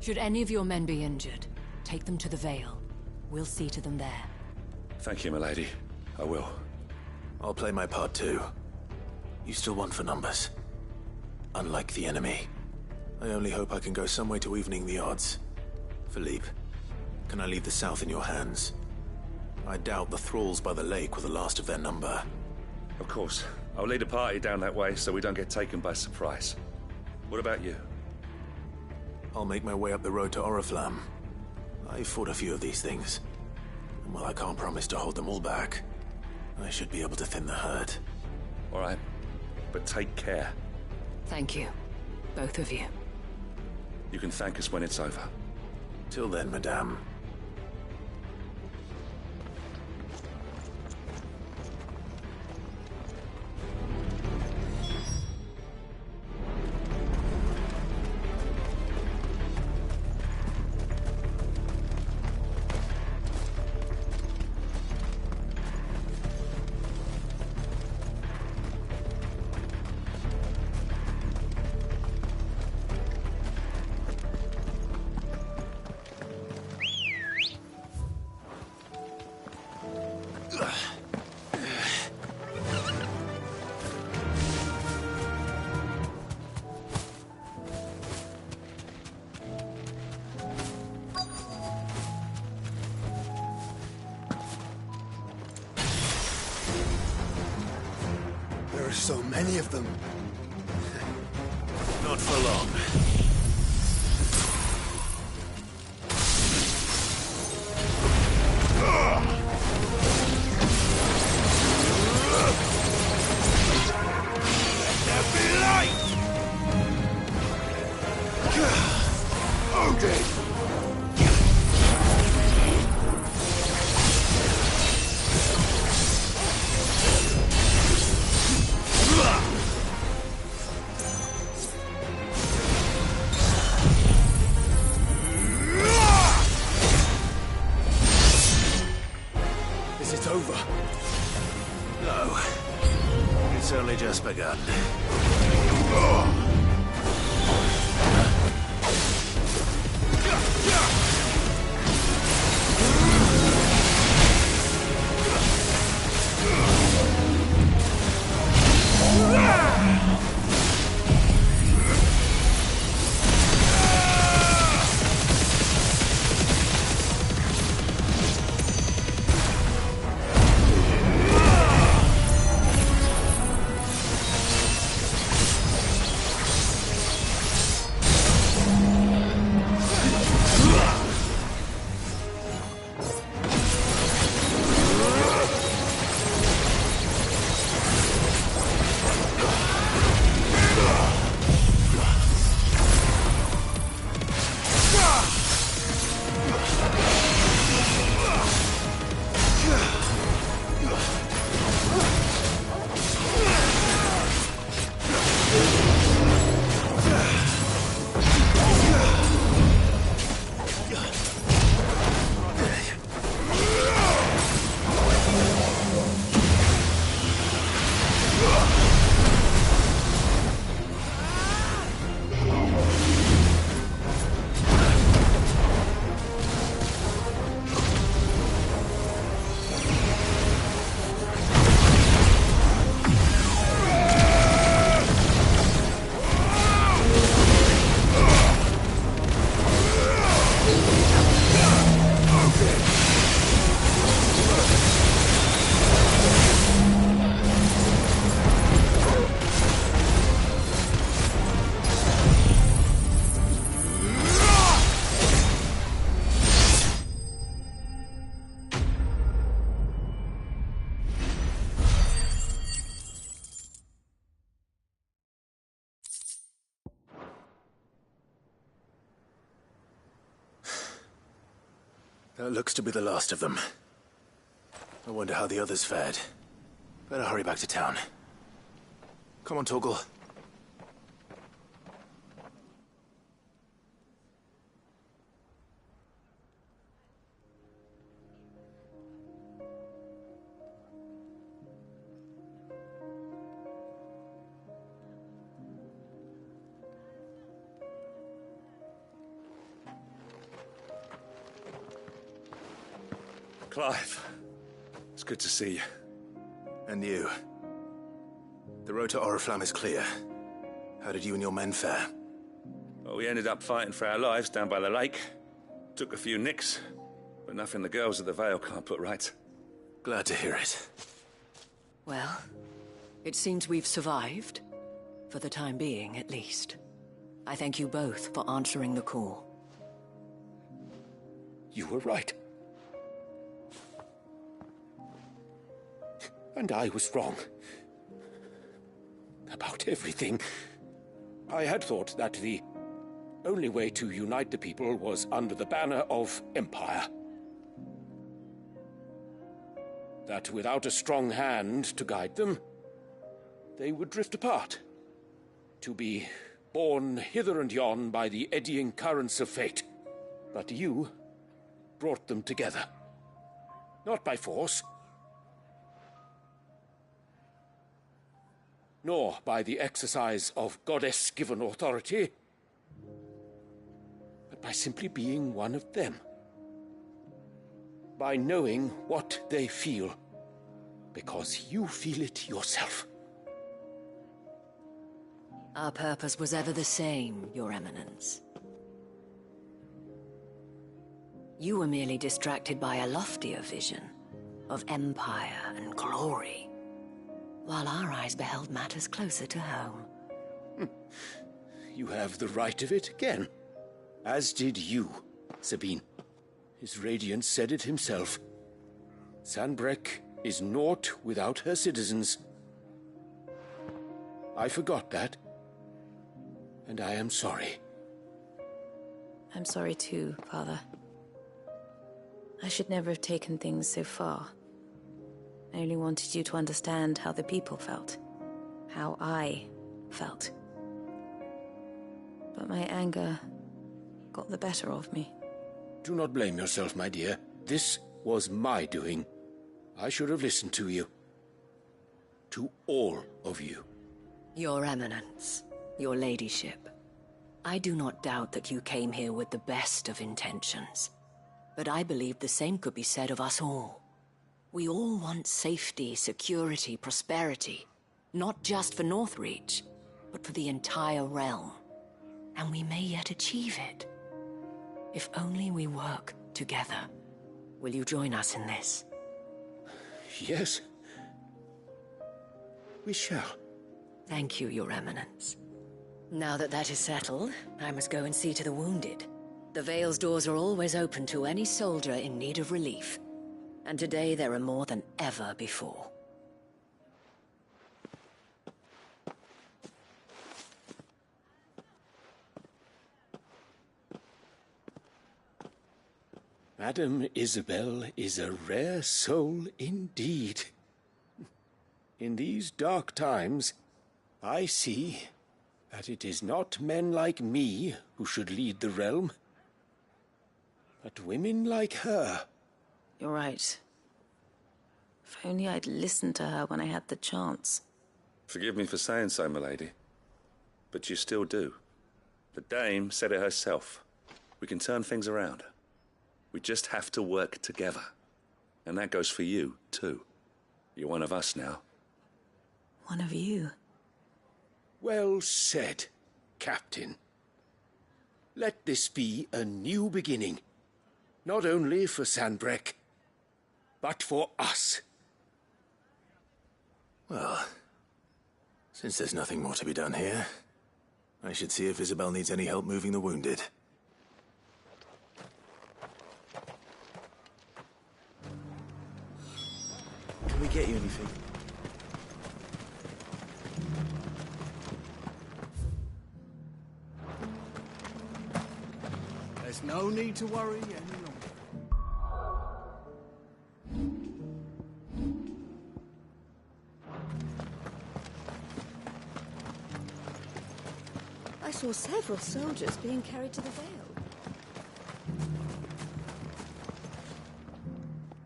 Should any of your men be injured, take them to the Vale. We'll see to them there. Thank you, milady. I will. I'll play my part too. You still want for numbers. Unlike the enemy. I only hope I can go some way to evening the odds. Philippe, can I leave the south in your hands? I doubt the thralls by the lake were the last of their number. Of course. I'll lead a party down that way so we don't get taken by surprise. What about you? I'll make my way up the road to Oriflamme. I've fought a few of these things. And while I can't promise to hold them all back, I should be able to thin the herd. All right. But take care. Thank you. Both of you. You can thank us when it's over. Till then, madame. There are so many of them. Not for long. Is it over? No. It's only just begun. That looks to be the last of them. I wonder how the others fared. Better hurry back to town. Come on, Torgal. Clive, it's good to see you. And you. The road to Oriflamme is clear. How did you and your men fare? Well, we ended up fighting for our lives down by the lake. Took a few nicks, but nothing the girls of the Vale can't put right. Glad to hear it. Well, it seems we've survived. For the time being, at least. I thank you both for answering the call. You were right. And I was wrong. About everything. I had thought that the only way to unite the people was under the banner of Empire. That without a strong hand to guide them, they would drift apart. To be borne hither and yon by the eddying currents of fate. But you brought them together. Not by force, nor by the exercise of goddess-given authority, but by simply being one of them. By knowing what they feel, because you feel it yourself. Our purpose was ever the same, Your Eminence. You were merely distracted by a loftier vision of empire and glory, while our eyes beheld matters closer to home. You have the right of it again. As did you, Sabine. His radiance said it himself. Sanbreque is naught without her citizens. I forgot that. And I am sorry. I'm sorry too, Father. I should never have taken things so far. I only wanted you to understand how the people felt. How I felt. But my anger got the better of me. Do not blame yourself, my dear. This was my doing. I should have listened to you. To all of you. Your Eminence, your ladyship, I do not doubt that you came here with the best of intentions. But I believe the same could be said of us all. We all want safety, security, prosperity. Not just for Northreach, but for the entire realm. And we may yet achieve it. If only we work together. Will you join us in this? Yes. We shall. Thank you, Your Eminence. Now that that is settled, I must go and see to the wounded. The Vale's doors are always open to any soldier in need of relief. And today there are more than ever before. Madame Isabel is a rare soul indeed. In these dark times, I see that it is not men like me who should lead the realm, but women like her. You're right. If only I'd listened to her when I had the chance. Forgive me for saying so, milady, but you still do. The Dame said it herself. We can turn things around. We just have to work together. And that goes for you, too. You're one of us now. One of you? Well said, Captain. Let this be a new beginning. Not only for Sanbreque, but for us. Well, since there's nothing more to be done here, I should see if Isabel needs any help moving the wounded. Can we get you anything? There's no need to worry any longer. I saw several soldiers being carried to the Vale.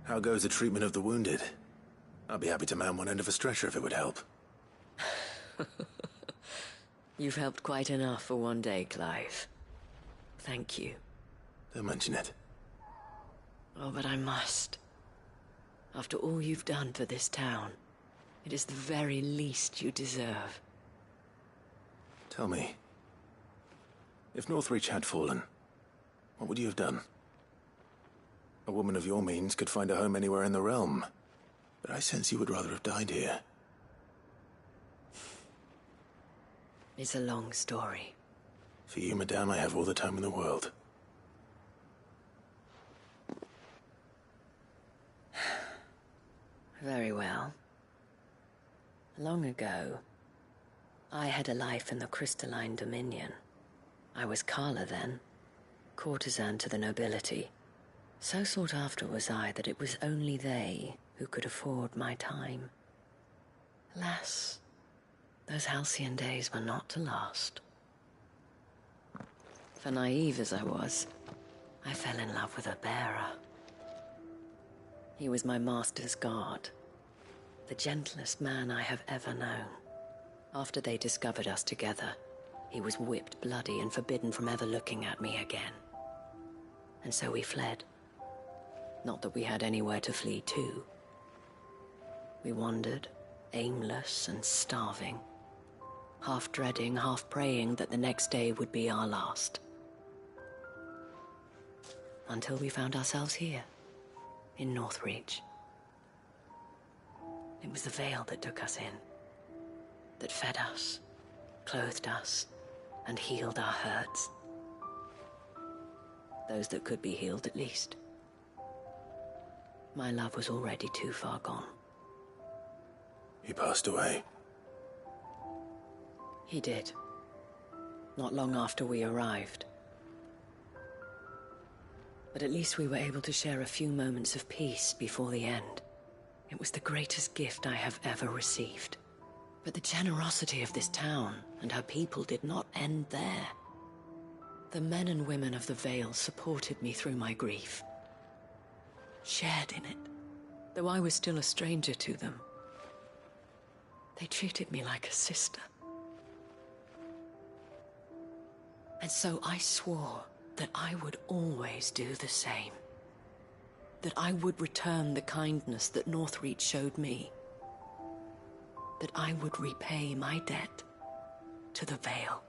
How goes the treatment of the wounded? I'd be happy to man one end of a stretcher if it would help. You've helped quite enough for one day, Clive. Thank you. Don't mention it. Oh, but I must. After all you've done for this town, it is the very least you deserve. Tell me, if Northreach had fallen, what would you have done? A woman of your means could find a home anywhere in the realm, but I sense you would rather have died here. It's a long story. For you, madame, I have all the time in the world. Very well. Long ago, I had a life in the Crystalline Dominion. I was Carla then, courtesan to the nobility. So sought after was I that it was only they who could afford my time. Alas, those halcyon days were not to last. For naive as I was, I fell in love with a bearer. He was my master's guard, the gentlest man I have ever known. After they discovered us together, he was whipped bloody and forbidden from ever looking at me again. And so we fled. Not that we had anywhere to flee to. We wandered, aimless and starving, half dreading, half praying that the next day would be our last. Until we found ourselves here, in Northreach. It was the Veil that took us in, that fed us, clothed us, and healed our hurts. Those that could be healed, at least. My love was already too far gone. He passed away. He did. Not long after we arrived. But at least we were able to share a few moments of peace before the end. It was the greatest gift I have ever received. But the generosity of this town and her people did not end there. The men and women of the Vale supported me through my grief. Shared in it, though I was still a stranger to them. They treated me like a sister. And so I swore that I would always do the same. That I would return the kindness that Northreach showed me. That I would repay my debt to the Vale.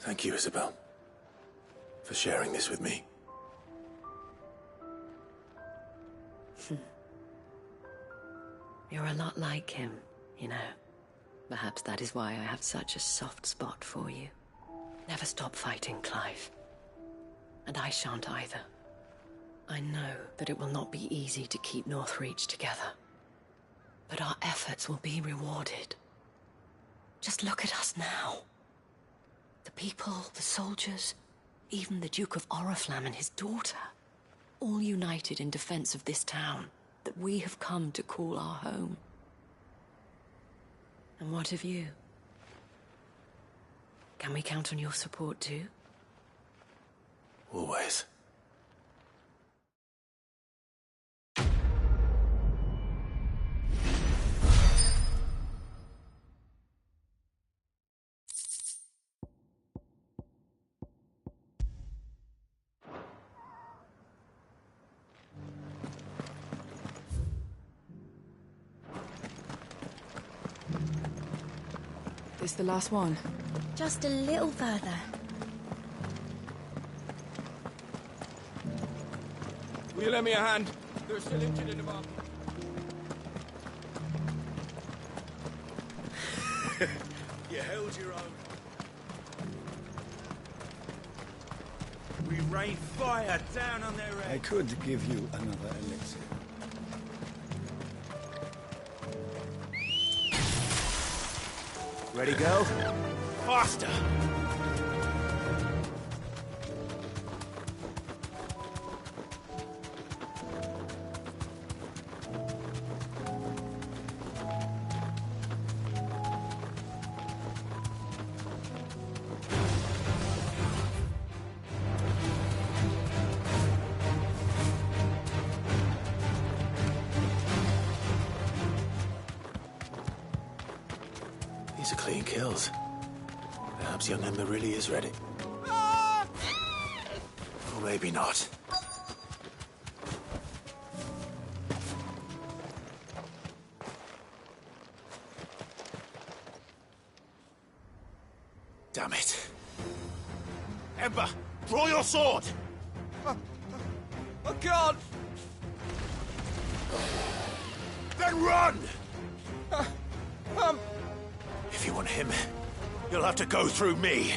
Thank you, Isabel, for sharing this with me. You're a lot like him, you know. Perhaps that is why I have such a soft spot for you. Never stop fighting, Clive. And I shan't either. I know that it will not be easy to keep Northreach together. But our efforts will be rewarded. Just look at us now. The people, the soldiers, even the Duke of Oriflamme and his daughter. All united in defense of this town that we have come to call our home. And what of you? Can we count on your support too? Always. This the last one? Just a little further. Will you lend me a hand? They're still injured in the bar. You held your own. We rain fire down on their heads. I could give you another elixir. Ready, go? Faster! These are clean kills. Perhaps young Ember really is ready. maybe not. Damn it. Ember, draw your sword! I can't! Then run! If you want him, you'll have to go through me.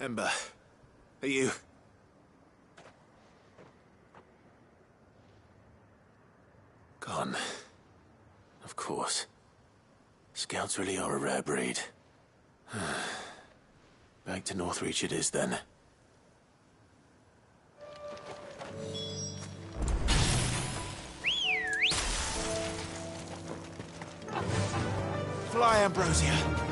Ember, are you... Gone. Of course. Scouts really are a rare breed. Back to Northreach it is, then. Fly, Ambrosia!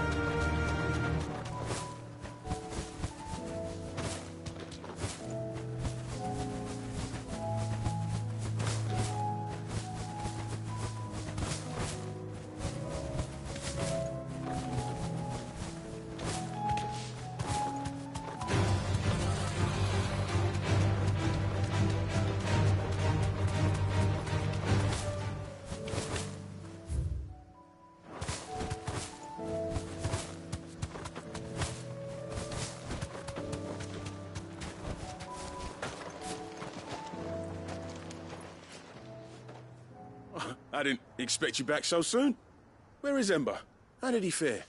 I didn't expect you back so soon. Where is Ember? How did he fare?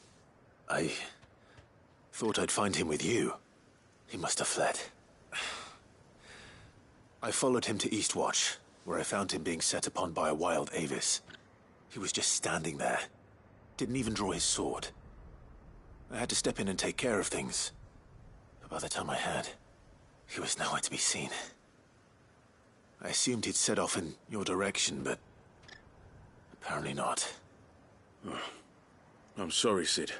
I thought I'd find him with you. He must have fled. I followed him to Eastwatch, where I found him being set upon by a wild Avis. He was just standing there. Didn't even draw his sword. I had to step in and take care of things. But by the time I had, he was nowhere to be seen. I assumed he'd set off in your direction, but apparently not. Oh, I'm sorry, Sid.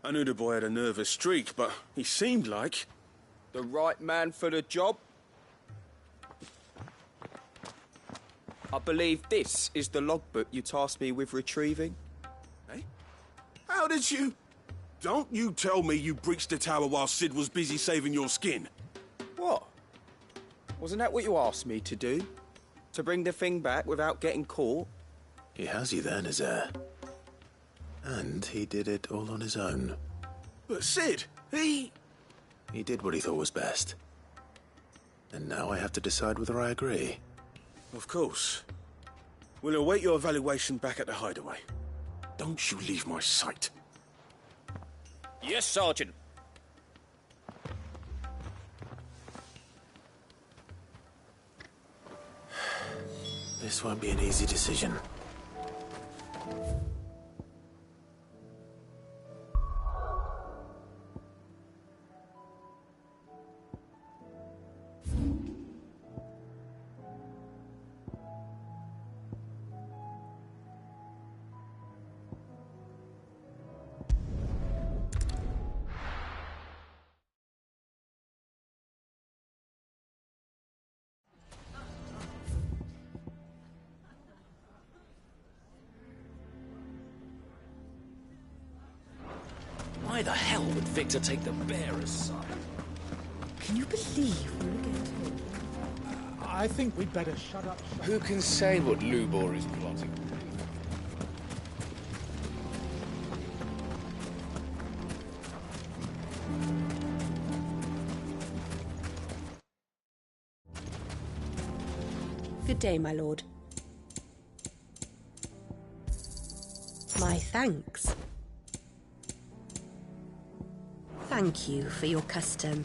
I knew the boy had a nervous streak, but he seemed like... The right man for the job? I believe this is the logbook you tasked me with retrieving. Eh? How did you... Don't you tell me you breached the tower while Sid was busy saving your skin. What? Wasn't that what you asked me to do? To bring the thing back without getting caught? He has you then, his heir. And he did it all on his own. But Sid, he did what he thought was best. And now I have to decide whether I agree. Of course. We'll await your evaluation back at the hideaway. Don't you leave my sight. Yes, Sergeant. This won't be an easy decision. Why the hell would Victor take the bearer's side? Can you believe we're against him? I think we'd better shut up. Who can say what Lubor is plotting? Good day, my lord. My thanks. Thank you for your custom.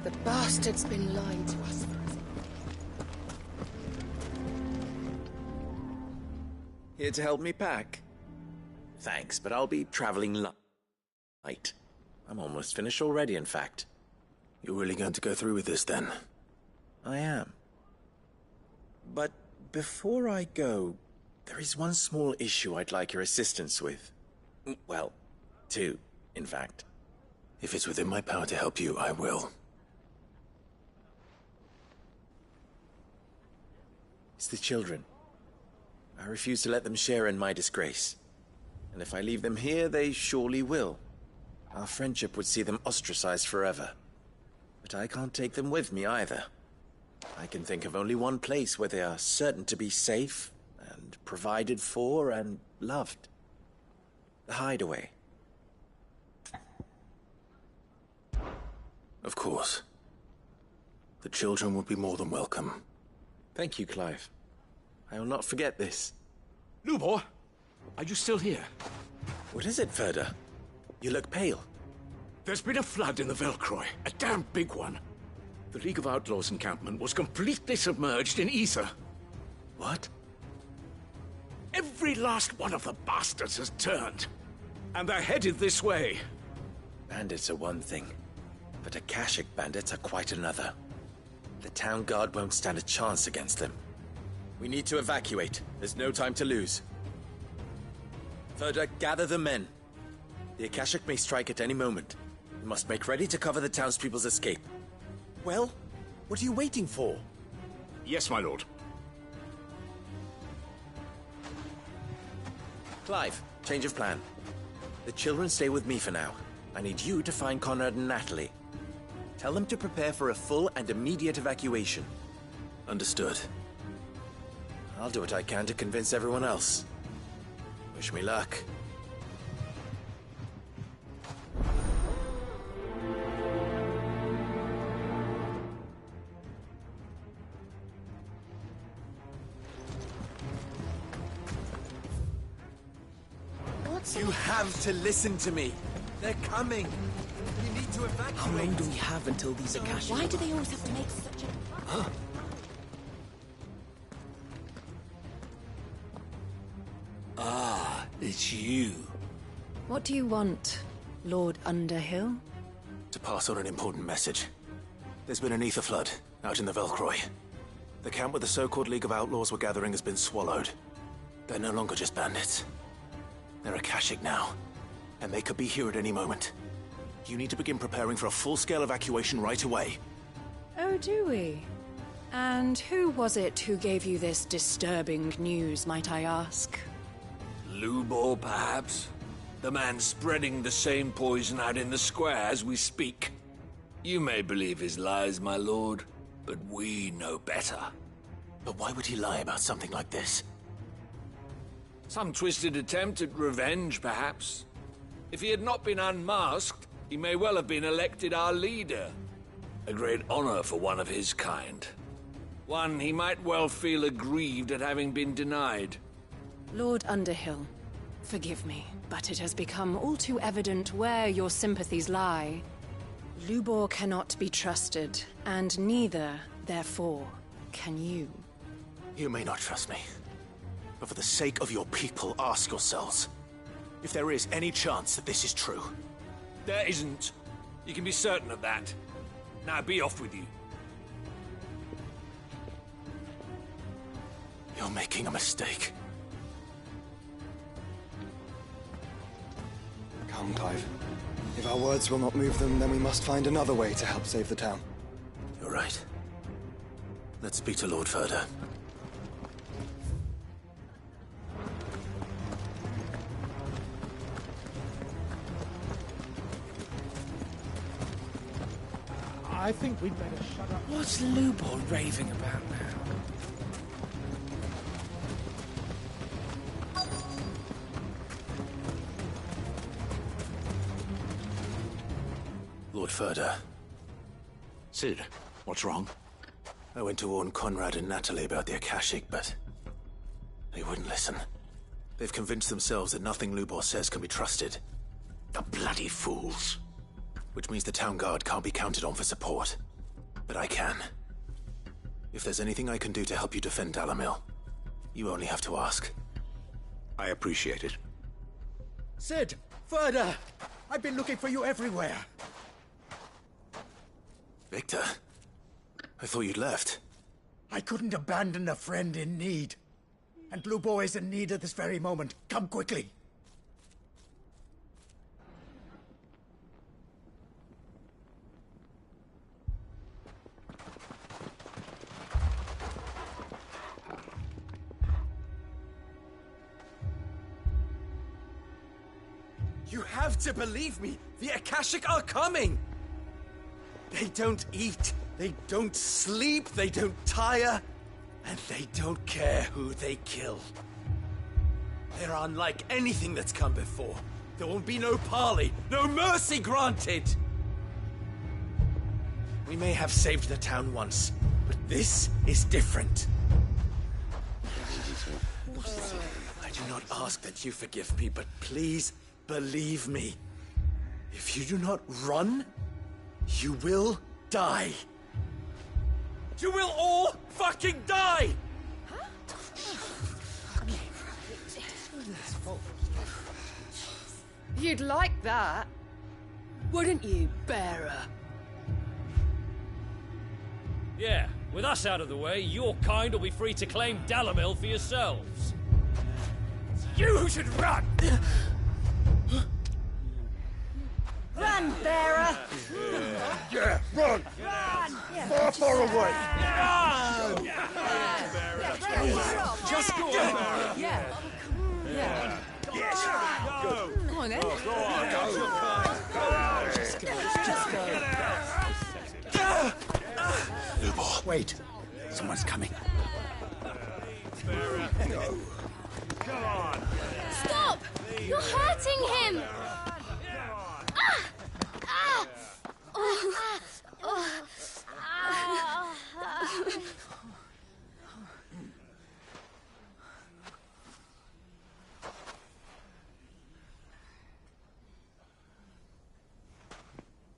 The bastard's been lying to us. Here to help me pack? Thanks, but I'll be traveling light. I'm almost finished already, in fact. You're really going to go through with this, then? I am. But before I go, there is one small issue I'd like your assistance with. Well, two, in fact. If it's within my power to help you, I will. It's the children. I refuse to let them share in my disgrace. And if I leave them here, they surely will. Our friendship would see them ostracized forever. But I can't take them with me either. I can think of only one place where they are certain to be safe, and provided for, and loved. The Hideaway. Of course. The children would be more than welcome. Thank you, Clive. I will not forget this. Lubor, are you still here? What is it, Ferda? You look pale. There's been a flood in the Velcroy, a damn big one. The League of Outlaws encampment was completely submerged in ether. What? Every last one of the bastards has turned, and they're headed this way. Bandits are one thing, but Akashic bandits are quite another. The town guard won't stand a chance against them. We need to evacuate. There's no time to lose. Ferda, gather the men. The Akashic may strike at any moment. We must make ready to cover the townspeople's escape. Well, what are you waiting for? Yes, my lord. Clive, change of plan. The children stay with me for now. I need you to find Conrad and Natalie. Tell them to prepare for a full and immediate evacuation. Understood. I'll do what I can to convince everyone else. Wish me luck. You have to listen to me. They're coming. You need to evacuate. How long do we have until these Akashic... Why do they always have to make such a... Huh? Ah, it's you. What do you want, Lord Underhill? To pass on an important message. There's been an ether flood out in the Velcroy. The camp where the so-called League of Outlaws were gathering has been swallowed. They're no longer just bandits. They're Akashic now, and they could be here at any moment. You need to begin preparing for a full-scale evacuation right away. Oh, do we? And who was it who gave you this disturbing news, might I ask? Lubor, perhaps? The man spreading the same poison out in the square as we speak. You may believe his lies, my lord, but we know better. But why would he lie about something like this? Some twisted attempt at revenge, perhaps. If he had not been unmasked, he may well have been elected our leader. A great honor for one of his kind. One he might well feel aggrieved at having been denied. Lord Underhill, forgive me, but it has become all too evident where your sympathies lie. Lubor cannot be trusted, and neither, therefore, can you. You may not trust me, but for the sake of your people, ask yourselves if there is any chance that this is true. There isn't. You can be certain of that. Now be off with you. You're making a mistake. on, Clive. If our words will not move them, then we must find another way to help save the town. You're right. Let's speak to Lord Ferda. I think we'd better shut up. What's Lubor raving about now? Lord Ferda. Cid, what's wrong? I went to warn Conrad and Natalie about the Akashic, but they wouldn't listen. They've convinced themselves that nothing Lubor says can be trusted. The bloody fools. Which means the town guard can't be counted on for support. But I can. If there's anything I can do to help you defend Dalamil, you only have to ask. I appreciate it. Cid! Ferda! I've been looking for you everywhere. Victor? I thought you'd left. I couldn't abandon a friend in need. And Lubor is in need at this very moment. Come quickly. You have to believe me! The Akashic are coming! They don't eat, they don't sleep, they don't tire, and they don't care who they kill. They're unlike anything that's come before. There won't be no parley, no mercy granted! We may have saved the town once, but this is different. I do not ask that you forgive me, but please believe me. If you do not run, you will die. You will all fucking die! You'd like that, wouldn't you, bearer? Yeah, with us out of the way, your kind will be free to claim Dalamil for yourselves. You should run! Run, bearer! Yeah, run! Run! Far away! Run! Just go on! Yeah. Yeah. Yes! Go! Come on then. Go on! Go! Just go. Lubor, wait. Someone's coming. Come on! Stop! You're hurting him!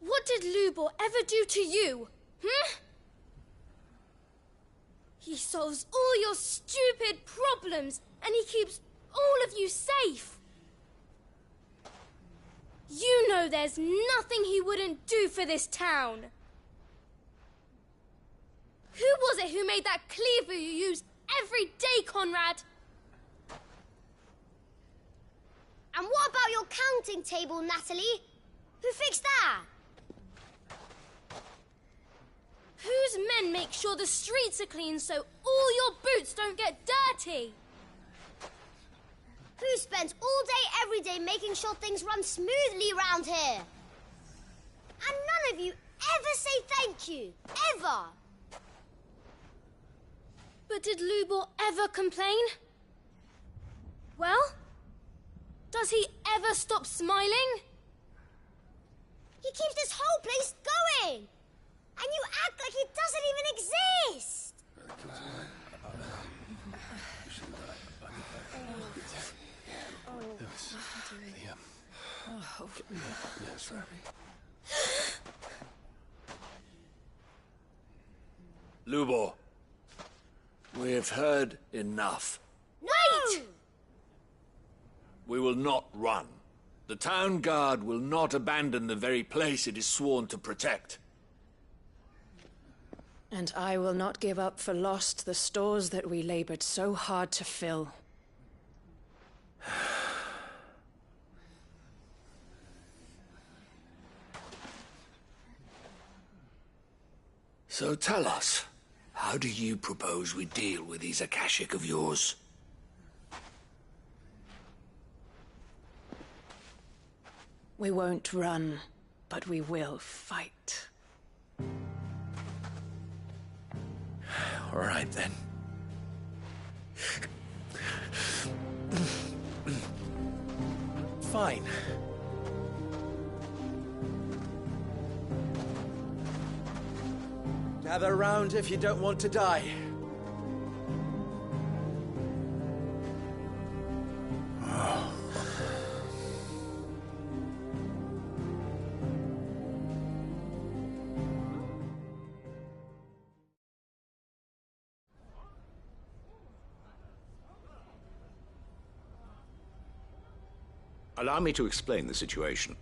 What did Lubor ever do to you? He solves all your stupid problems and he keeps all of you safe. You know there's nothing he wouldn't do for this town. Who was it who made that cleaver you use every day, Conrad? And what about your counting table, Natalie? Who fixed that? Whose men make sure the streets are clean so all your boots don't get dirty? Who spends all day, every day making sure things run smoothly around here? And none of you ever say thank you. Ever. But did Lubor ever complain? Well, does he ever stop smiling? He keeps this whole place going. And you act like it doesn't even exist. Lubor, we have heard enough. Wait! We will not run. The town guard will not abandon the very place it is sworn to protect. And I will not give up for lost the stores that we labored so hard to fill. So tell us, how do you propose we deal with these Akashic of yours? We won't run, but we will fight. All right, then. Fine. Gather round if you don't want to die. Allow me to explain the situation.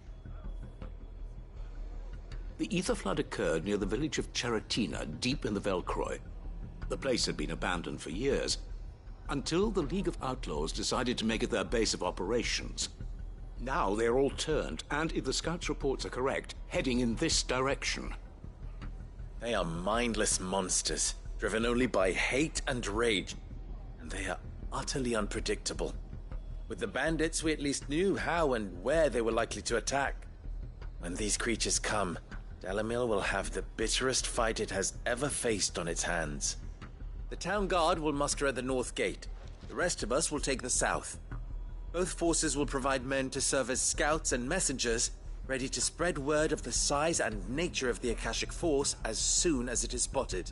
The ether flood occurred near the village of Cheratina, deep in the Velcroy. The place had been abandoned for years, until the League of Outlaws decided to make it their base of operations. Now they're all turned, and if the scouts' reports are correct, heading in this direction. They are mindless monsters, driven only by hate and rage. And they are utterly unpredictable. With the bandits, we at least knew how and where they were likely to attack. When these creatures come, Dalamil will have the bitterest fight it has ever faced on its hands. The town guard will muster at the north gate. The rest of us will take the south. Both forces will provide men to serve as scouts and messengers, ready to spread word of the size and nature of the Akashic force as soon as it is spotted.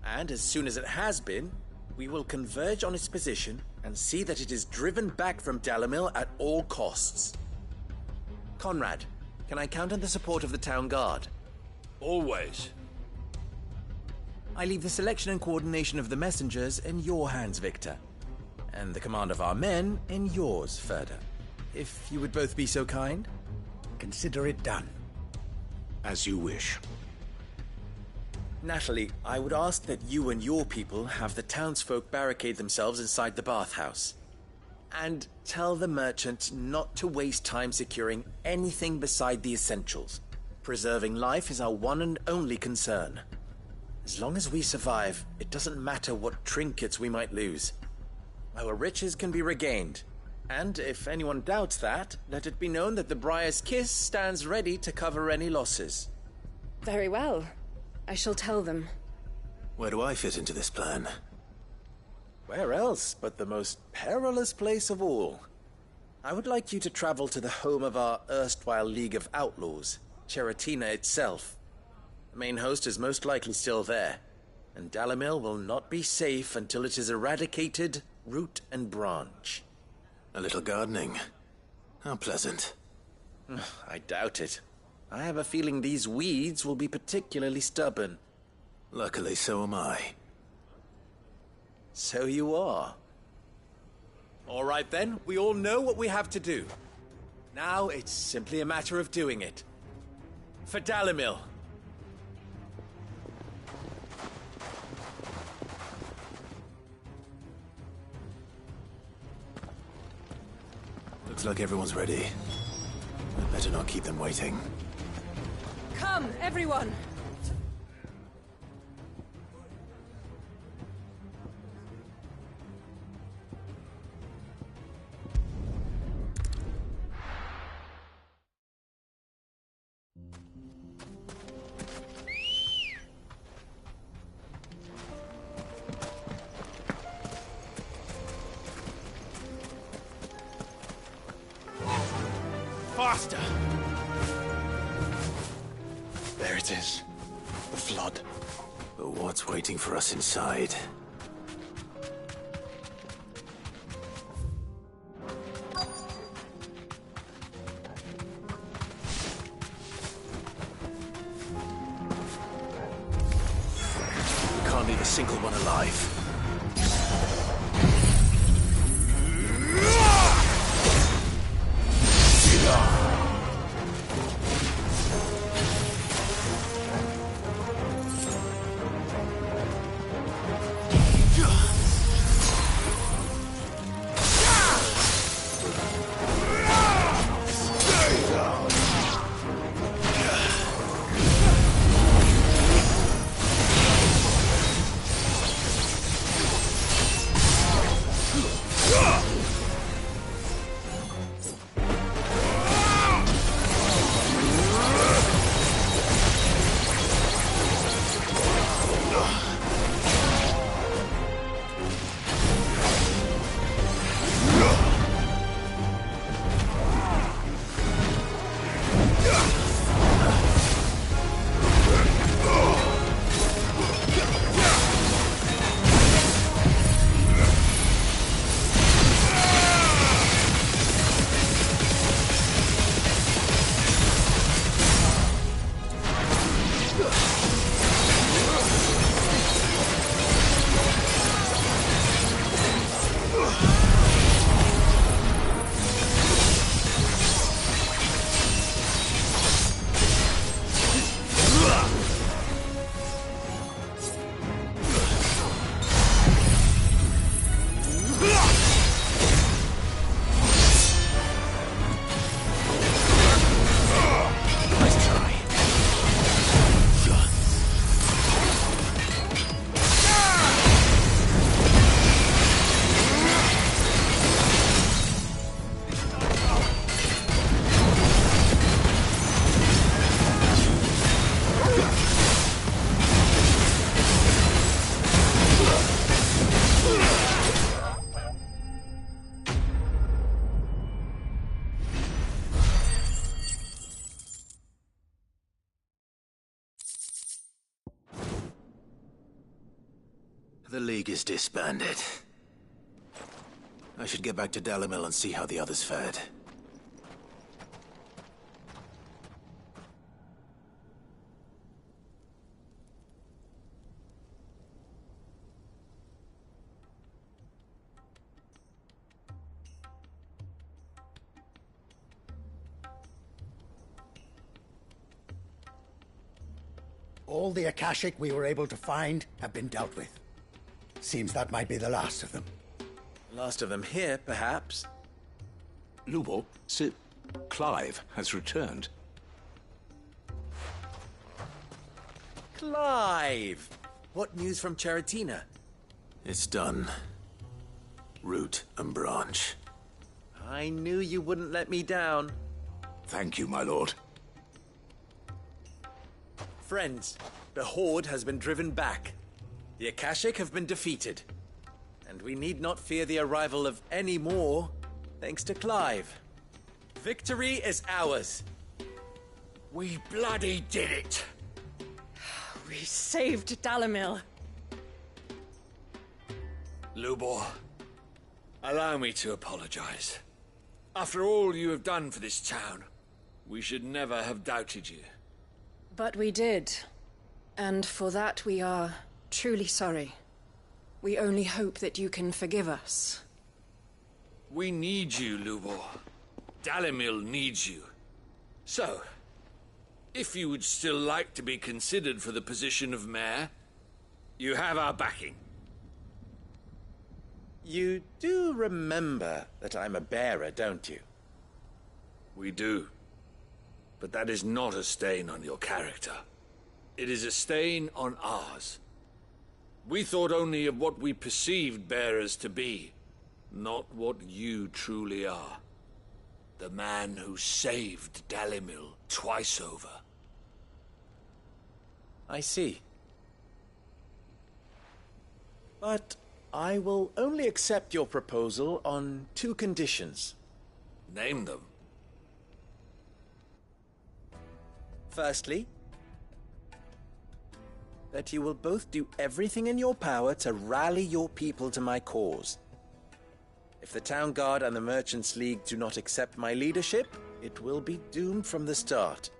And as soon as it has been, we will converge on its position and see that it is driven back from Dalamil at all costs. Conrad, can I count on the support of the town guard? Always. I leave the selection and coordination of the messengers in your hands, Victor. And the command of our men in yours, Ferda. If you would both be so kind. Consider it done. As you wish. Natalie, I would ask that you and your people have the townsfolk barricade themselves inside the bathhouse. And tell the merchant not to waste time securing anything beside the essentials. Preserving life is our one and only concern. As long as we survive, it doesn't matter what trinkets we might lose. Our riches can be regained. And if anyone doubts that, let it be known that the Briar's Kiss stands ready to cover any losses. Very well. I shall tell them. Where do I fit into this plan? Where else but the most perilous place of all? I would like you to travel to the home of our erstwhile League of Outlaws, Cheratina itself. The main host is most likely still there, and Dalamil will not be safe until it is eradicated, root and branch. A little gardening. How pleasant. I doubt it. I have a feeling these weeds will be particularly stubborn. Luckily, so am I. So you are. All right then, we all know what we have to do. Now it's simply a matter of doing it. For Dalamil. Looks like everyone's ready. I'd better not keep them waiting. Come, everyone! Faster! There it is. The flood. But what's waiting for us inside? We can't leave a single one alive. League is disbanded. I should get back to Dalimil and see how the others fared. All the Akashic we were able to find have been dealt with. Seems that might be the last of them. Last of them here, perhaps. Lubo, Sir Clive has returned. Clive! What news from Charatina? It's done. Root and branch. I knew you wouldn't let me down. Thank you, my lord. Friends, the Horde has been driven back. The Akashic have been defeated. And we need not fear the arrival of any more, thanks to Clive. Victory is ours. We bloody did it! We saved Dalimil. Lubor, allow me to apologize. After all you have done for this town, we should never have doubted you. But we did. And for that we are truly sorry. We only hope that you can forgive us. We need you, Lubor. Dalimil needs you. So, if you would still like to be considered for the position of mayor, you have our backing. You do remember that I'm a bearer, don't you? We do. But that is not a stain on your character. It is a stain on ours. We thought only of what we perceived bearers to be, not what you truly are. The man who saved Dalimil twice over. I see. But I will only accept your proposal on 2 conditions. Name them. Firstly, that you will both do everything in your power to rally your people to my cause. If the Town Guard and the Merchants League do not accept my leadership, it will be doomed from the start.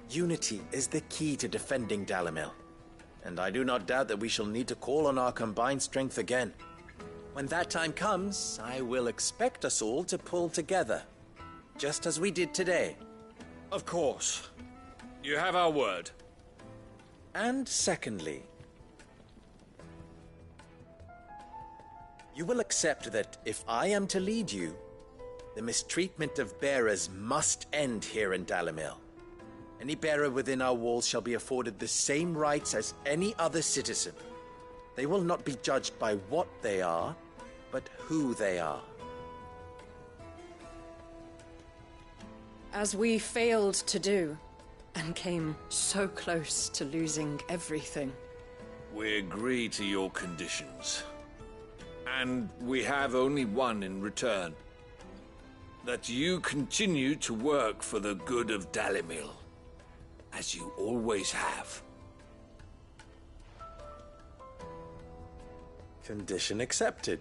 Unity is the key to defending Dalimil, and I do not doubt that we shall need to call on our combined strength again. When that time comes, I will expect us all to pull together. Just as we did today. Of course. You have our word. And secondly, you will accept that if I am to lead you, the mistreatment of bearers must end here in Dalimil. Any bearer within our walls shall be afforded the same rights as any other citizen. They will not be judged by what they are, but who they are. As we failed to do, and came so close to losing everything. We agree to your conditions. And we have only one in return. That you continue to work for the good of Dalimil, as you always have. Condition accepted.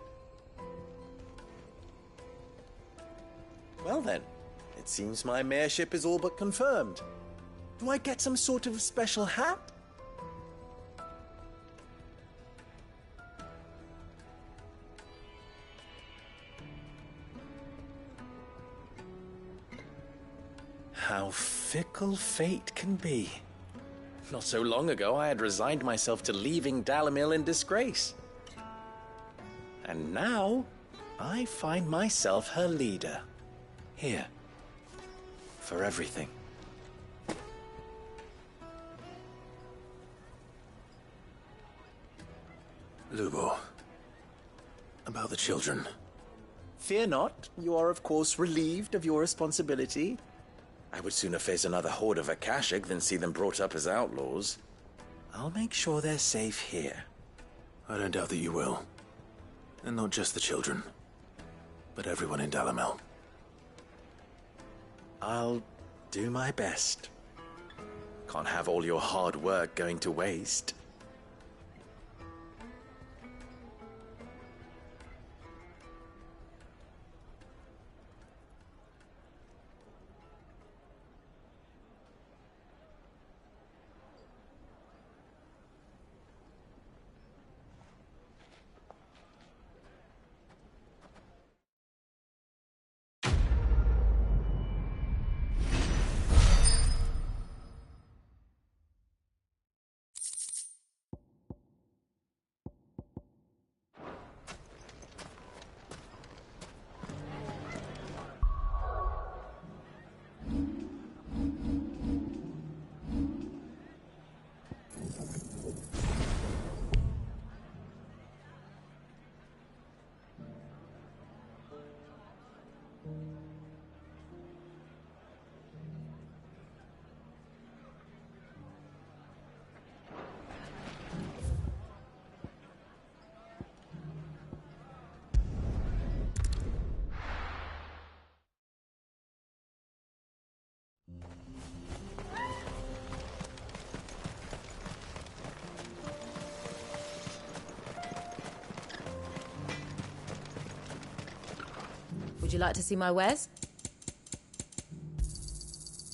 Well then. It seems my mayorship is all but confirmed. Do I get some sort of special hat? How fickle fate can be. Not so long ago, I had resigned myself to leaving Dalimil in disgrace. And now, I find myself her leader. Here. For everything. Lubo, about the children. Fear not. You are, of course, relieved of your responsibility. I would sooner face another horde of Akashic than see them brought up as outlaws. I'll make sure they're safe here. I don't doubt that you will. And not just the children, but everyone in Dalimil. I'll do my best. Can't have all your hard work going to waste. Would you like to see my wares?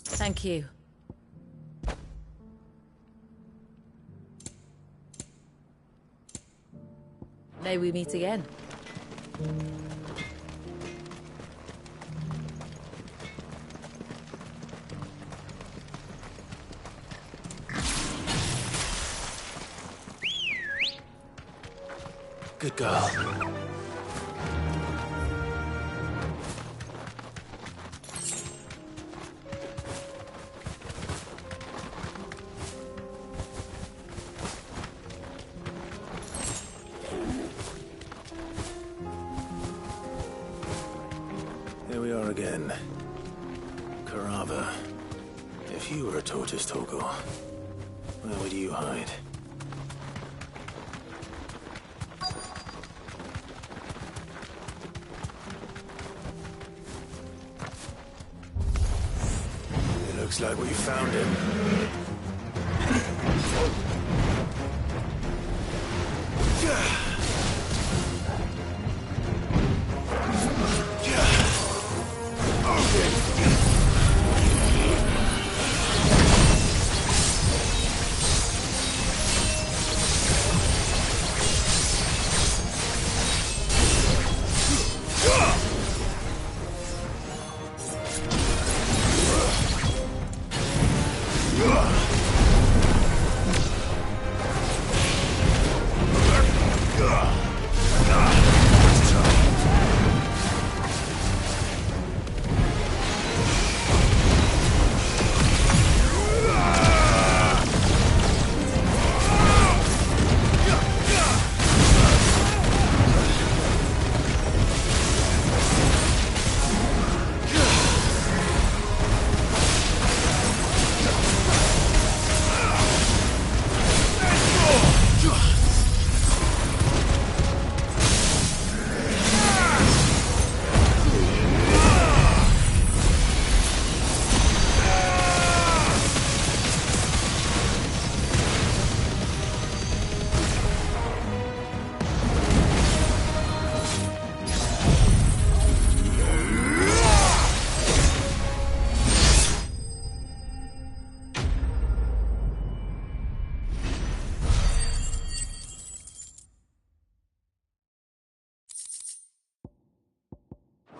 Thank you. May we meet again. Good girl. Here we are again. Carava. If you were a tortoise, Torgor, where would you hide? Looks like we found him.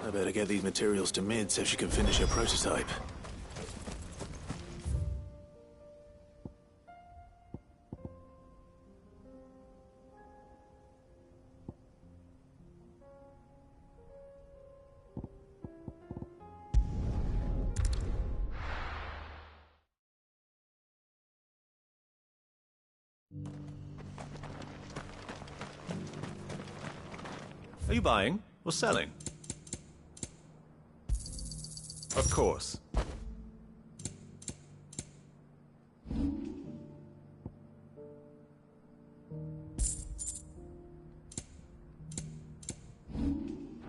I better get these materials to Mid so she can finish her prototype. Are you buying or selling? Of course.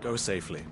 Go safely.